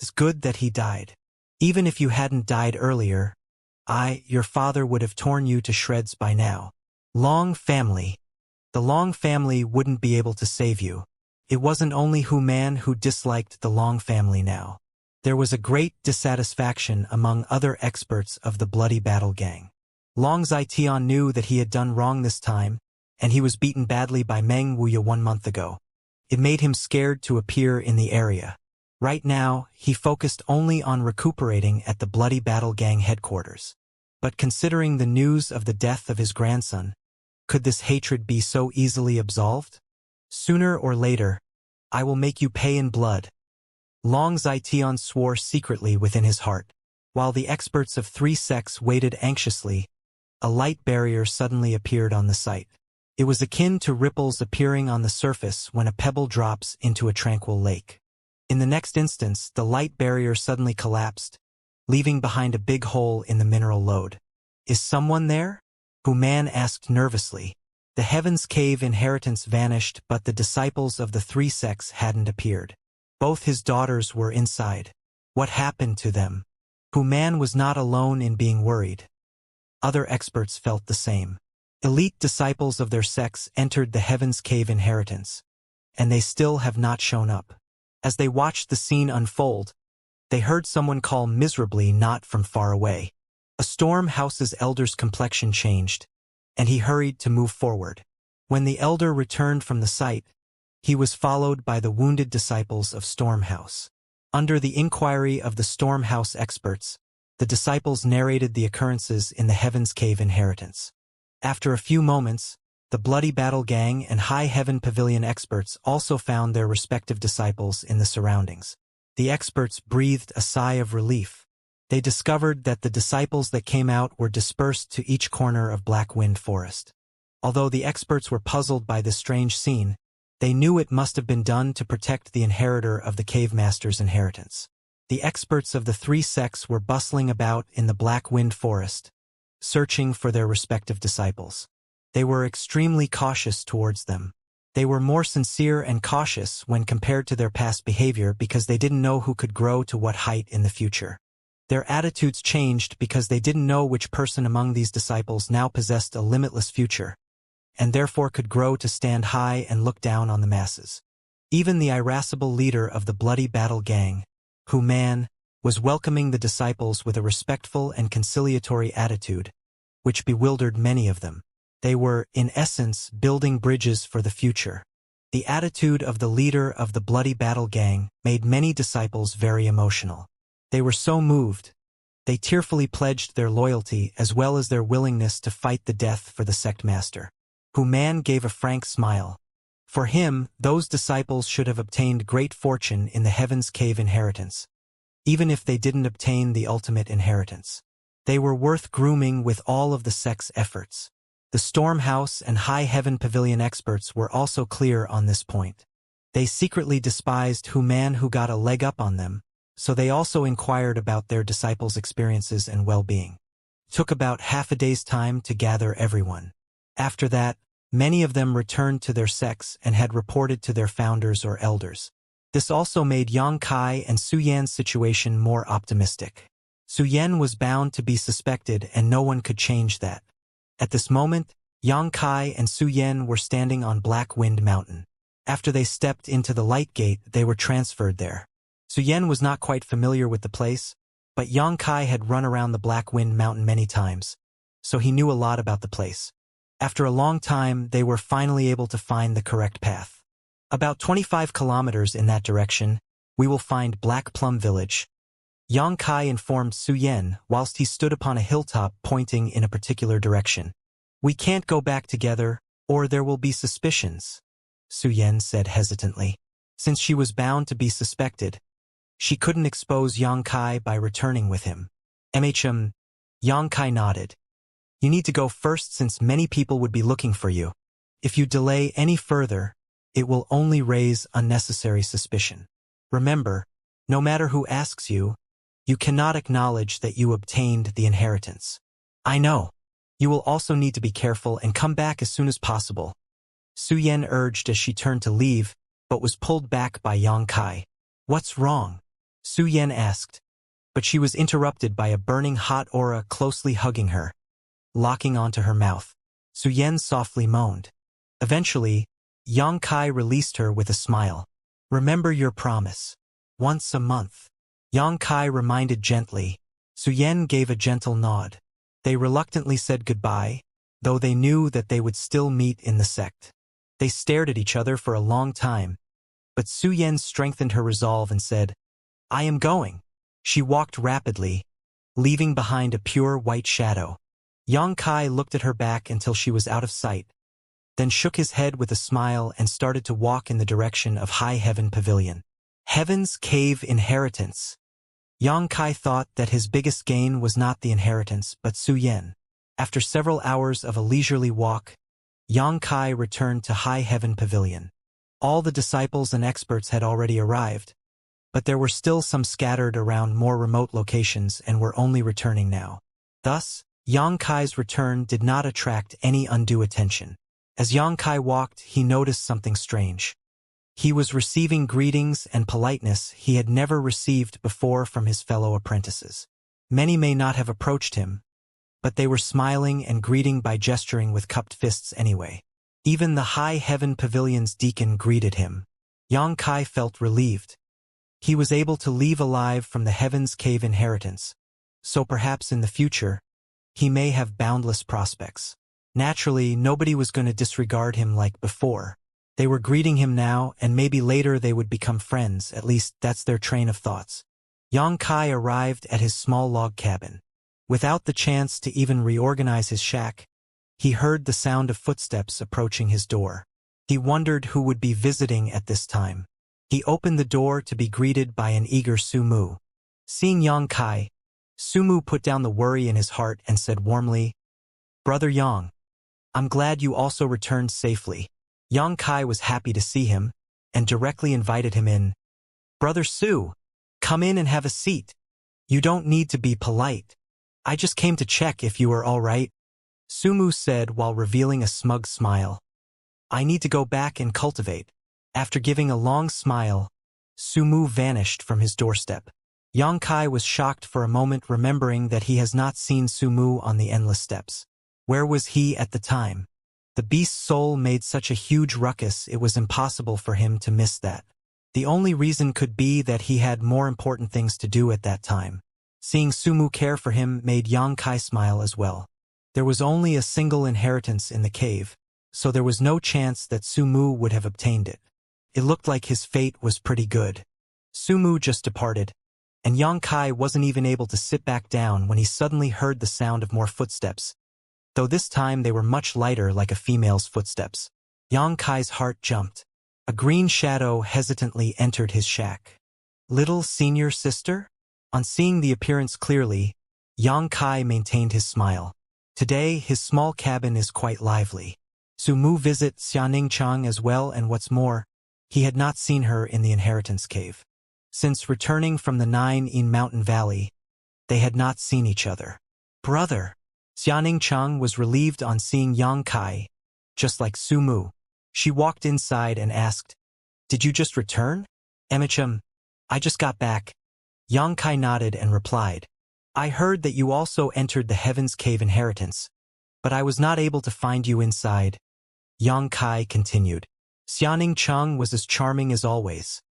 It's good that he died. Even if you hadn't died earlier, your father would have torn you to shreds by now. Long family. The Long family wouldn't be able to save you. It wasn't only Hu Man who disliked the Long family now. There was a great dissatisfaction among other experts of the Bloody Battle Gang. Long Zitian knew that he had done wrong this time, and he was beaten badly by Meng Wuya 1 month ago. It made him scared to appear in the area. Right now, he focused only on recuperating at the Bloody Battle Gang headquarters. But considering the news of the death of his grandson, could this hatred be so easily absolved? Sooner or later, I will make you pay in blood. Long Zitian swore secretly within his heart. While the experts of 3 sects waited anxiously, a light barrier suddenly appeared on the site. It was akin to ripples appearing on the surface when a pebble drops into a tranquil lake. In the next instance, the light barrier suddenly collapsed, leaving behind a big hole in the mineral lode. Is someone there? Hu Man asked nervously. The Heaven's Cave inheritance vanished, but the disciples of the 3 sects hadn't appeared. Both his daughters were inside. What happened to them? Hu Man was not alone in being worried. Other experts felt the same. Elite disciples of their sects entered the Heaven's Cave inheritance, and they still have not shown up. As they watched the scene unfold, they heard someone call miserably not from far away. A Storm House's elder's complexion changed, and he hurried to move forward. When the elder returned from the site, he was followed by the wounded disciples of Storm House. Under the inquiry of the Storm House experts, the disciples narrated the occurrences in the Heaven's Cave inheritance. After a few moments, the Bloody Battle Gang and High Heaven Pavilion experts also found their respective disciples in the surroundings. The experts breathed a sigh of relief. They discovered that the disciples that came out were dispersed to each corner of Black Wind Forest. Although the experts were puzzled by this strange scene, they knew it must have been done to protect the inheritor of the Cave Master's inheritance. The experts of the 3 sects were bustling about in the Black Wind Forest, searching for their respective disciples. They were extremely cautious towards them. They were more sincere and cautious when compared to their past behavior because they didn't know who could grow to what height in the future. Their attitudes changed because they didn't know which person among these disciples now possessed a limitless future, and therefore could grow to stand high and look down on the masses. Even the irascible leader of the Bloody Battle Gang, Hu Man, was welcoming the disciples with a respectful and conciliatory attitude, which bewildered many of them. They were, in essence, building bridges for the future. The attitude of the leader of the Bloody Battle Gang made many disciples very emotional. They were so moved. They tearfully pledged their loyalty as well as their willingness to fight the death for the sect master. Hu Man gave a frank smile. For him, those disciples should have obtained great fortune in the Heaven's Cave inheritance, even if they didn't obtain the ultimate inheritance. They were worth grooming with all of the sect's efforts. The Storm House and High Heaven Pavilion experts were also clear on this point. They secretly despised Hu Man who got a leg up on them, so they also inquired about their disciples' experiences and well-being. It took about half a day's time to gather everyone. After that, many of them returned to their sects and had reported to their founders or elders. This also made Yang Kai and Su Yan's situation more optimistic. Su Yan was bound to be suspected and no one could change that. At this moment, Yang Kai and Su Yan were standing on Black Wind Mountain. After they stepped into the light gate, they were transferred there. Su Yan was not quite familiar with the place, but Yang Kai had run around the Black Wind Mountain many times, so he knew a lot about the place. After a long time, they were finally able to find the correct path. About 25 kilometers in that direction, we will find Black Plum Village. Yang Kai informed Su Yan whilst he stood upon a hilltop pointing in a particular direction. We can't go back together, or there will be suspicions, Su Yan said hesitantly. Since she was bound to be suspected, she couldn't expose Yang Kai by returning with him. Yang Kai nodded. You need to go first since many people would be looking for you. If you delay any further, it will only raise unnecessary suspicion. Remember, no matter who asks you, you cannot acknowledge that you obtained the inheritance. I know. You will also need to be careful and come back as soon as possible, Su Yan urged as she turned to leave, but was pulled back by Yang Kai. What's wrong? Su Yan asked, but she was interrupted by a burning hot aura closely hugging her, locking onto her mouth. Su Yan softly moaned. Eventually, Yang Kai released her with a smile. Remember your promise. Once a month. Yang Kai reminded gently. Su Yan gave a gentle nod. They reluctantly said goodbye, though they knew that they would still meet in the sect. They stared at each other for a long time, but Su Yan strengthened her resolve and said, I am going. She walked rapidly, leaving behind a pure white shadow. Yang Kai looked at her back until she was out of sight, then shook his head with a smile and started to walk in the direction of High Heaven Pavilion. Heaven's Cave Inheritance. Yang Kai thought that his biggest gain was not the inheritance but Su Yan. After several hours of a leisurely walk, Yang Kai returned to High Heaven Pavilion. All the disciples and experts had already arrived, but there were still some scattered around more remote locations and were only returning now. Thus, Yang Kai's return did not attract any undue attention. As Yang Kai walked, he noticed something strange. He was receiving greetings and politeness he had never received before from his fellow apprentices. Many may not have approached him, but they were smiling and greeting by gesturing with cupped fists anyway. Even the High Heaven Pavilion's deacon greeted him. Yang Kai felt relieved. He was able to leave alive from the Heaven's Cave inheritance, so perhaps in the future, he may have boundless prospects. Naturally, nobody was going to disregard him like before. They were greeting him now, and maybe later they would become friends, at least that's their train of thoughts. Yang Kai arrived at his small log cabin. Without the chance to even reorganize his shack, he heard the sound of footsteps approaching his door. He wondered who would be visiting at this time. He opened the door to be greeted by an eager Sumu. Seeing Yang Kai, Sumu put down the worry in his heart and said warmly, Brother Yang, I'm glad you also returned safely. Yang Kai was happy to see him, and directly invited him in. Brother Su, come in and have a seat. You don't need to be polite. I just came to check if you are all right, Sumu said while revealing a smug smile. I need to go back and cultivate. After giving a long smile, Sumu vanished from his doorstep. Yang Kai was shocked for a moment, remembering that he has not seen Sumu on the endless steppes. Where was he at the time? The beast's soul made such a huge ruckus it was impossible for him to miss that. The only reason could be that he had more important things to do at that time. Seeing Sumu care for him made Yang Kai smile as well. There was only a single inheritance in the cave, so there was no chance that Sumu would have obtained it. It looked like his fate was pretty good. Sumu just departed, and Yang Kai wasn't even able to sit back down when he suddenly heard the sound of more footsteps, though this time they were much lighter like a female's footsteps. Yang Kai's heart jumped. A green shadow hesitantly entered his shack. Little senior sister? On seeing the appearance clearly, Yang Kai maintained his smile. Today, his small cabin is quite lively. Su Mu visits Xianxia as well, and what's more, he had not seen her in the inheritance cave. Since returning from the Nine-In Mountain Valley, they had not seen each other. Brother! Xianxia was relieved on seeing Yang Kai, just like Su Mu. She walked inside and asked, "Did you just return?" "Emichum, I just got back." Yang Kai nodded and replied, "I heard that you also entered the Heaven's Cave inheritance, but I was not able to find you inside." Yang Kai continued. Xianxia was as charming as always.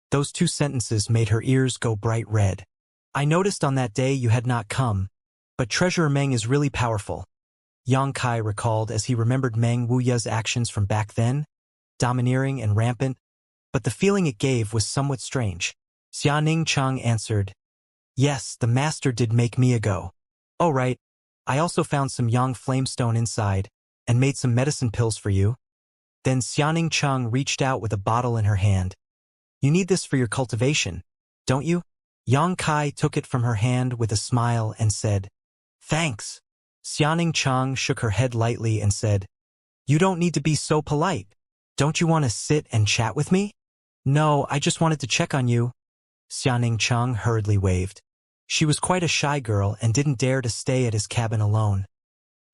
Those two sentences made her ears go bright red. "I noticed on that day you had not come, but Treasurer Meng is really powerful." Yang Kai recalled as he remembered Meng Wuya's actions from back then, domineering and rampant, but the feeling it gave was somewhat strange. Xianxia answered, "Yes, the master did make me a go. Oh right, I also found some Yang Flamestone inside, and made some medicine pills for you." Then Xianxia reached out with a bottle in her hand. "You need this for your cultivation, don't you?" Yang Kai took it from her hand with a smile and said, "Thanks." Xianxia shook her head lightly and said, "You don't need to be so polite. Don't you want to sit and chat with me?" "No, I just wanted to check on you." Xianxia hurriedly waved. She was quite a shy girl and didn't dare to stay at his cabin alone.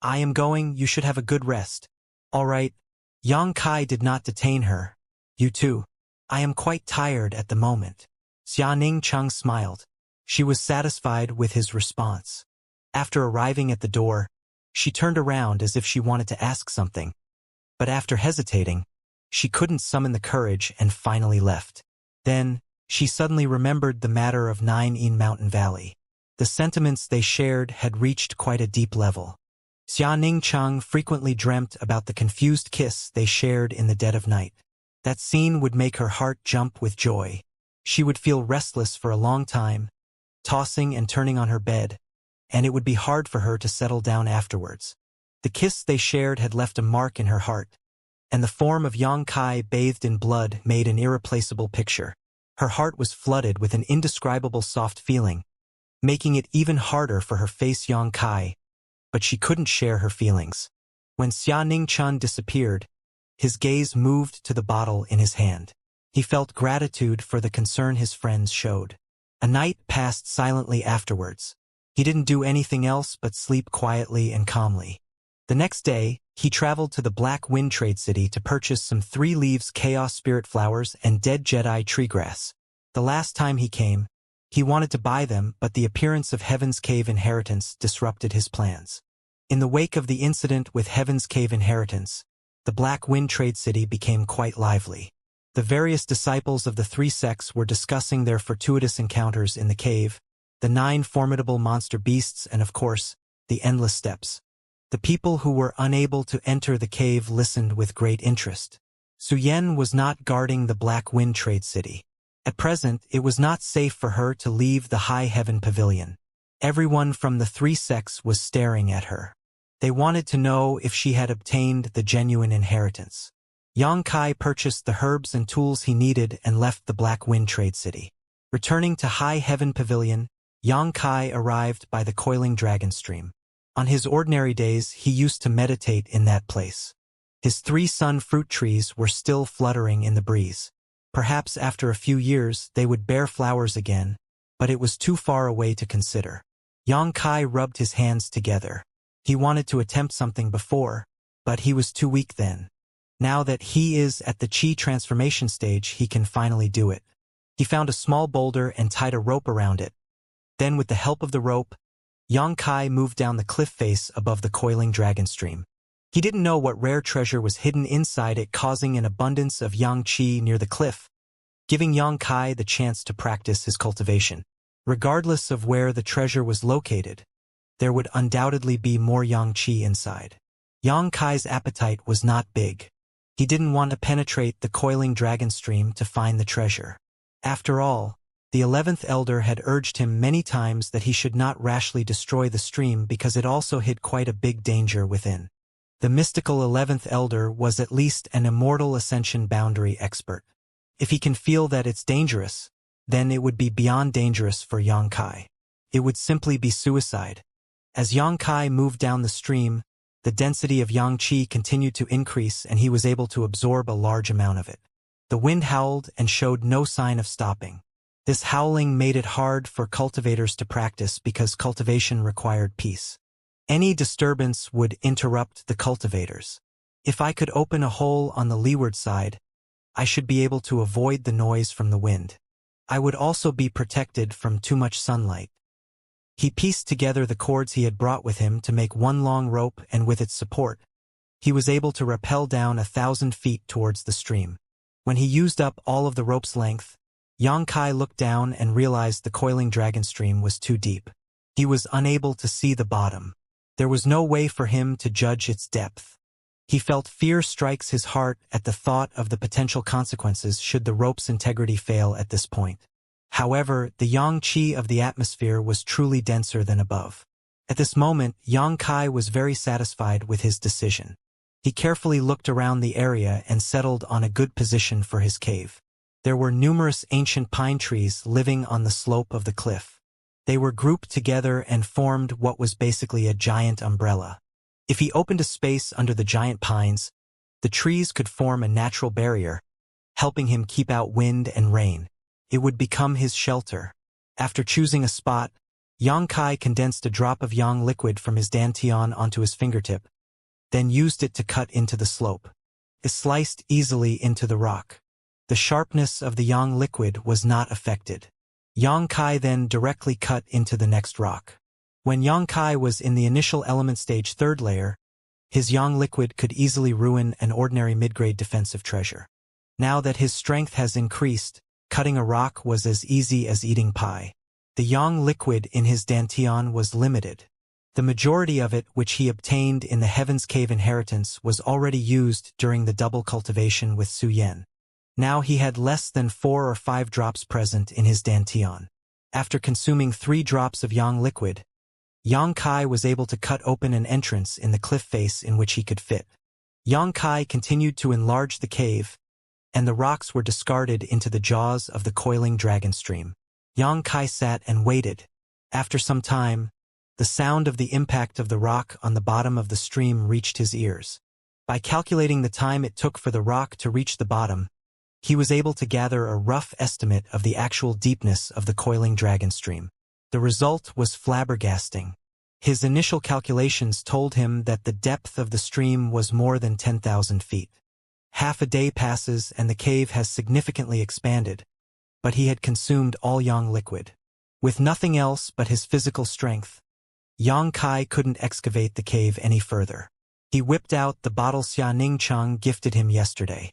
"I am going, you should have a good rest." "All right." Yang Kai did not detain her. "You too." "I am quite tired at the moment." Xianxia smiled. She was satisfied with his response. After arriving at the door, she turned around as if she wanted to ask something. But after hesitating, she couldn't summon the courage and finally left. Then, she suddenly remembered the matter of Nine-In Mountain Valley. The sentiments they shared had reached quite a deep level. Xianxia frequently dreamt about the confused kiss they shared in the dead of night. That scene would make her heart jump with joy. She would feel restless for a long time, tossing and turning on her bed, and it would be hard for her to settle down afterwards. The kiss they shared had left a mark in her heart, and the form of Yang Kai bathed in blood made an irreplaceable picture. Her heart was flooded with an indescribable soft feeling, making it even harder for her face Yang Kai, but she couldn't share her feelings. When Xianxia disappeared, his gaze moved to the bottle in his hand. He felt gratitude for the concern his friends showed. A night passed silently afterwards. He didn't do anything else but sleep quietly and calmly. The next day, he traveled to the Black Wind Trade City to purchase some 3 leaves Chaos Spirit flowers and dead Jedi tree grass. The last time he came, he wanted to buy them, but the appearance of Heaven's Cave Inheritance disrupted his plans. In the wake of the incident with Heaven's Cave Inheritance, the Black Wind Trade City became quite lively. The various disciples of the 3 sects were discussing their fortuitous encounters in the cave, the 9 formidable monster beasts, and of course, the endless steps. The people who were unable to enter the cave listened with great interest. Su Yan was not guarding the Black Wind Trade City. At present, it was not safe for her to leave the High Heaven Pavilion. Everyone from the 3 sects was staring at her. They wanted to know if she had obtained the genuine inheritance. Yang Kai purchased the herbs and tools he needed and left the Black Wind Trade City. Returning to High Heaven Pavilion, Yang Kai arrived by the coiling dragon stream. On his ordinary days, he used to meditate in that place. His 3 sun fruit trees were still fluttering in the breeze. Perhaps after a few years they would bear flowers again, but it was too far away to consider. Yang Kai rubbed his hands together. He wanted to attempt something before, but he was too weak then. Now that he is at the Qi transformation stage, he can finally do it. He found a small boulder and tied a rope around it. Then with the help of the rope, Yang Kai moved down the cliff face above the coiling dragon stream. He didn't know what rare treasure was hidden inside it, causing an abundance of Yang Qi near the cliff, giving Yang Kai the chance to practice his cultivation. Regardless of where the treasure was located, there would undoubtedly be more Yang Qi inside. Yang Kai's appetite was not big. He didn't want to penetrate the coiling dragon stream to find the treasure. After all, The 11th elder had urged him many times that he should not rashly destroy the stream because it also hid quite a big danger within. The mystical 11th elder was at least an immortal ascension boundary expert. If he can feel that it's dangerous, then it would be beyond dangerous for Xianxia. It would simply be suicide. As Xianxia moved down the stream, the density of Yangqi continued to increase and he was able to absorb a large amount of it. The wind howled and showed no sign of stopping. This howling made it hard for cultivators to practice because cultivation required peace. Any disturbance would interrupt the cultivators. If I could open a hole on the leeward side, I should be able to avoid the noise from the wind. I would also be protected from too much sunlight. He pieced together the cords he had brought with him to make one long rope, and with its support, he was able to rappel down 1,000 feet towards the stream. When he used up all of the rope's length, Xianxia looked down and realized the coiling dragon stream was too deep. He was unable to see the bottom. There was no way for him to judge its depth. He felt fear strikes his heart at the thought of the potential consequences should the rope's integrity fail at this point. However, the yang-qi of the atmosphere was truly denser than above. At this moment, Xianxia was very satisfied with his decision. He carefully looked around the area and settled on a good position for his cave. There were numerous ancient pine trees living on the slope of the cliff. They were grouped together and formed what was basically a giant umbrella. If he opened a space under the giant pines, the trees could form a natural barrier, helping him keep out wind and rain. It would become his shelter. After choosing a spot, Xianxia condensed a drop of yang liquid from his dantian onto his fingertip, then used it to cut into the slope. It sliced easily into the rock. The sharpness of the yang liquid was not affected. Xianxia then directly cut into the next rock. When Xianxia was in the initial element stage third layer, his yang liquid could easily ruin an ordinary mid-grade defensive treasure. Now that his strength has increased, cutting a rock was as easy as eating pie. The yang liquid in his dantian was limited. The majority of it, which he obtained in the Heaven's Cave inheritance, was already used during the double cultivation with Su Yan. Now he had less than 4 or 5 drops present in his dantian. After consuming 3 drops of yang liquid, Xianxia was able to cut open an entrance in the cliff face in which he could fit. Xianxia continued to enlarge the cave, and the rocks were discarded into the jaws of the coiling dragon stream. Xianxia sat and waited. After some time, the sound of the impact of the rock on the bottom of the stream reached his ears. By calculating the time it took for the rock to reach the bottom, he was able to gather a rough estimate of the actual deepness of the coiling dragon stream. The result was flabbergasting. His initial calculations told him that the depth of the stream was more than 10,000 feet. Half a day passes and the cave has significantly expanded, but he had consumed all yang liquid. With nothing else but his physical strength, Xianxia couldn't excavate the cave any further. He whipped out the bottle Xianxia gifted him yesterday.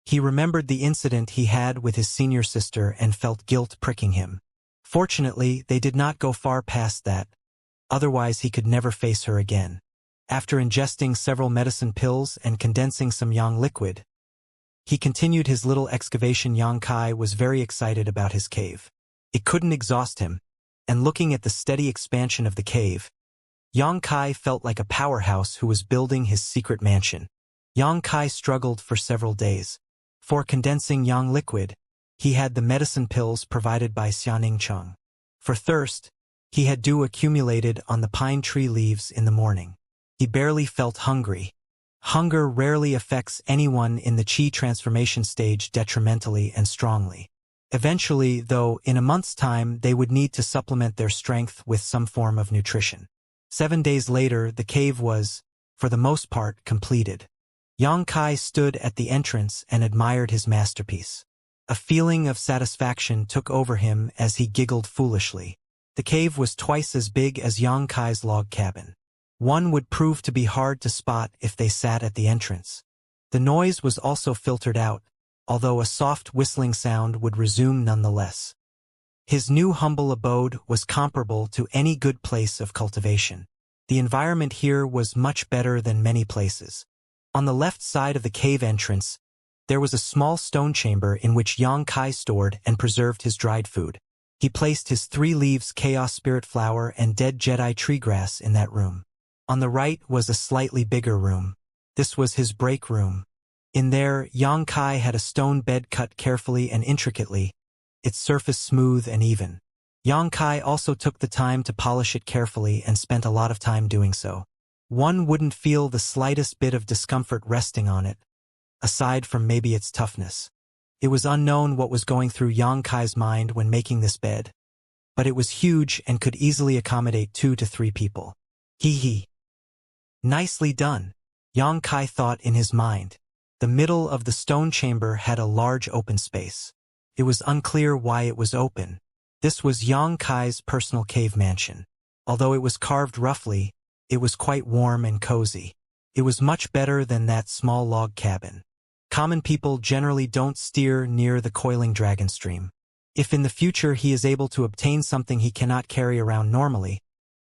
He remembered the incident he had with his senior sister and felt guilt pricking him. Fortunately, they did not go far past that, otherwise he could never face her again. After ingesting several medicine pills and condensing some yang liquid, he continued his little excavation. Xianxia was very excited about his cave. It couldn't exhaust him, and looking at the steady expansion of the cave, Xianxia felt like a powerhouse who was building his secret mansion. Xianxia struggled for several days. For condensing yang liquid, he had the medicine pills provided by Xianxia. For thirst, he had dew accumulated on the pine tree leaves in the morning. He barely felt hungry. Hunger rarely affects anyone in the qi transformation stage detrimentally and strongly. Eventually, though, in a month's time, they would need to supplement their strength with some form of nutrition. 7 days later, the cave was, for the most part, completed. Xianxia stood at the entrance and admired his masterpiece. A feeling of satisfaction took over him as he giggled foolishly. The cave was twice as big as Xianxia's log cabin. One would prove to be hard to spot if they sat at the entrance. The noise was also filtered out, although a soft whistling sound would resume nonetheless. His new humble abode was comparable to any good place of cultivation. The environment here was much better than many places. On the left side of the cave entrance, there was a small stone chamber in which Xianxia stored and preserved his dried food. He placed his 3 leaves chaos spirit flower and dead Jedi tree grass in that room. On the right was a slightly bigger room. This was his break room. In there, Xianxia had a stone bed cut carefully and intricately, its surface smooth and even. Xianxia also took the time to polish it carefully and spent a lot of time doing so. One wouldn't feel the slightest bit of discomfort resting on it, aside from maybe its toughness. It was unknown what was going through Xianxia's mind when making this bed, but it was huge and could easily accommodate 2 to 3 people. Hee. Nicely done, Xianxia thought in his mind. The middle of the stone chamber had a large open space. It was unclear why it was open. This was Xianxia's personal cave mansion. Although it was carved roughly, it was quite warm and cozy. It was much better than that small log cabin. Common people generally don't steer near the coiling dragon stream. If in the future he is able to obtain something he cannot carry around normally,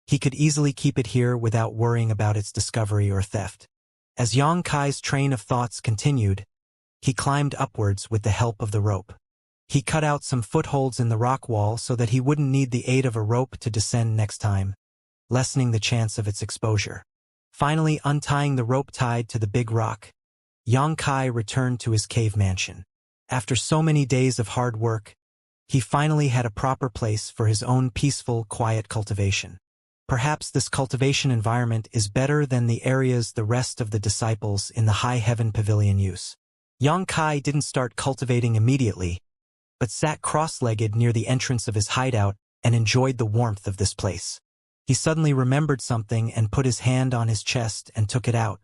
he could easily keep it here without worrying about its discovery or theft. As Xianxia's train of thoughts continued, he climbed upwards with the help of the rope. He cut out some footholds in the rock wall so that he wouldn't need the aid of a rope to descend next time, lessening the chance of its exposure. Finally, untying the rope tied to the big rock, Xianxia returned to his cave mansion. After so many days of hard work, he finally had a proper place for his own peaceful, quiet cultivation. Perhaps this cultivation environment is better than the areas the rest of the disciples in the High Heaven Pavilion use. Xianxia didn't start cultivating immediately, but sat cross-legged near the entrance of his hideout and enjoyed the warmth of this place. He suddenly remembered something and put his hand on his chest and took it out.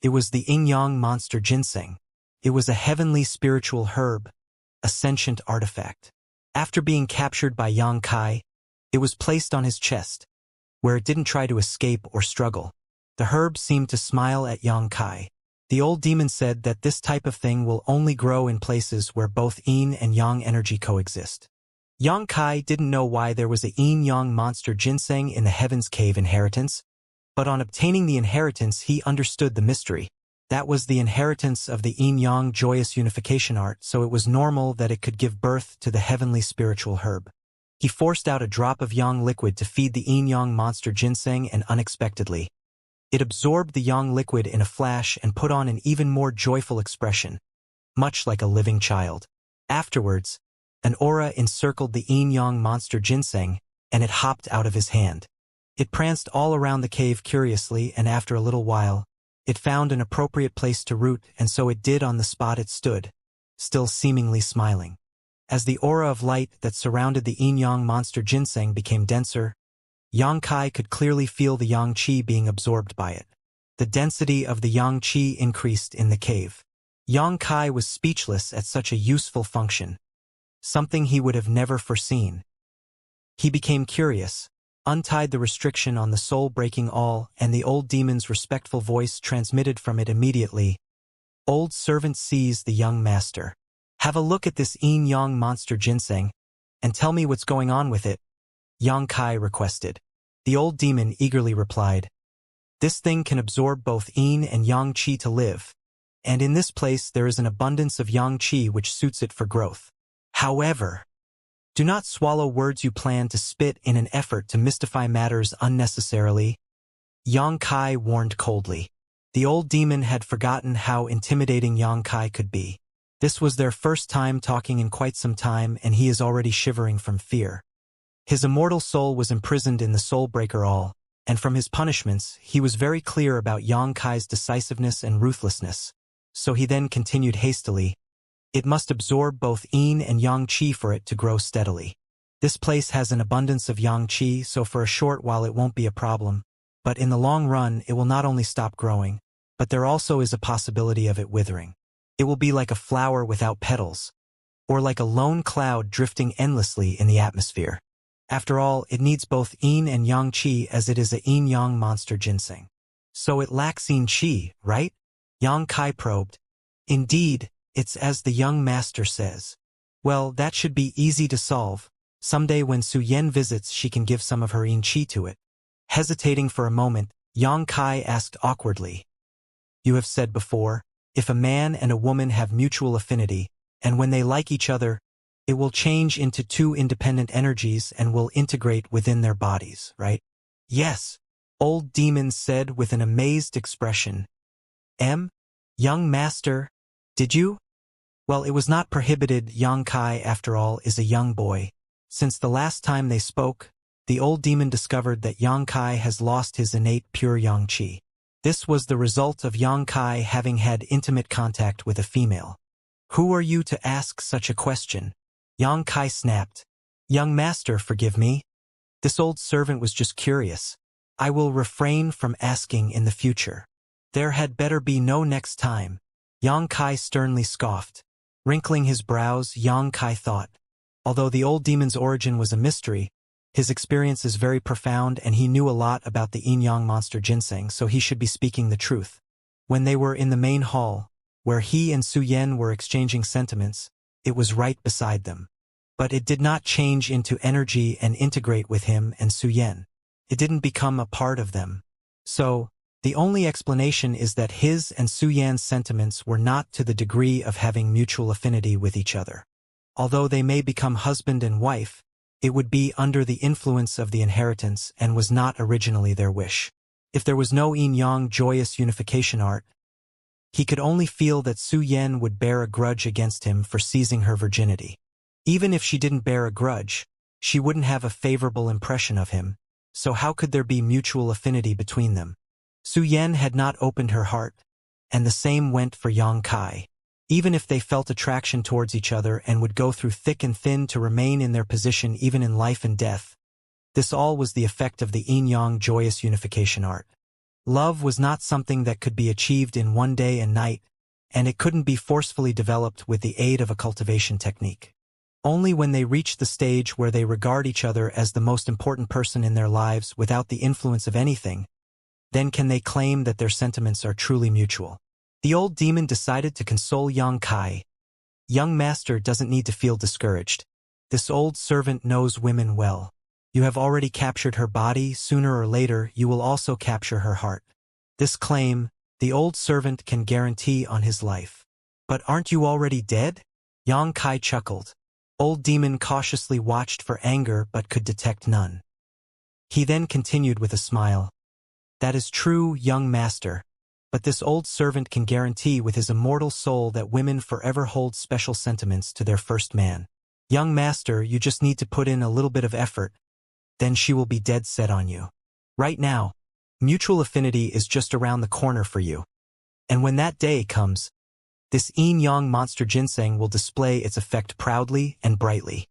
It was the yin-yang monster ginseng. It was a heavenly spiritual herb, a sentient artifact. After being captured by Xianxia, it was placed on his chest, where it didn't try to escape or struggle. The herb seemed to smile at Xianxia. The old demon said that this type of thing will only grow in places where both yin and yang energy coexist. Xianxia didn't know why there was a yin-yang monster ginseng in the Heaven's Cave inheritance, but on obtaining the inheritance he understood the mystery. That was the inheritance of the yin-yang joyous unification art, so it was normal that it could give birth to the heavenly spiritual herb. He forced out a drop of yang liquid to feed the yin-yang monster ginseng, and unexpectedly, it absorbed the yang liquid in a flash and put on an even more joyful expression, much like a living child. Afterwards, an aura encircled the yin-yang monster ginseng, and it hopped out of his hand. It pranced all around the cave curiously, and after a little while, it found an appropriate place to root, and so it did on the spot it stood, still seemingly smiling. As the aura of light that surrounded the yin-yang monster ginseng became denser, Xianxia could clearly feel the yang qi being absorbed by it. The density of the yang qi increased in the cave. Xianxia was speechless at such a useful function, something he would have never foreseen. He became curious, untied the restriction on the soul breaking all, and the old demon's respectful voice transmitted from it immediately. Old servant sees the young master. Have a look at this yin-yang monster ginseng, and tell me what's going on with it, Xianxia requested. The old demon eagerly replied, this thing can absorb both yin and yang qi to live, and in this place there is an abundance of yang qi which suits it for growth. However, do not swallow words you plan to spit in an effort to mystify matters unnecessarily, Xianxia warned coldly. The old demon had forgotten how intimidating Xianxia could be. This was their first time talking in quite some time, and he is already shivering from fear. His immortal soul was imprisoned in the soul breaker all, and from his punishments he was very clear about Xianxia's decisiveness and ruthlessness. So he then continued hastily, it must absorb both yin and yang qi for it to grow steadily. This place has an abundance of yang qi, so for a short while it won't be a problem, but in the long run it will not only stop growing, but there also is a possibility of it withering. It will be like a flower without petals, or like a lone cloud drifting endlessly in the atmosphere. After all, it needs both yin and yang qi, as it is a yin-yang monster ginseng. So it lacks yin qi, right? Xianxia probed. Indeed, it's as the young master says. Well, that should be easy to solve. Someday when Su Yan visits she can give some of her yin qi to it. Hesitating for a moment, Xianxia asked awkwardly. You have said before, if a man and a woman have mutual affinity, and when they like each other, it will change into two independent energies and will integrate within their bodies, right? Yes, old demon said with an amazed expression. Young master, did you? Well, it was not prohibited. Kai, after all, is a young boy. Since the last time they spoke, the old demon discovered that Kai has lost his innate pure yang qi. This was the result of Kai having had intimate contact with a female. Who are you to ask such a question? Kai snapped. Young master, forgive me. This old servant was just curious. I will refrain from asking in the future. There had better be no next time. Kai sternly scoffed. Wrinkling his brows, Kai thought. Although the old demon's origin was a mystery, his experience is very profound and he knew a lot about the yin-yang monster ginseng, so he should be speaking the truth. When they were in the main hall, where he and Su Yan were exchanging sentiments, it was right beside them. But it did not change into energy and integrate with him and Su Yan. It didn't become a part of them. So, the only explanation is that his and Su Yan's sentiments were not to the degree of having mutual affinity with each other. Although they may become husband and wife, it would be under the influence of the inheritance and was not originally their wish. If there was no yin-yang joyous unification art, he could only feel that Su Yan would bear a grudge against him for seizing her virginity. Even if she didn't bear a grudge, she wouldn't have a favorable impression of him, so how could there be mutual affinity between them? Su Yan had not opened her heart, and the same went for Kai. Even if they felt attraction towards each other and would go through thick and thin to remain in their position even in life and death, this all was the effect of the yin-yang joyous unification art. Love was not something that could be achieved in one day and night, and it couldn't be forcefully developed with the aid of a cultivation technique. Only when they reach the stage where they regard each other as the most important person in their lives without the influence of anything, then can they claim that their sentiments are truly mutual. The old demon decided to console Kai. Young master doesn't need to feel discouraged. This old servant knows women well. You have already captured her body, sooner or later you will also capture her heart. This claim, the old servant can guarantee on his life. But aren't you already dead? Kai chuckled. Old demon cautiously watched for anger but could detect none. He then continued with a smile. That is true, young master. But this old servant can guarantee with his immortal soul that women forever hold special sentiments to their first man. Young master, you just need to put in a little bit of effort, then she will be dead set on you. Right now, mutual affinity is just around the corner for you. And when that day comes, this yin-yang monster ginseng will display its effect proudly and brightly.